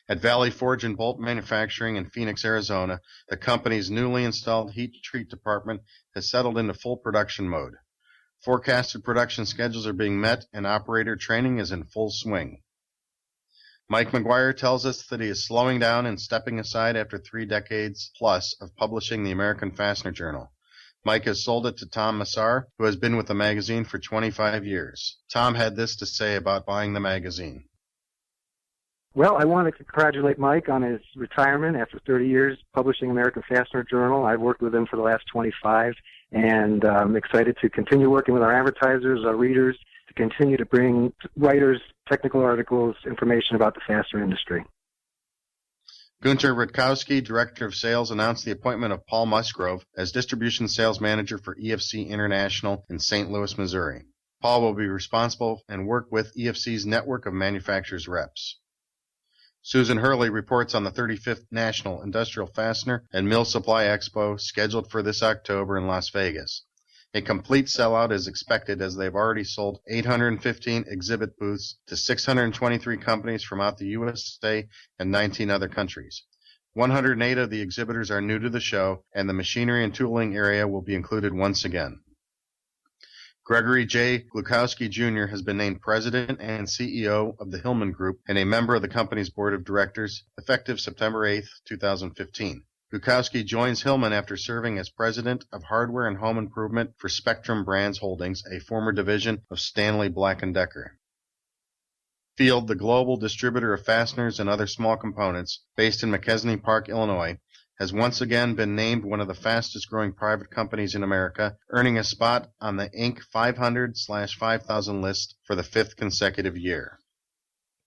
At Valley Forge and Bolt Manufacturing in Phoenix, Arizona, the company's newly installed heat treat department has settled into full production mode. Forecasted production schedules are being met, and operator training is in full swing. Mike McGuire tells us that he is slowing down and stepping aside after 3 decades plus of publishing the American Fastener Journal. Mike has sold it to Tom Moser, who has been with the magazine for 25 years. Tom had this to say about buying the magazine. Well, I want to congratulate Mike on his retirement after 30 years publishing American Fastener Journal. I've worked with him for the last 25, and I'm excited to continue working with our advertisers, our readers, to continue to bring writers, technical articles, information about the fastener industry. Gunter Rutkowski, Director of Sales, announced the appointment of Paul Musgrove as Distribution Sales Manager for EFC International in St. Louis, Missouri. Paul will be responsible and work with EFC's network of manufacturers reps. Susan Hurley reports on the 35th National Industrial Fastener and Mill Supply Expo scheduled for this October in Las Vegas. A complete sellout is expected as they've already sold 815 exhibit booths to 623 companies from out the USA and 19 other countries. 108 of the exhibitors are new to the show, and the machinery and tooling area will be included once again. Gregory J. Glukowski Jr. has been named President and CEO of the Hillman Group and a member of the company's board of directors, effective September 8, 2015. Glukowski joins Hillman after serving as President of Hardware and Home Improvement for Spectrum Brands Holdings, a former division of Stanley Black & Decker. Field, the global distributor of fasteners and other small components, based in McKesney Park, Illinois, has once again been named one of the fastest-growing private companies in America, earning a spot on the Inc. 500/5000 list for the 5th consecutive year.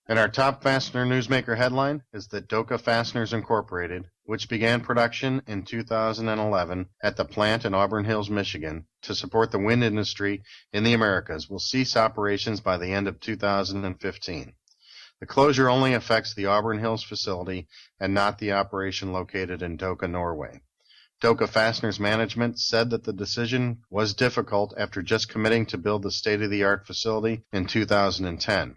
And our top fastener newsmaker headline is that Doka Fasteners Incorporated, which began production in 2011 at the plant in Auburn Hills, Michigan, to support the wind industry in the Americas, will cease operations by the end of 2015. The closure only affects the Auburn Hills facility and not the operation located in Doka, Norway. Doka Fasteners management said that the decision was difficult after just committing to build the state-of-the-art facility in 2010.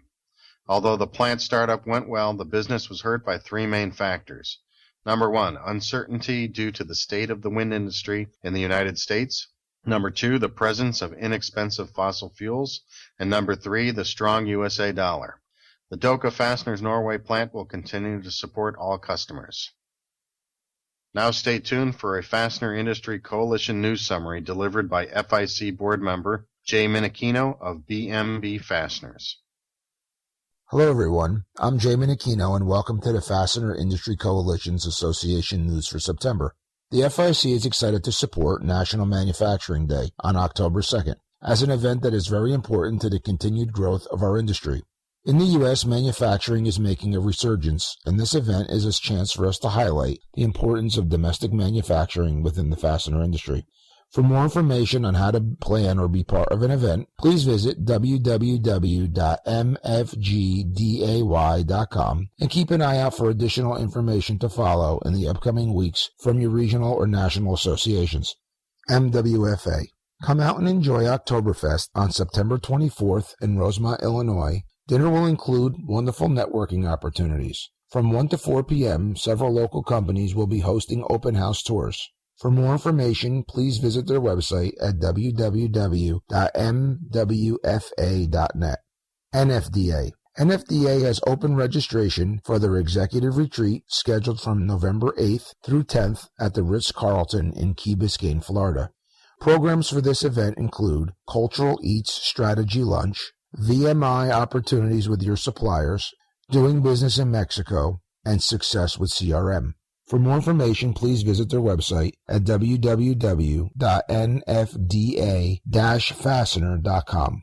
Although the plant startup went well, the business was hurt by three main factors. Number one, uncertainty due to the state of the wind industry in the United States. Number two, the presence of inexpensive fossil fuels. And number three, the strong USA dollar. The Doka Fasteners Norway plant will continue to support all customers. Now stay tuned for a Fastener Industry Coalition news summary delivered by FIC board member Jay Minikino of BMB Fasteners. Hello everyone, I'm Jay Minikino and welcome to the Fastener Industry Coalition's Association News for September. The FIC is excited to support National Manufacturing Day on October 2nd as an event that is very important to the continued growth of our industry. In the U.S., manufacturing is making a resurgence, and this event is a chance for us to highlight the importance of domestic manufacturing within the fastener industry. For more information on how to plan or be part of an event, please visit www.mfgday.com and keep an eye out for additional information to follow in the upcoming weeks from your regional or national associations. MWFA. Come out and enjoy Oktoberfest on September 24th in Rosemont, Illinois. Dinner will include wonderful networking opportunities. From 1 to 4 p.m., several local companies will be hosting open house tours. For more information, please visit their website at www.mwfa.net. NFDA. NFDA has open registration for their executive retreat scheduled from November 8th through 10th at the Ritz-Carlton in Key Biscayne, Florida. Programs for this event include Cultural Eats Strategy Lunch, VMI opportunities with your suppliers, doing business in Mexico, and success with CRM. For more information, please visit their website at www.nfda-fastener.com.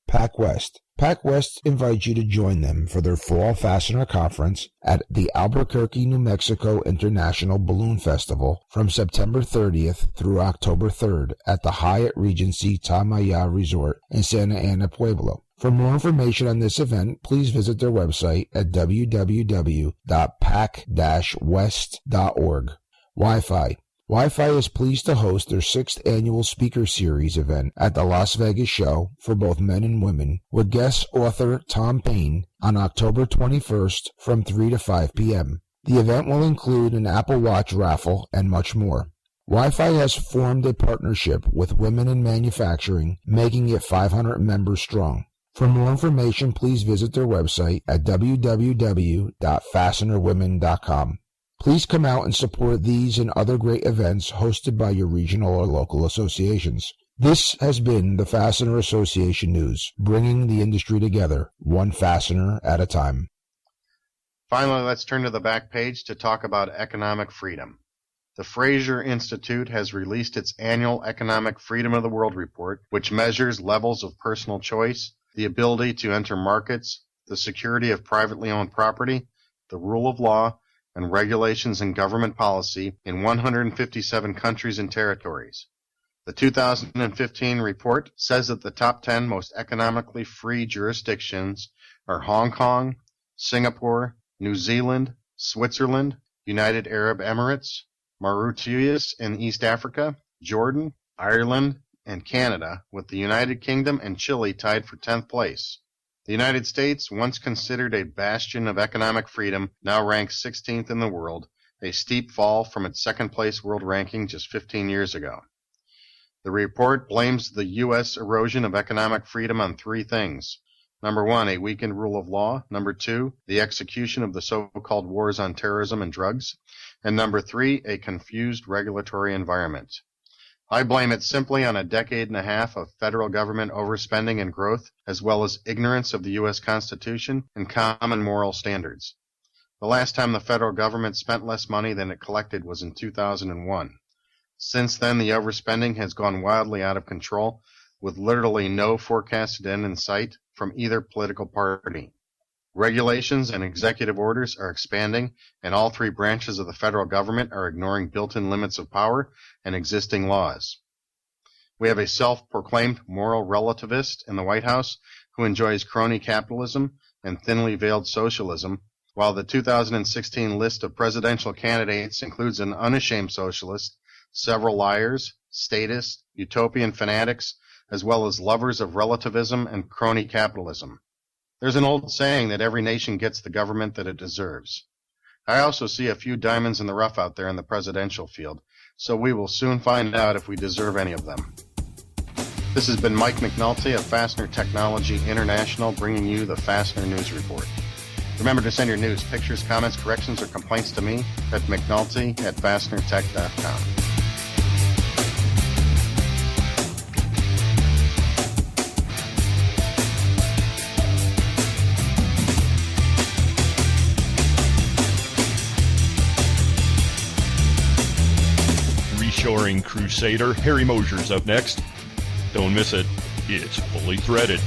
PacWest. PacWest invites you to join them for their Fall Fastener Conference at the Albuquerque, New Mexico International Balloon Festival from September 30th through October 3rd at the Hyatt Regency Tamaya Resort in Santa Ana, Pueblo. For more information on this event, please visit their website at www.pac-west.org. Wi-Fi. Wi-Fi is pleased to host their 6th annual Speaker Series event at the Las Vegas show for both men and women with guest author Tom Payne on October 21st from 3 to 5 p.m. The event will include an Apple Watch raffle and much more. Wi-Fi has formed a partnership with Women in Manufacturing, making it 500 members strong. For more information, please visit their website at www.fastenerwomen.com. Please come out and support these and other great events hosted by your regional or local associations. This has been the Fastener Association News, bringing the industry together, one fastener at a time. Finally, let's turn to the back page to talk about economic freedom. The Fraser Institute has released its annual Economic Freedom of the World report, which measures levels of personal choice, the ability to enter markets, the security of privately owned property, the rule of law, and regulations and government policy in 157 countries and territories. The 2015 report says that the top 10 most economically free jurisdictions are Hong Kong, Singapore, New Zealand, Switzerland, United Arab Emirates, Mauritius in East Africa, Jordan, Ireland, and Canada, with the United Kingdom and Chile tied for 10th place. The United States, once considered a bastion of economic freedom, now ranks 16th in the world, a steep fall from its second-place world ranking just 15 years ago. The report blames the U.S. erosion of economic freedom on three things. Number one, a weakened rule of law. Number two, the execution of the so-called wars on terrorism and drugs. And number three, a confused regulatory environment. I blame it simply on a decade and a half of federal government overspending and growth, as well as ignorance of the U.S. Constitution and common moral standards. The last time the federal government spent less money than it collected was in 2001. Since then, the overspending has gone wildly out of control, with literally no forecasted end in sight from either political party. Regulations and executive orders are expanding, and all three branches of the federal government are ignoring built-in limits of power and existing laws. We have a self-proclaimed moral relativist in the White House who enjoys crony capitalism and thinly veiled socialism, while the 2016 list of presidential candidates includes an unashamed socialist, several liars, statists, utopian fanatics, as well as lovers of relativism and crony capitalism. There's an old saying that every nation gets the government that it deserves. I also see a few diamonds in the rough out there in the presidential field, so we will soon find out if we deserve any of them. This has been Mike McNulty of Fastener Technology International bringing you the Fastener News Report. Remember to send your news, pictures, comments, corrections, or complaints to me at mcnulty@fastenertech.com. Reshoring crusader Harry Moser's up next. Don't miss it. It's Fully Threaded.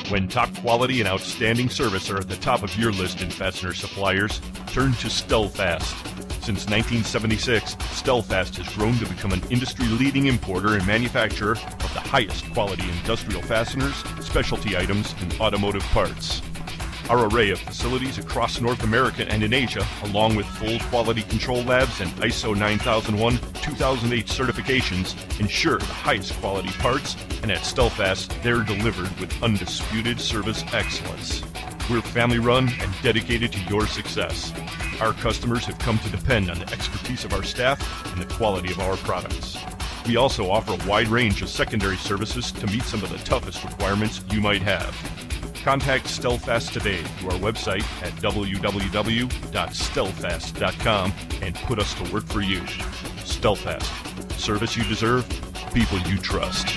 When top quality and outstanding service are at the top of your list in fastener suppliers, turn to Stellfast. Since 1976, Stellfast has grown to become an industry-leading importer and manufacturer of the highest quality industrial fasteners, specialty items, and automotive parts. Our array of facilities across North America and in Asia, along with full quality control labs and ISO 9001-2008 certifications, ensure the highest quality parts, and at Stellfast, they're delivered with undisputed service excellence. We're family-run and dedicated to your success. Our customers have come to depend on the expertise of our staff and the quality of our products. We also offer a wide range of secondary services to meet some of the toughest requirements you might have. Contact Stellfast today through our website at www.stellfast.com and put us to work for you. Stellfast. Service you deserve, people you trust.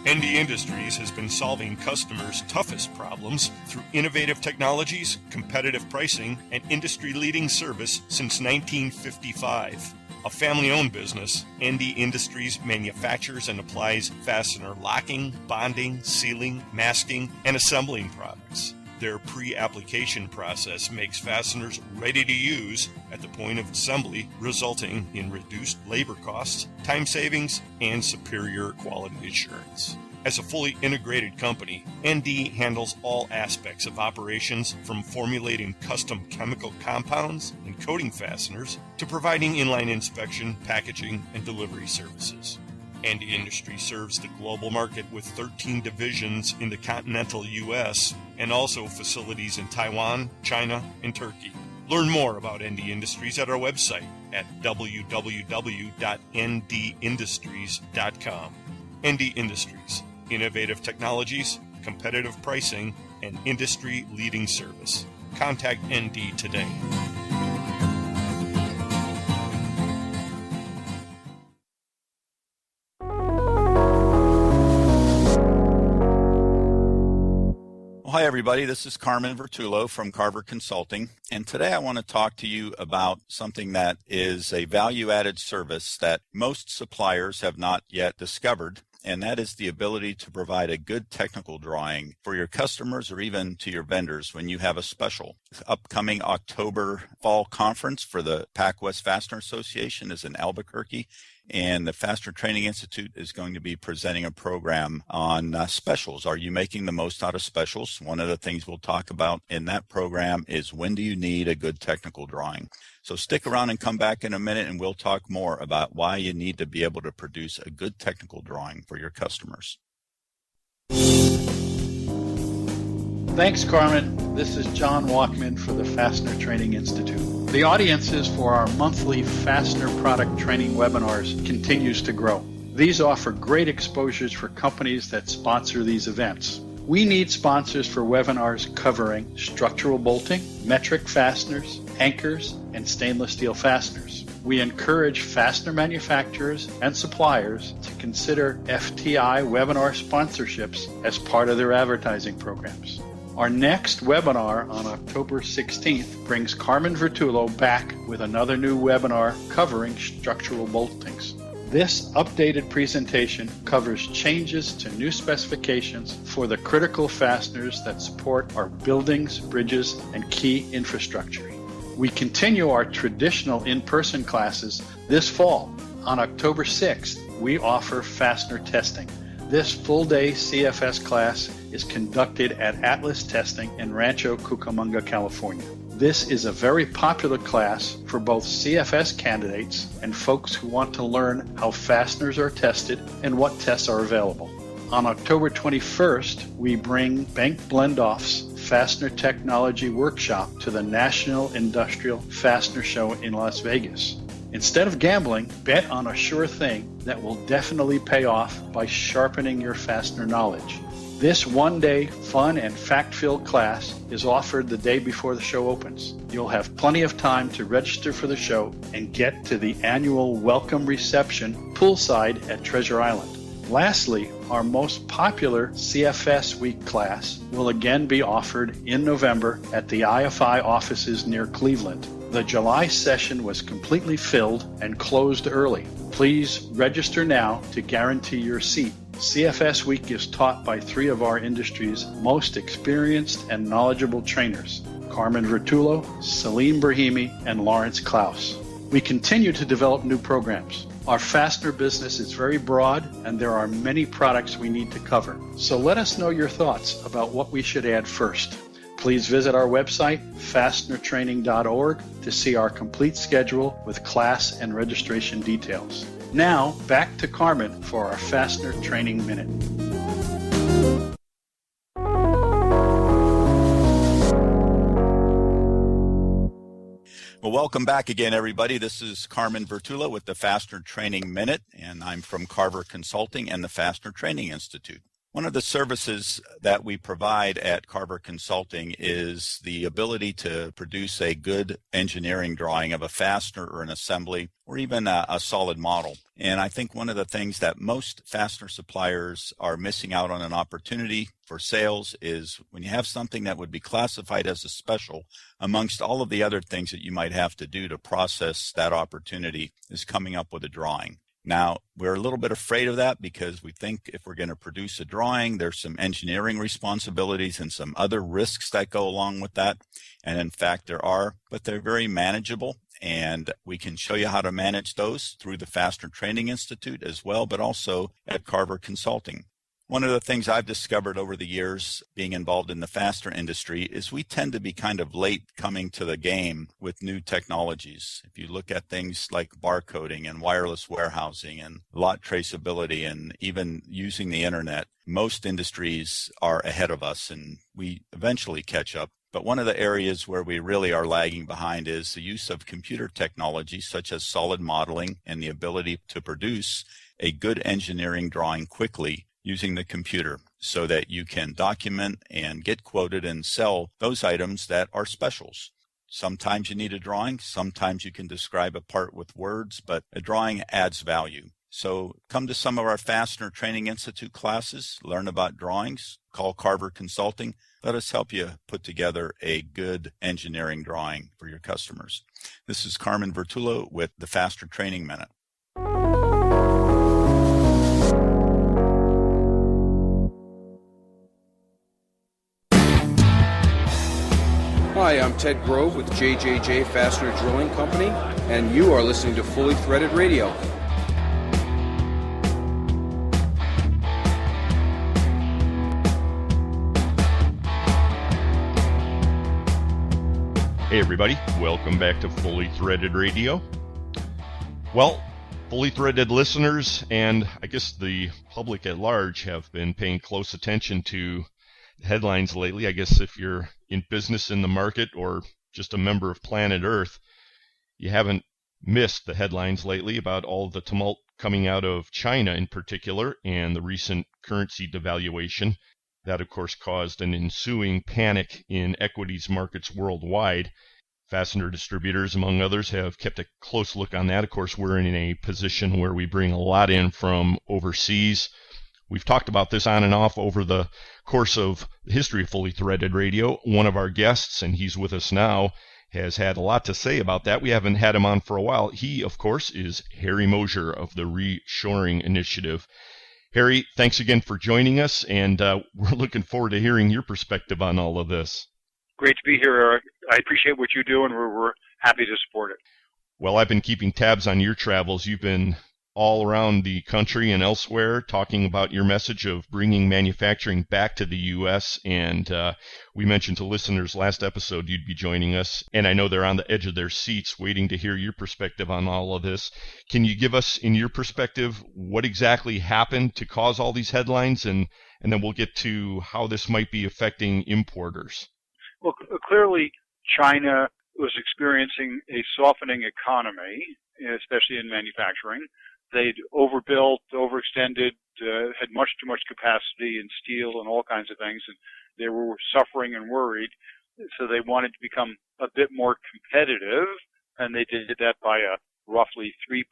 ND Industries has been solving customers' toughest problems through innovative technologies, competitive pricing, and industry-leading service since 1955. A family-owned business, ND Industries manufactures and applies fastener locking, bonding, sealing, masking, and assembling products. Their pre-application process makes fasteners ready to use at the point of assembly, resulting in reduced labor costs, time savings, and superior quality assurance. As a fully integrated company, ND handles all aspects of operations from formulating custom chemical compounds and coating fasteners to providing inline inspection, packaging, and delivery services. ND Industries serves the global market with 13 divisions in the continental U.S. and also facilities in Taiwan, China, and Turkey. Learn more about ND Industries at our website at www.ndindustries.com. ND Industries, innovative technologies, competitive pricing, and industry-leading service. Contact ND today. Hi, everybody. This is Carmen Vertullo from Carver Consulting, and today I want to talk to you about something that is a value-added service that most suppliers have not yet discovered, and that is the ability to provide a good technical drawing for your customers or even to your vendors when you have a special. Upcoming October fall conference for the PacWest Fastener Association is in Albuquerque, and the Fastener Training Institute is going to be presenting a program on specials. Are you making the most out of specials? One of the things we'll talk about in that program is when do you need a good technical drawing? So stick around and come back in a minute and we'll talk more about why you need to be able to produce a good technical drawing for your customers. Thanks, Carmen. This is John Walkman for the Fastener Training Institute. The audiences for our monthly Fastener product training webinars continues to grow. These offer great exposures for companies that sponsor these events. We need sponsors for webinars covering structural bolting, metric fasteners, anchors, and stainless steel fasteners. we encourage fastener manufacturers and suppliers to consider FTI webinar sponsorships as part of their advertising programs. Our next webinar on October 16th brings Carmen Vertullo back with another new webinar covering structural boltings. This updated presentation covers changes to new specifications for the critical fasteners that support our buildings, bridges, and key infrastructure. We continue our traditional in-person classes this fall. On October 6th, we offer fastener testing. This full-day CFS class is conducted at Atlas Testing in Rancho Cucamonga, California. This is a very popular class for both CFS candidates and folks who want to learn how fasteners are tested and what tests are available. On October 21st, we bring Bengt Blendoff's Fastener Technology Workshop to the National Industrial Fastener Show in Las Vegas. Instead of gambling, bet on a sure thing that will definitely pay off by sharpening your fastener knowledge. This one-day fun and fact-filled class is offered the day before the show opens. You'll have plenty of time to register for the show and get to the annual welcome reception poolside at Treasure Island. Lastly, our most popular CFS Week class will again be offered in November at the IFI offices near Cleveland. The July session was completely filled and closed early. Please register now to guarantee your seat. CFS Week is taught by three of our industry's most experienced and knowledgeable trainers, Carmen Vertullo, Salim Brahimi, and Lawrence Klaus. We continue to develop new programs. Our fastener business is very broad, and there are many products we need to cover. So let us know your thoughts about what we should add first. Please visit our website, fastenertraining.org, to see our complete schedule with class and registration details. Now, back to Carmen for our Fastener Training Minute. Well, welcome back again, everybody. This is Carmen Vertullo with the Fastener Training Minute, and I'm from Carver Consulting and the Fastener Training Institute. One of the services that we provide at Carver Consulting is the ability to produce a good engineering drawing of a fastener or an assembly or even a solid model. And I think one of the things that most fastener suppliers are missing out on an opportunity for sales is when you have something that would be classified as a special amongst all of the other things that you might have to do to process that opportunity is coming up with a drawing. Now, we're a little bit afraid of that because we think if we're going to produce a drawing, there's some engineering responsibilities and some other risks that go along with that. And in fact, there are, but they're very manageable. And we can show you how to manage those through the Fastener Training Institute as well, but also at Carver Consulting. One of the things I've discovered over the years being involved in the fastener industry is we tend to be kind of late coming to the game with new technologies. If you look at things like barcoding and wireless warehousing and lot traceability and even using the internet, most industries are ahead of us and we eventually catch up. But one of the areas where we really are lagging behind is the use of computer technology such as solid modeling and the ability to produce a good engineering drawing quickly using the computer so that you can document and get quoted and sell those items that are specials. Sometimes you need a drawing, sometimes you can describe a part with words, but a drawing adds value. So come to some of our Fastener Training Institute classes, learn about drawings, call Carver Consulting. Let us help you put together a good engineering drawing for your customers. This is Carmen Vertullo with the Fastener Training Minute. Hi, I'm Ted Grove with JJJ Fastener Drilling Company, and you are listening to Fully Threaded Radio. Hey everybody, welcome back to Fully Threaded Radio. Well, Fully Threaded listeners and I guess the public at large have been paying close attention to headlines lately. I guess if you're in business in the market or just a member of planet Earth, you haven't missed the headlines lately about all the tumult coming out of China in particular and the recent currency devaluation. That, of course, caused an ensuing panic in equities markets worldwide. Fastener Distributors, among others, have kept a close look on that. Of course, we're in a position where we bring a lot in from overseas. We've talked about this on and off over the course of the history of Fully Threaded Radio. One of our guests, and he's with us now, has had a lot to say about that. We haven't had him on for a while. He, of course, is Harry Moser of the Reshoring Initiative. Harry, thanks again for joining us, and we're looking forward to hearing your perspective on all of this. Great to be here, Eric. I appreciate what you do, and we're happy to support it. Well, I've been keeping tabs on your travels. You've been all around the country and elsewhere talking about your message of bringing manufacturing back to the U.S., and we mentioned to listeners last episode you'd be joining us, and I know they're on the edge of their seats waiting to hear your perspective on all of this. Can you give us, in your perspective, what exactly happened to cause all these headlines, and then we'll get to how this might be affecting importers? Well, clearly China was experiencing a softening economy, especially in manufacturing. They'd overbuilt, overextended, had much too much capacity in steel and all kinds of things, and they were suffering and worried. So they wanted to become a bit more competitive, and they did that by a roughly 3%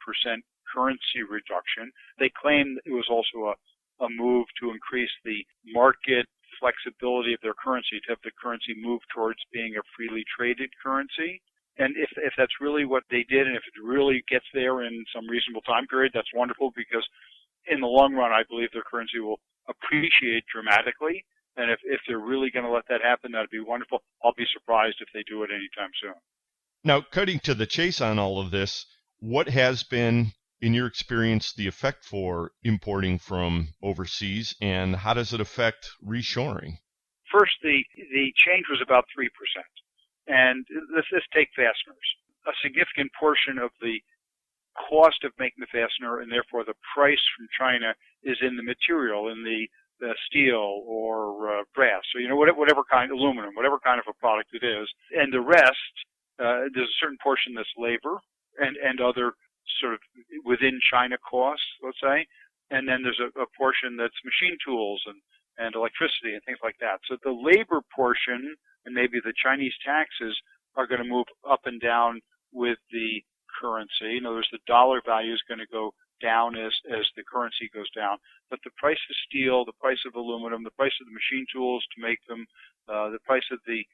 currency reduction. They claimed it was also a move to increase the market flexibility of their currency, to have the currency move towards being a freely traded currency. And if that's really what they did, and if it really gets there in some reasonable time period, that's wonderful, because in the long run, I believe their currency will appreciate dramatically. And if they're really going to let that happen, that'd be wonderful. I'll be surprised if they do it anytime soon. Now, cutting to the chase on all of this, what has been, in your experience, the effect for importing from overseas, and how does it affect reshoring? First, the change was about 3%. And let's take fasteners. A significant portion of the cost of making the fastener, and therefore the price from China, is in the material, in the steel or brass. So, whatever kind, aluminum, whatever kind of a product it is. And the rest, there's a certain portion that's labor and other sort of within China costs, let's say. And then there's a portion that's machine tools and electricity and things like that. So the labor portion and maybe the Chinese taxes are going to move up and down with the currency. In other words, the dollar value is going to go down as the currency goes down. But the price of steel, the price of aluminum, the price of the machine tools to make them, the price of the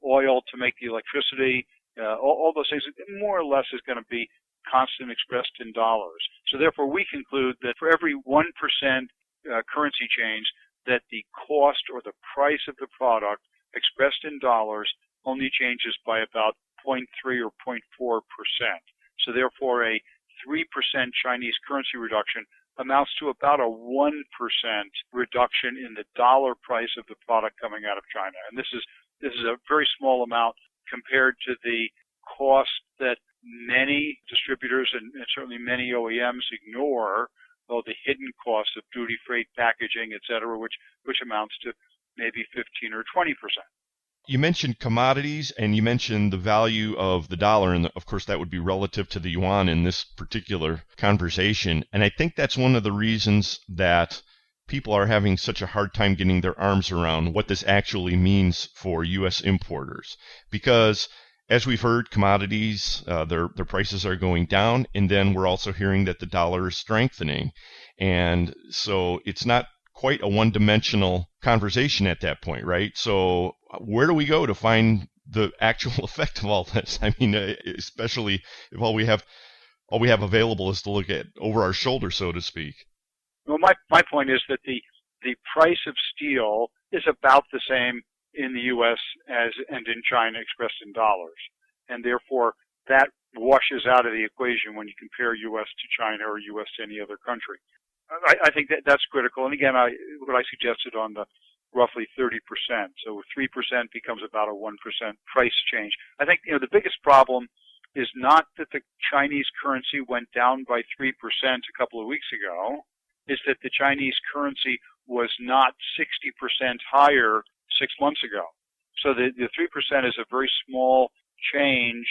oil to make the electricity, all those things, more or less is going to be constant, expressed in dollars. So therefore, we conclude that for every 1% currency change, that the cost or the price of the product expressed in dollars only changes by about 0.3 or 0.4%. So therefore, a 3% Chinese currency reduction amounts to about a 1% reduction in the dollar price of the product coming out of China. And this is a very small amount compared to the cost that many distributors and certainly many OEMs ignore, the hidden costs of duty, freight, packaging, et cetera, which amounts to maybe 15 or 20%. You mentioned commodities, and you mentioned the value of the dollar, and of course that would be relative to the yuan in this particular conversation. And I think that's one of the reasons that people are having such a hard time getting their arms around what this actually means for U.S. importers. Because, as we've heard, commodities, their prices are going down, and then we're also hearing that the dollar is strengthening. And so it's not quite a one-dimensional conversation at that point, right? So where do we go to find the actual effect of all this? I mean, especially if all we have available is to look at over our shoulder, so to speak. Well, my point is that the price of steel is about the same in the U.S. and in China expressed in dollars. And therefore, that washes out of the equation when you compare U.S. to China or U.S. to any other country. I think that's critical. And again, what I suggested on the roughly 30%. So 3% becomes about a 1% price change. I think, the biggest problem is not that the Chinese currency went down by 3% a couple of weeks ago, is that the Chinese currency was not 60% higher 6 months ago. So the 3% is a very small change,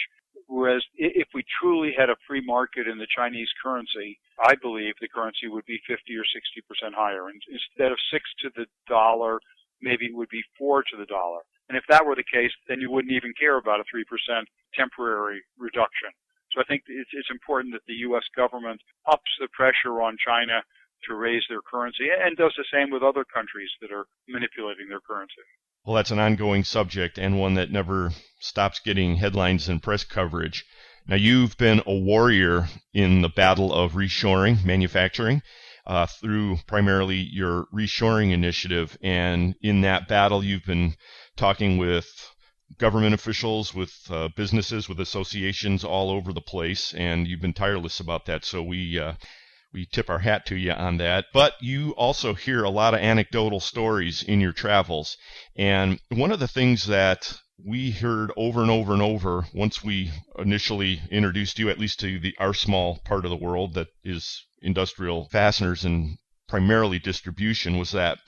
whereas if we truly had a free market in the Chinese currency, I believe the currency would be 50 or 60% higher. And instead of 6 to the dollar, maybe it would be 4 to the dollar. And if that were the case, then you wouldn't even care about a 3% temporary reduction. So I think it's important that the U.S. government ups the pressure on China to raise their currency and does the same with other countries that are manipulating their currency. Well, that's an ongoing subject and one that never stops getting headlines and press coverage. Now, you've been a warrior in the battle of reshoring manufacturing through primarily your reshoring initiative. And in that battle, you've been talking with government officials, with businesses, with associations all over the place, and you've been tireless about that. So we tip our hat to you on that. But you also hear a lot of anecdotal stories in your travels. And one of the things that we heard over and over and over once we initially introduced you, at least to our small part of the world that is industrial fasteners and primarily distribution, was that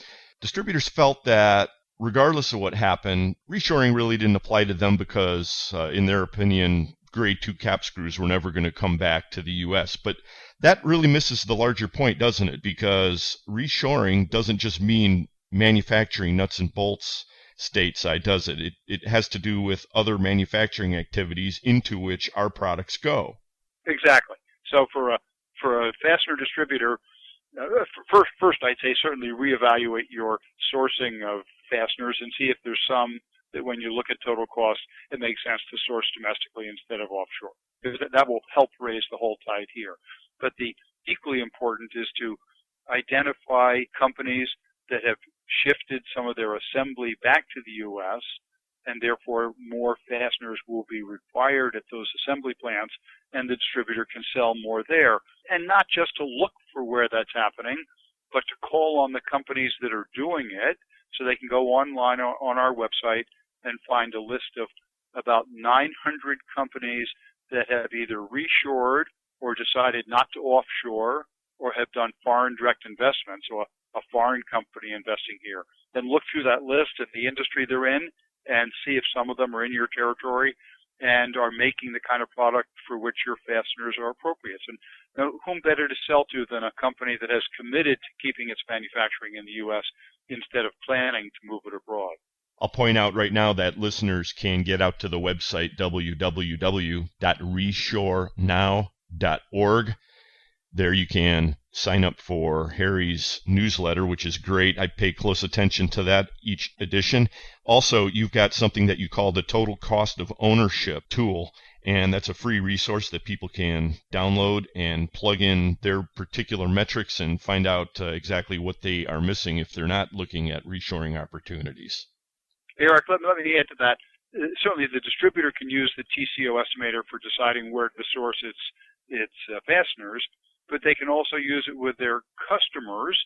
distributors felt that regardless of what happened, reshoring really didn't apply to them because, in their opinion, grade 2 cap screws were never going to come back to the U.S. But that really misses the larger point, doesn't it? Because reshoring doesn't just mean manufacturing nuts and bolts stateside, does it? It has to do with other manufacturing activities into which our products go. Exactly. So for a fastener distributor, first I'd say certainly reevaluate your sourcing of fasteners and see if there's some that when you look at total cost, it makes sense to source domestically instead of offshore. Because that will help raise the whole tide here. But the equally important is to identify companies that have shifted some of their assembly back to the U.S., and therefore more fasteners will be required at those assembly plants, and the distributor can sell more there. And not just to look for where that's happening, but to call on the companies that are doing it, so they can go online on our website and find a list of about 900 companies that have either reshored or decided not to offshore or have done foreign direct investments, or a foreign company investing here. Then look through that list and the industry they're in and see if some of them are in your territory and are making the kind of product for which your fasteners are appropriate. And whom better to sell to than a company that has committed to keeping its manufacturing in the U.S. instead of planning to move it abroad. I'll point out right now that listeners can get out to the website www.reshorenow.org. There you can sign up for Harry's newsletter, which is great. I pay close attention to that each edition. Also, you've got something that you call the Total Cost of Ownership tool, and that's a free resource that people can download and plug in their particular metrics and find out exactly what they are missing if they're not looking at reshoring opportunities. Eric, let me add to that. Certainly the distributor can use the TCO estimator for deciding where to source its fasteners, but they can also use it with their customers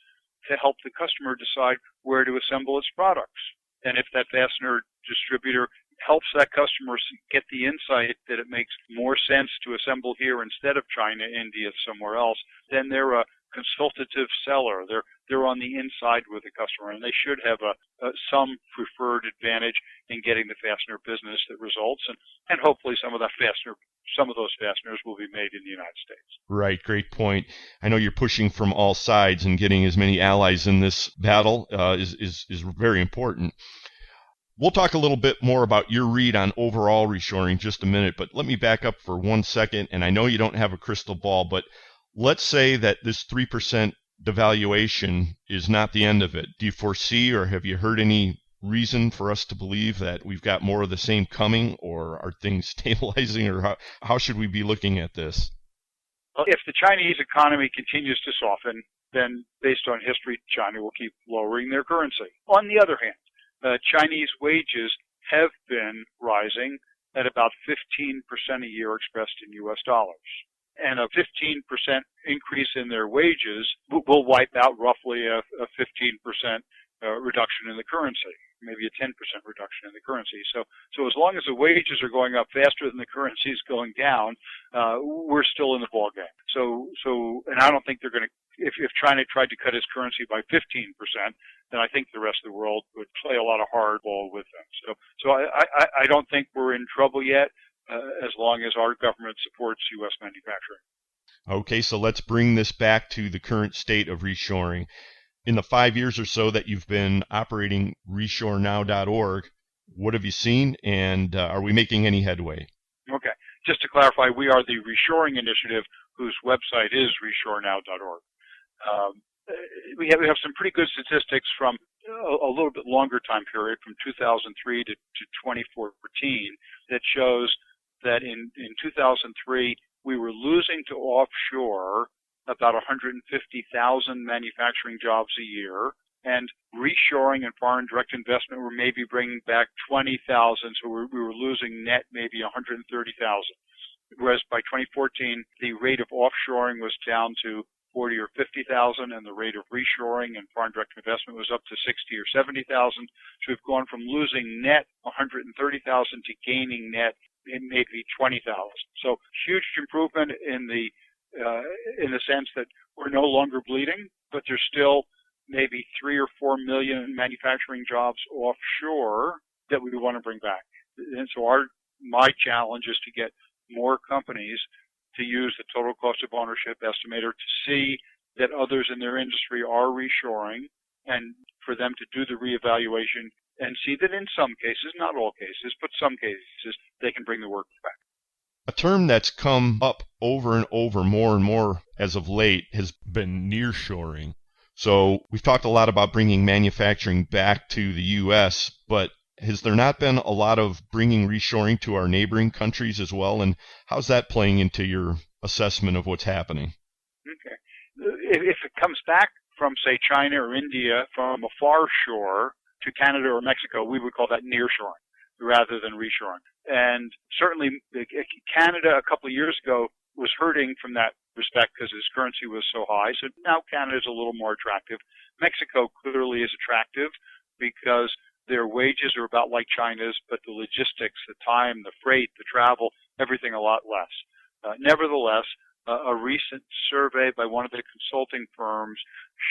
to help the customer decide where to assemble its products. And if that fastener distributor helps that customer get the insight that it makes more sense to assemble here instead of China, India, somewhere else, then they're a consultative seller. They're on the inside with the customer, and they should have some preferred advantage in getting the fastener business that results, and hopefully some of those fasteners will be made in the United States. Right, great point. I know you're pushing from all sides, and getting as many allies in this battle is very important. We'll talk a little bit more about your read on overall reshoring in just a minute, but let me back up for 1 second, and I know you don't have a crystal ball, but let's say that this 3% devaluation is not the end of it. Do you foresee, or have you heard any reason for us to believe that we've got more of the same coming, or are things stabilizing, or how should we be looking at this? Well, if the Chinese economy continues to soften, then based on history, China will keep lowering their currency. On the other hand, Chinese wages have been rising at about 15% a year expressed in U.S. dollars. And a 15% increase in their wages will wipe out roughly a 15% reduction in the currency, maybe a 10% reduction in the currency. So as long as the wages are going up faster than the currency is going down, we're still in the ballgame. And I don't think they're going to, if China tried to cut its currency by 15%, then I think the rest of the world would play a lot of hardball with them. So I don't think we're in trouble yet, as long as our government supports U.S. manufacturing. Okay, so let's bring this back to the current state of reshoring. in the 5 years or so that you've been operating reshorenow.org, what have you seen, and are we making any headway? Okay. Just to clarify, we are the Reshoring Initiative, whose website is reshorenow.org. We have some pretty good statistics from a little bit longer time period, from 2003 to 2014, that shows that in 2003 we were losing to offshore about 150,000 manufacturing jobs a year, and reshoring and foreign direct investment were maybe bringing back 20,000, so we were losing net maybe 130,000. Whereas by 2014, the rate of offshoring was down to 40 or 50,000, and the rate of reshoring and foreign direct investment was up to 60 or 70,000. So we've gone from losing net 130,000 to gaining net maybe 20,000. So huge improvement in the sense that we're no longer bleeding, but there's still maybe 3 or 4 million manufacturing jobs offshore that we want to bring back. And so my challenge is to get more companies to use the total cost of ownership estimator to see that others in their industry are reshoring, and for them to do the reevaluation and see that in some cases, not all cases, but some cases, they can bring the work back. A term that's come up over and over more and more as of late has been nearshoring. So we've talked a lot about bringing manufacturing back to the U.S., but has there not been a lot of bringing reshoring to our neighboring countries as well? And how's that playing into your assessment of what's happening? Okay. If it comes back from, say, China or India, from a far shore to Canada or Mexico, we would call that nearshoring rather than reshoring. And certainly Canada a couple of years ago was hurting from that respect because its currency was so high. So now Canada is a little more attractive. Mexico clearly is attractive because their wages are about like China's, but the logistics, the time, the freight, the travel, everything a lot less. Nevertheless, a recent survey by one of the consulting firms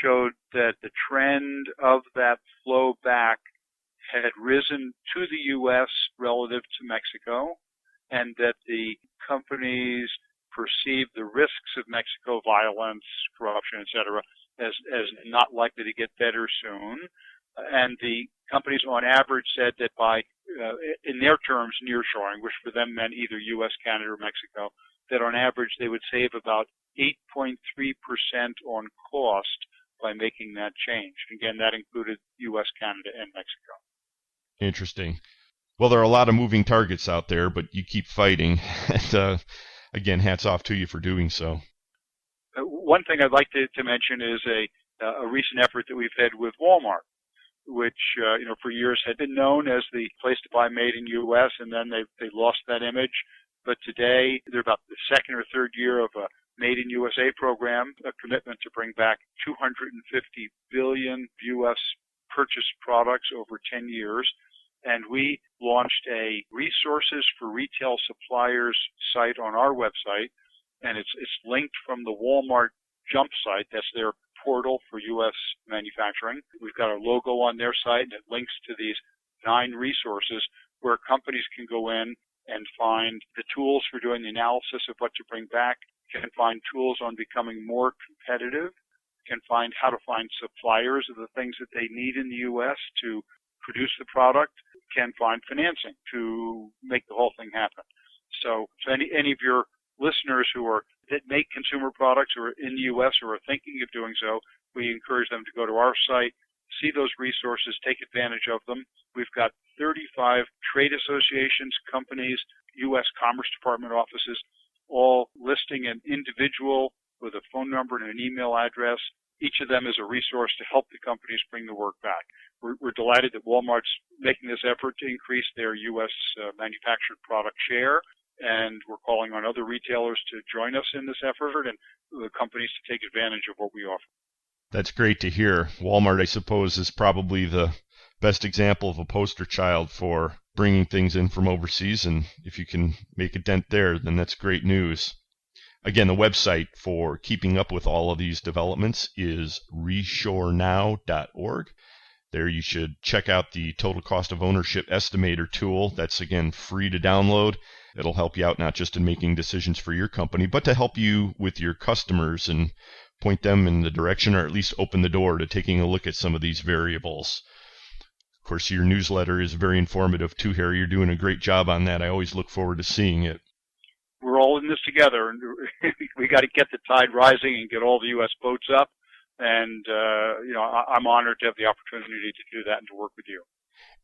showed that the trend of that flow back had risen to the U.S. relative to Mexico, and that the companies perceived the risks of Mexico, violence, corruption, etc., as not likely to get better soon. And the companies on average said that by, in their terms, nearshoring, which for them meant either U.S., Canada, or Mexico, that on average they would save about 8.3% on cost by making that change. Again, that included U.S., Canada, and Mexico. Interesting. Well, there are a lot of moving targets out there, but you keep fighting. And again, hats off to you for doing so. One thing I'd like to mention is a recent effort that we've had with Walmart, which for years had been known as the place to buy made in U.S., and then they lost that image. But today, they're about the second or third year of a Made in USA program, a commitment to bring back 250 billion U.S. purchased products over 10 years. And we launched a resources for retail suppliers site on our website, and it's linked from the Walmart Jump site. That's their portal for U.S. manufacturing. We've got our logo on their site, and it links to these 9 resources where companies can go in and find the tools for doing the analysis of what to bring back, can find tools on becoming more competitive, can find how to find suppliers of the things that they need in the U.S. to produce the product, can find financing to make the whole thing happen. So any of your listeners that make consumer products or are in the U.S. or are thinking of doing so, we encourage them to go to our site, see those resources, take advantage of them. We've got 35 trade associations, companies, U.S. Commerce Department offices, all listing an individual with a phone number and an email address. Each of them is a resource to help the companies bring the work back. We're delighted that Walmart's making this effort to increase their U.S. Manufactured product share, and we're calling on other retailers to join us in this effort and the companies to take advantage of what we offer. That's great to hear. Walmart, I suppose, is probably the best example of a poster child for bringing things in from overseas, and if you can make a dent there, then that's great news. Again, the website for keeping up with all of these developments is reshorenow.org. There you should check out the total cost of ownership estimator tool. That's, again, free to download. It'll help you out not just in making decisions for your company, but to help you with your customers and point them in the direction, or at least open the door to taking a look at some of these variables. Of course, your newsletter is very informative too, Harry. You're doing a great job on that. I always look forward to seeing it. We're all in this together, and we got to get the tide rising and get all the U.S. boats up. And I'm honored to have the opportunity to do that and to work with you.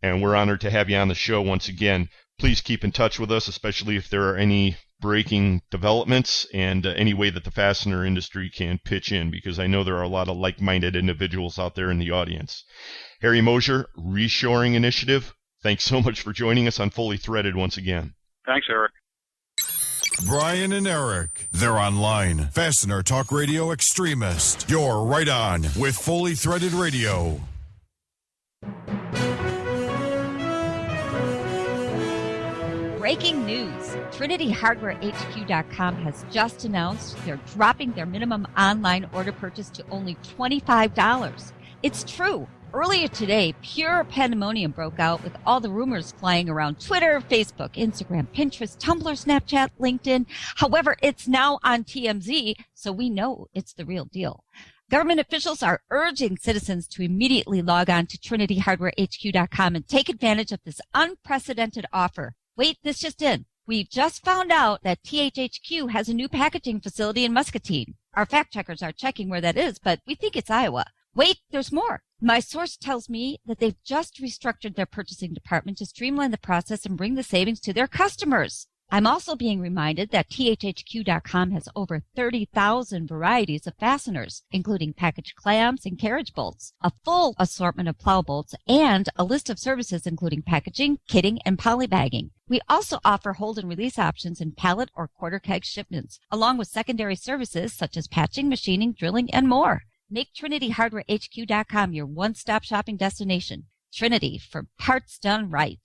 And we're honored to have you on the show once again. Please keep in touch with us, especially if there are any breaking developments and any way that the fastener industry can pitch in, because I know there are a lot of like-minded individuals out there in the audience. Harry Moser, Reshoring Initiative, thanks so much for joining us on Fully Threaded once again. Thanks, Eric. Brian and Eric, they're online. Fastener Talk Radio Extremist. You're right on with Fully Threaded Radio. Breaking news. TrinityHardwareHQ.com has just announced they're dropping their minimum online order purchase to only $25. It's true. Earlier today, pure pandemonium broke out with all the rumors flying around Twitter, Facebook, Instagram, Pinterest, Tumblr, Snapchat, LinkedIn. However, it's now on TMZ, so we know it's the real deal. Government officials are urging citizens to immediately log on to TrinityHardwareHQ.com and take advantage of this unprecedented offer. Wait, this just in. We've just found out that THHQ has a new packaging facility in Muscatine. Our fact checkers are checking where that is, but we think it's Iowa. Wait, there's more. My source tells me that they've just restructured their purchasing department to streamline the process and bring the savings to their customers. I'm also being reminded that THHQ.com has over 30,000 varieties of fasteners, including package clamps and carriage bolts, a full assortment of plow bolts, and a list of services including packaging, kitting, and polybagging. We also offer hold and release options in pallet or quarter keg shipments, along with secondary services such as patching, machining, drilling, and more. Make TrinityHardwareHQ.com your one-stop shopping destination. Trinity, for parts done right.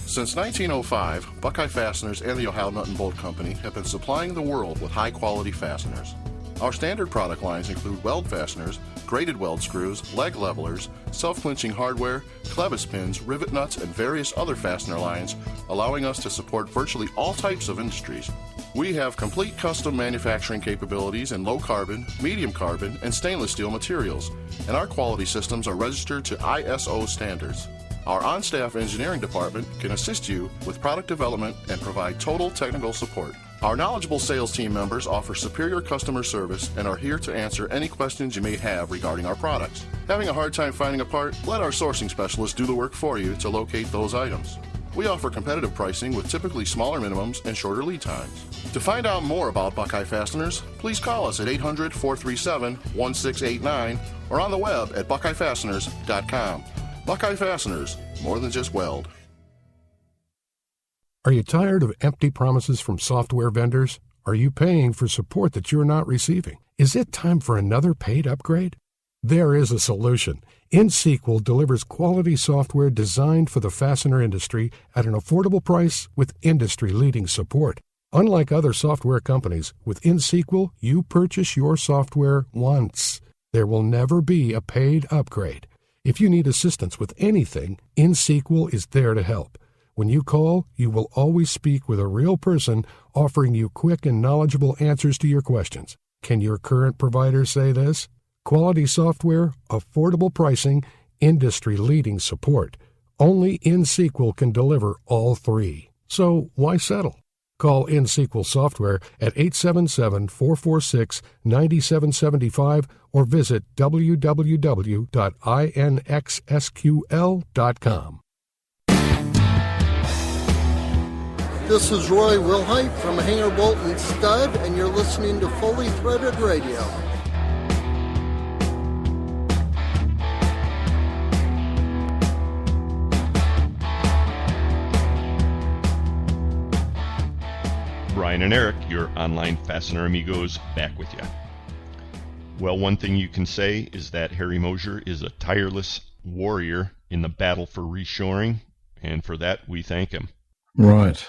Since 1905, Buckeye Fasteners and the Ohio Nut and Bolt Company have been supplying the world with high-quality fasteners. Our standard product lines include weld fasteners, braided weld screws, leg levelers, self-clinching hardware, clevis pins, rivet nuts, and various other fastener lines, allowing us to support virtually all types of industries. We have complete custom manufacturing capabilities in low carbon, medium carbon, and stainless steel materials, and our quality systems are registered to ISO standards. Our on-staff engineering department can assist you with product development and provide total technical support. Our knowledgeable sales team members offer superior customer service and are here to answer any questions you may have regarding our products. Having a hard time finding a part? Let our sourcing specialists do the work for you to locate those items. We offer competitive pricing with typically smaller minimums and shorter lead times. To find out more about Buckeye Fasteners, please call us at 800-437-1689 or on the web at buckeyefasteners.com. Buckeye Fasteners, more than just weld. Are you tired of empty promises from software vendors? Are you paying for support that you're not receiving? Is it time for another paid upgrade? There is a solution. InSequel delivers quality software designed for the fastener industry at an affordable price with industry-leading support. Unlike other software companies, with InSequel, you purchase your software once. There will never be a paid upgrade. If you need assistance with anything, InSequel is there to help. When you call, you will always speak with a real person offering you quick and knowledgeable answers to your questions. Can your current provider say this? Quality software, affordable pricing, industry-leading support. Only InSequel can deliver all three. So why settle? Call InSequel Software at 877-446-9775 or visit www.inxsql.com. This is Roy Wilhite from Hanger Bolt and Stud, and you're listening to Fully Threaded Radio. Brian and Eric, your online fastener amigos, back with you. Well, one thing you can say is that Harry Moser is a tireless warrior in the battle for reshoring, and for that we thank him. Right.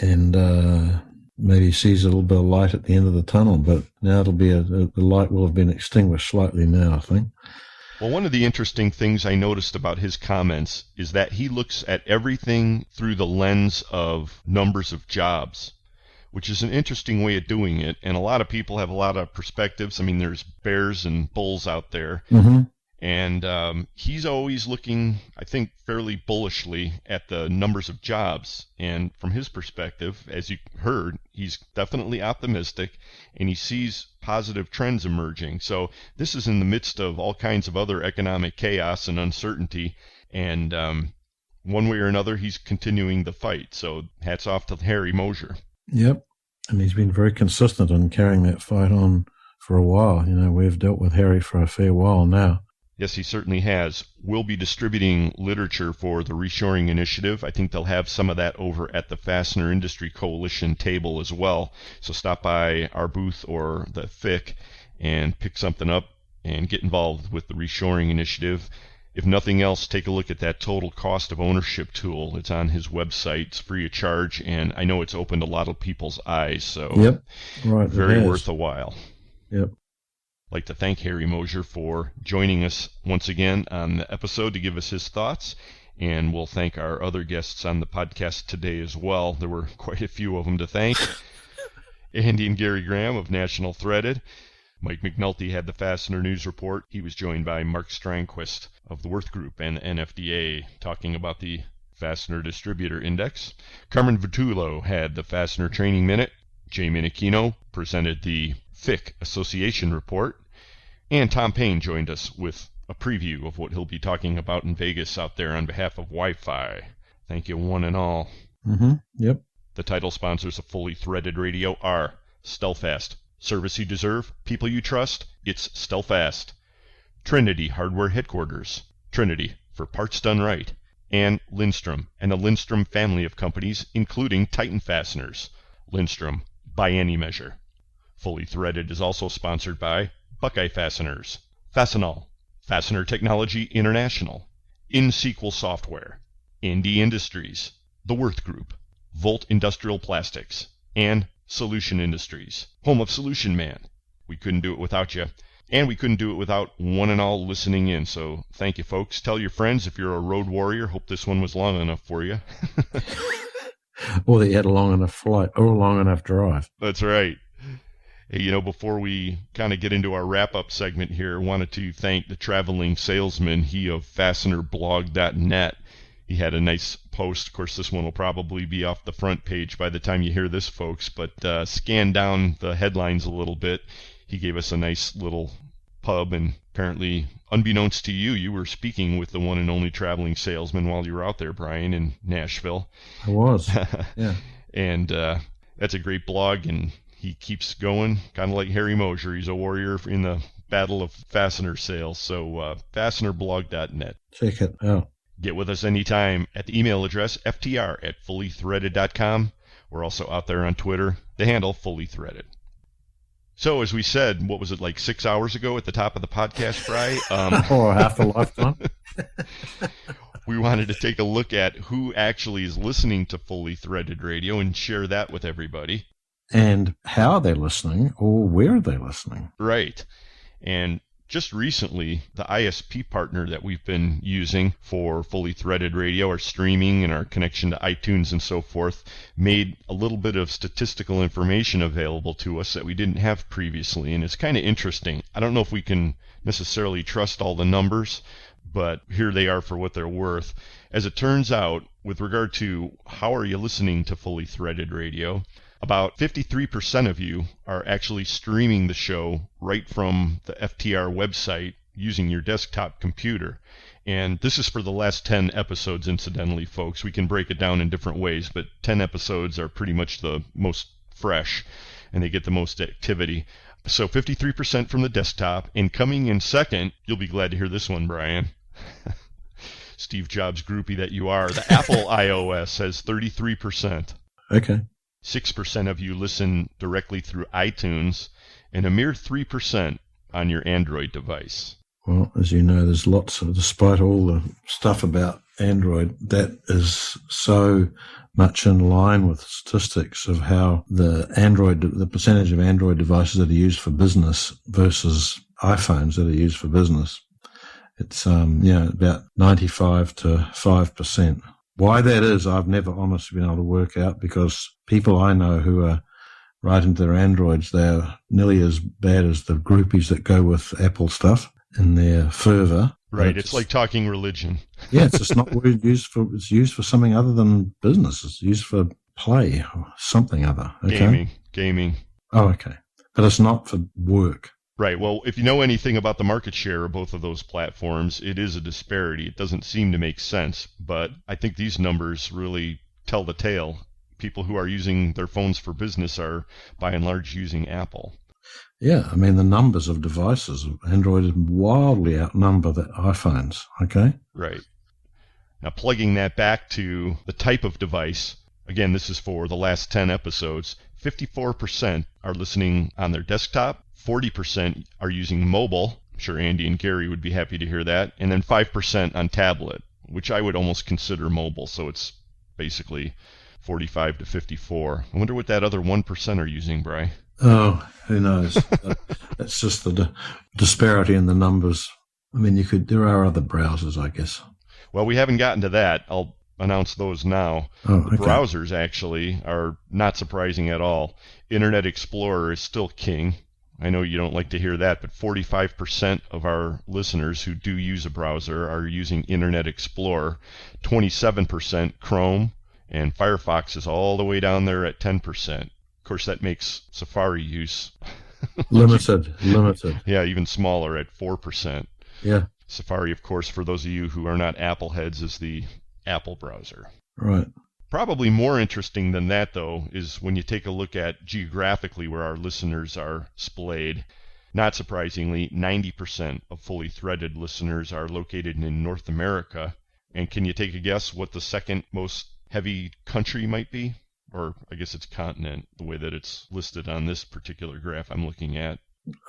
And maybe sees a little bit of light at the end of the tunnel, but now it'll be the light will have been extinguished slightly now, I think. Well, one of the interesting things I noticed about his comments is that he looks at everything through the lens of numbers of jobs. which is an interesting way of doing it. And a lot of people have a lot of perspectives. I mean, there's bears and bulls out there. Mm-hmm. And he's always looking, I think, fairly bullishly at the numbers of jobs. And from his perspective, as you heard, he's definitely optimistic, and he sees positive trends emerging. So this is in the midst of all kinds of other economic chaos and uncertainty. And one way or another, he's continuing the fight. So hats off to Harry Moser. Yep. And he's been very consistent in carrying that fight on for a while. You know, we've dealt with Harry for a fair while now. Yes, he certainly has. We'll be distributing literature for the reshoring initiative. I think they'll have some of that over at the Fastener Industry Coalition table as well. So stop by our booth or the FIC and pick something up and get involved with the reshoring initiative. If nothing else, take a look at that total cost of ownership tool. It's on his website. It's free of charge, and I know it's opened a lot of people's eyes. So yep, right, very worth a while. Yep. I'd like to thank Harry Moser for joining us once again on the episode to give us his thoughts, and we'll thank our other guests on the podcast today as well. There were quite a few of them to thank. Andy and Gary Graham of National Threaded. Mike McNulty had the Fastener News Report. He was joined by Marc Strandquist of the Worth Group and the NFDA talking about the Fastener Distributor Index. Carmen Vertullo had the Fastener Training Minute. Jay Minichino presented the FIC Association Report, and Tom Payne joined us with a preview of what he'll be talking about in Vegas out there on behalf of Wi-Fi. Thank you, one and all. Mm-hmm. Yep. The title sponsors of Fully Threaded Radio are Stelfast, service you deserve, people you trust, it's Stelfast. Trinity Hardware Headquarters, Trinity for parts done right, and Lindstrom and the Lindstrom family of companies, including Titan Fasteners. Lindstrom, by any measure. Fully Threaded is also sponsored by Buckeye Fasteners, Fastenal, Fastener Technology International, InSequel Software, Indy Industries, The Worth Group, Volt Industrial Plastics, and Solution Industries, home of Solution Man. We couldn't do it without you, and we couldn't do it without one and all listening in, so thank you, folks. Tell your friends if you're a road warrior. Hope this one was long enough for you. Or that you had a long enough flight or a long enough drive. That's right. Hey, you know, before we kind of get into our wrap-up segment here, I wanted to thank the traveling salesman, he of fastenerblog.net. He had a nice post. Of course, this one will probably be off the front page by the time you hear this, folks, but scan down the headlines a little bit. He gave us a nice little pub, and apparently, unbeknownst to you, you were speaking with the one and only traveling salesman while you were out there, Brian, in Nashville. I was, yeah. And that's a great blog, and he keeps going, kind of like Harry Moser. He's a warrior in the battle of fastener sales. So fastenerblog.net. Check it out. Get with us anytime at the email address ftr@fullythreaded.com. We're also out there on Twitter. The handle, Fully Threaded. So as we said, what was it, like 6 hours ago at the top of the podcast, Bri? Or half a lifetime. We wanted to take a look at who actually is listening to Fully Threaded Radio and share that with everybody. And how they're listening, or where they're listening. Right. And just recently, the ISP partner that we've been using for Fully Threaded Radio, our streaming and our connection to iTunes and so forth, made a little bit of statistical information available to us that we didn't have previously. And it's kind of interesting. I don't know if we can necessarily trust all the numbers, but here they are for what they're worth. As it turns out, with regard to how are you listening to Fully Threaded Radio, about 53% of you are actually streaming the show right from the FTR website using your desktop computer. And this is for the last 10 episodes, incidentally, folks. We can break it down in different ways, but 10 episodes are pretty much the most fresh, and they get the most activity. So 53% from the desktop, and coming in second, you'll be glad to hear this one, Brian. Steve Jobs groupie that you are, the Apple iOS has 33%. Okay. 6% of you listen directly through iTunes, and a mere 3% on your Android device. Well, as you know, there's lots of, despite all the stuff about Android, that is so much in line with statistics of how the percentage of Android devices that are used for business versus iPhones that are used for business. It's, about 95 to 5%. Why that is, I've never honestly been able to work out, because people I know who are right into their Androids. They're nearly as bad as the groupies that go with Apple stuff in their fervor. Right, it's like talking religion. Yeah, it's just not used for. It's used for something other than business. It's used for play or something other. Okay? Gaming. Oh, okay. But it's not for work. Right. Well, if you know anything about the market share of both of those platforms, it is a disparity. It doesn't seem to make sense, but I think these numbers really tell the tale. People who are using their phones for business are, by and large, using Apple. Yeah, I mean, the numbers of devices of Android wildly outnumber the iPhones, okay? Right. Now, plugging that back to the type of device, again, this is for the last 10 episodes, 54% are listening on their desktop, 40% are using mobile. I'm sure Andy and Gary would be happy to hear that. And then 5% on tablet, which I would almost consider mobile, so it's basically 45 to 54. I wonder what that other 1% are using, Bri. Oh, who knows? It's just the disparity in the numbers. I mean, there are other browsers, I guess. Well, we haven't gotten to that. I'll announce those now. Oh, the browsers, actually, are not surprising at all. Internet Explorer is still king. I know you don't like to hear that, but 45% of our listeners who do use a browser are using Internet Explorer, 27% Chrome, and Firefox is all the way down there at 10%. Of course, that makes Safari use limited. Yeah, even smaller at 4%. Yeah. Safari, of course, for those of you who are not Apple heads, is the Apple browser. Right. Probably more interesting than that, though, is when you take a look at geographically where our listeners are splayed. Not surprisingly, 90% of fully threaded listeners are located in North America. And can you take a guess what the second most heavy country might be? Or I guess it's continent, the way that it's listed on this particular graph I'm looking at.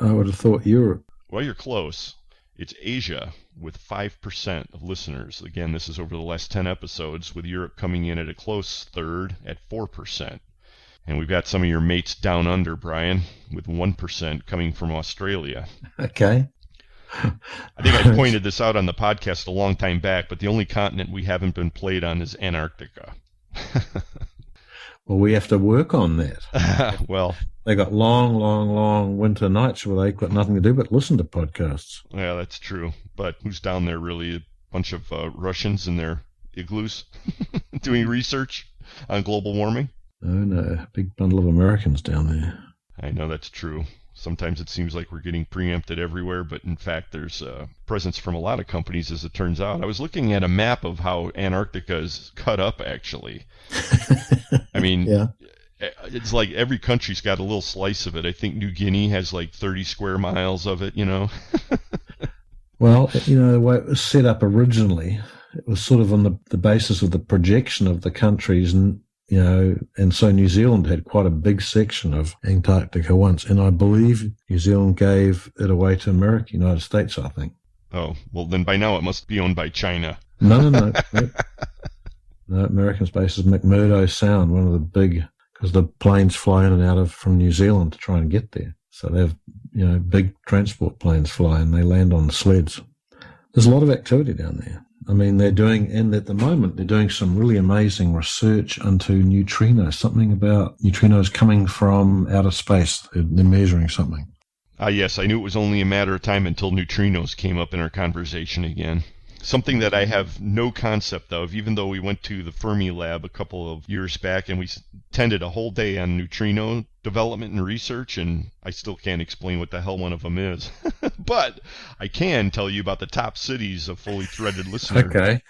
I would have thought Europe. Well, you're close. It's Asia with 5% of listeners. Again, this is over the last 10 episodes, with Europe coming in at a close third at 4%. And we've got some of your mates down under, Brian, with 1% coming from Australia. Okay. I think I pointed this out on the podcast a long time back, but the only continent we haven't been played on is Antarctica. Well, we have to work on that. Well, they got long winter nights where they've got nothing to do but listen to podcasts. Yeah, that's true. But who's down there really? A bunch of Russians in their igloos doing research on global warming? Oh, no. A big bundle of Americans down there. I know that's true. Sometimes it seems like we're getting preempted everywhere, but in fact there's presence from a lot of companies, as it turns out. I was looking at a map of how Antarctica is cut up, actually. I mean, yeah. It's like every country's got a little slice of it. I think New Guinea has like 30 square miles of it, you know. Well, you know, the way it was set up originally, it was sort of on the basis of the projection of the countries, and you know, and so New Zealand had quite a big section of Antarctica once, and I believe New Zealand gave it away to America, United States, I think. Oh, well then by now it must be owned by China. No. No, American space is McMurdo Sound, one of the big, because the planes fly in and out of from New Zealand to try and get there. So they have, you know, big transport planes fly and they land on the sleds. There's a lot of activity down there. I mean, and at the moment, they're doing some really amazing research into neutrinos, something about neutrinos coming from outer space. They're measuring something. Yes, I knew it was only a matter of time until neutrinos came up in our conversation again. Something that I have no concept of, even though we went to the Fermi lab a couple of years back and we attended a whole day on neutrino development and research, and I still can't explain what the hell one of them is. But I can tell you about the top cities of fully threaded listener. Okay.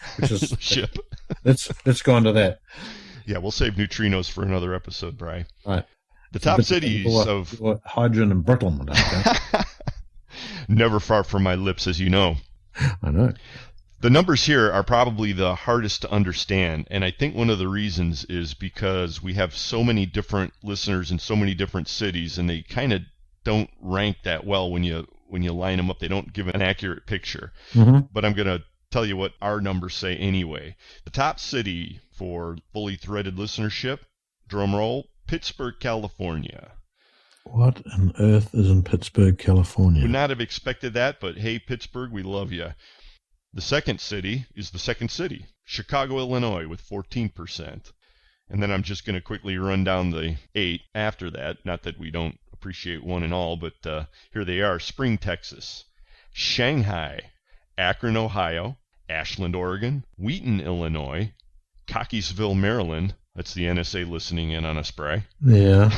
Let's go on to that. Yeah, we'll save neutrinos for another episode, Bri. All right. The top cities of hydrogen and brittlement. Okay? Never far from my lips, as you know. I know. The numbers here are probably the hardest to understand, and I think one of the reasons is because we have so many different listeners in so many different cities, and they kind of don't rank that well when you line them up. They don't give an accurate picture. Mm-hmm. But I'm going to tell you what our numbers say anyway. The top city for fully threaded listenership, drum roll, Pittsburgh, California. What on earth is in Pittsburgh, California? Would not have expected that, but hey, Pittsburgh, we love you. The second city is the second city, Chicago, Illinois, with 14%. And then I'm just going to quickly run down the 8 after that. Not that we don't appreciate one and all, but here they are. Spring, Texas. Shanghai. Akron, Ohio. Ashland, Oregon. Wheaton, Illinois. Cockeysville, Maryland. That's the NSA listening in on us, Bry. Yeah.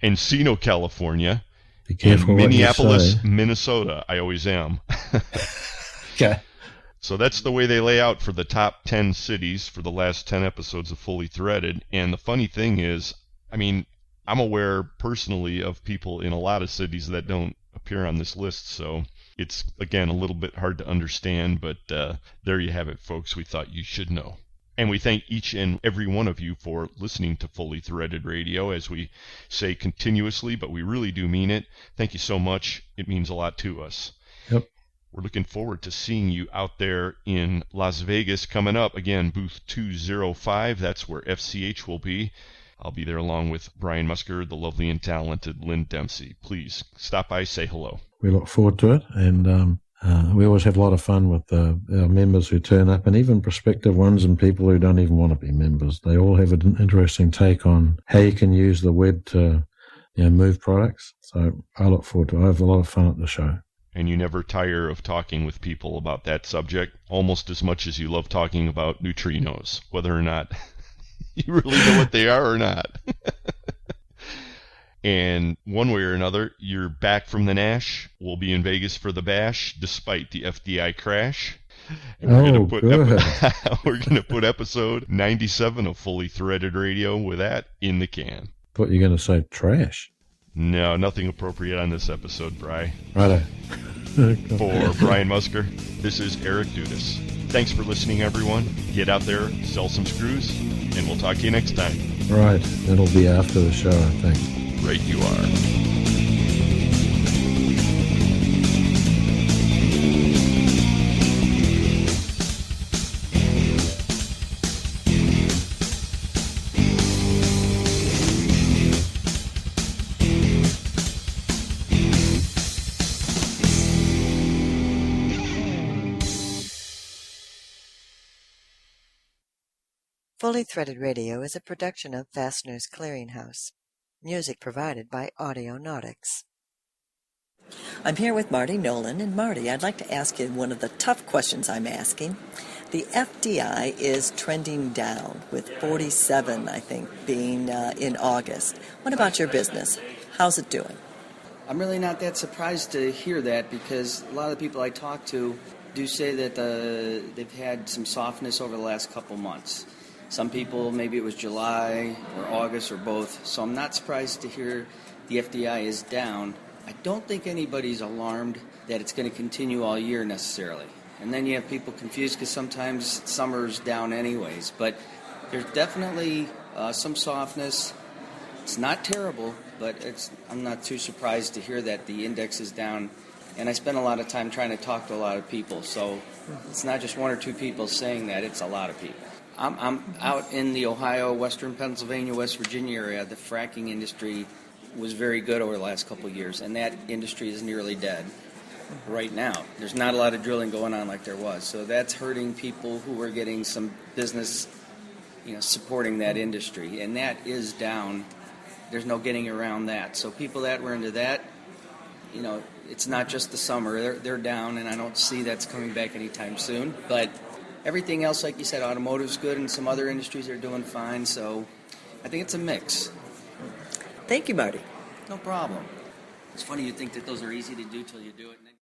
Encino, California. Be careful and what you Minneapolis, say. Minnesota. I always am. Okay. So that's the way they lay out for the top 10 cities for the last 10 episodes of Fully Threaded. And the funny thing is, I mean, I'm aware personally of people in a lot of cities that don't appear on this list. So it's, again, a little bit hard to understand. But there you have it, folks. We thought you should know. And we thank each and every one of you for listening to Fully Threaded Radio, as we say continuously, but we really do mean it. Thank you so much. It means a lot to us. Yep. We're looking forward to seeing you out there in Las Vegas coming up. Again, booth 205. That's where FCH will be. I'll be there along with Brian Musker, the lovely and talented Lynn Dempsey. Please stop by, say hello. We look forward to it, and we always have a lot of fun with our members who turn up, and even prospective ones and people who don't even want to be members. They all have an interesting take on how you can use the web to move products. So I look forward to it. I have a lot of fun at the show. And you never tire of talking with people about that subject, almost as much as you love talking about neutrinos, whether or not you really know what they are or not. And one way or another, you're back from the Nash. We'll be in Vegas for the Bash, despite the FDI crash. And we're going to put episode 97 of Fully Threaded Radio with that in the can. Thought you were going to say trash. No, nothing appropriate on this episode, Bri. Righto. For Brian Musker, this is Eric Dudas. Thanks for listening, everyone. Get out there, sell some screws, and we'll talk to you next time. Right. That'll be after the show, I think. Right you are. Fully Threaded Radio is a production of Fasteners Clearinghouse. Music provided by Audionautics. I'm here with Marty Nolan, and Marty, I'd like to ask you one of the tough questions I'm asking. The FDI is trending down, with 47, I think, being in August. What about your business? How's it doing? I'm really not that surprised to hear that, because a lot of the people I talk to do say that they've had some softness over the last couple months. Some people, maybe it was July or August or both, so I'm not surprised to hear the FDI is down. I don't think anybody's alarmed that it's going to continue all year necessarily. And then you have people confused because sometimes summer's down anyways. But there's definitely some softness. It's not terrible, but I'm not too surprised to hear that the index is down. And I spend a lot of time trying to talk to a lot of people, so it's not just one or two people saying that, it's a lot of people. I'm out in the Ohio, Western Pennsylvania, West Virginia area. The fracking industry was very good over the last couple of years, and that industry is nearly dead right now. There's not a lot of drilling going on like there was, so that's hurting people who are getting some business, supporting that industry, and that is down. There's no getting around that. So people that were into that, it's not just the summer. They're down, and I don't see that's coming back anytime soon, but everything else, like you said, automotive's good, and some other industries are doing fine, so I think it's a mix. Thank you, Marty. No problem. It's funny you think that those are easy to do till you do it.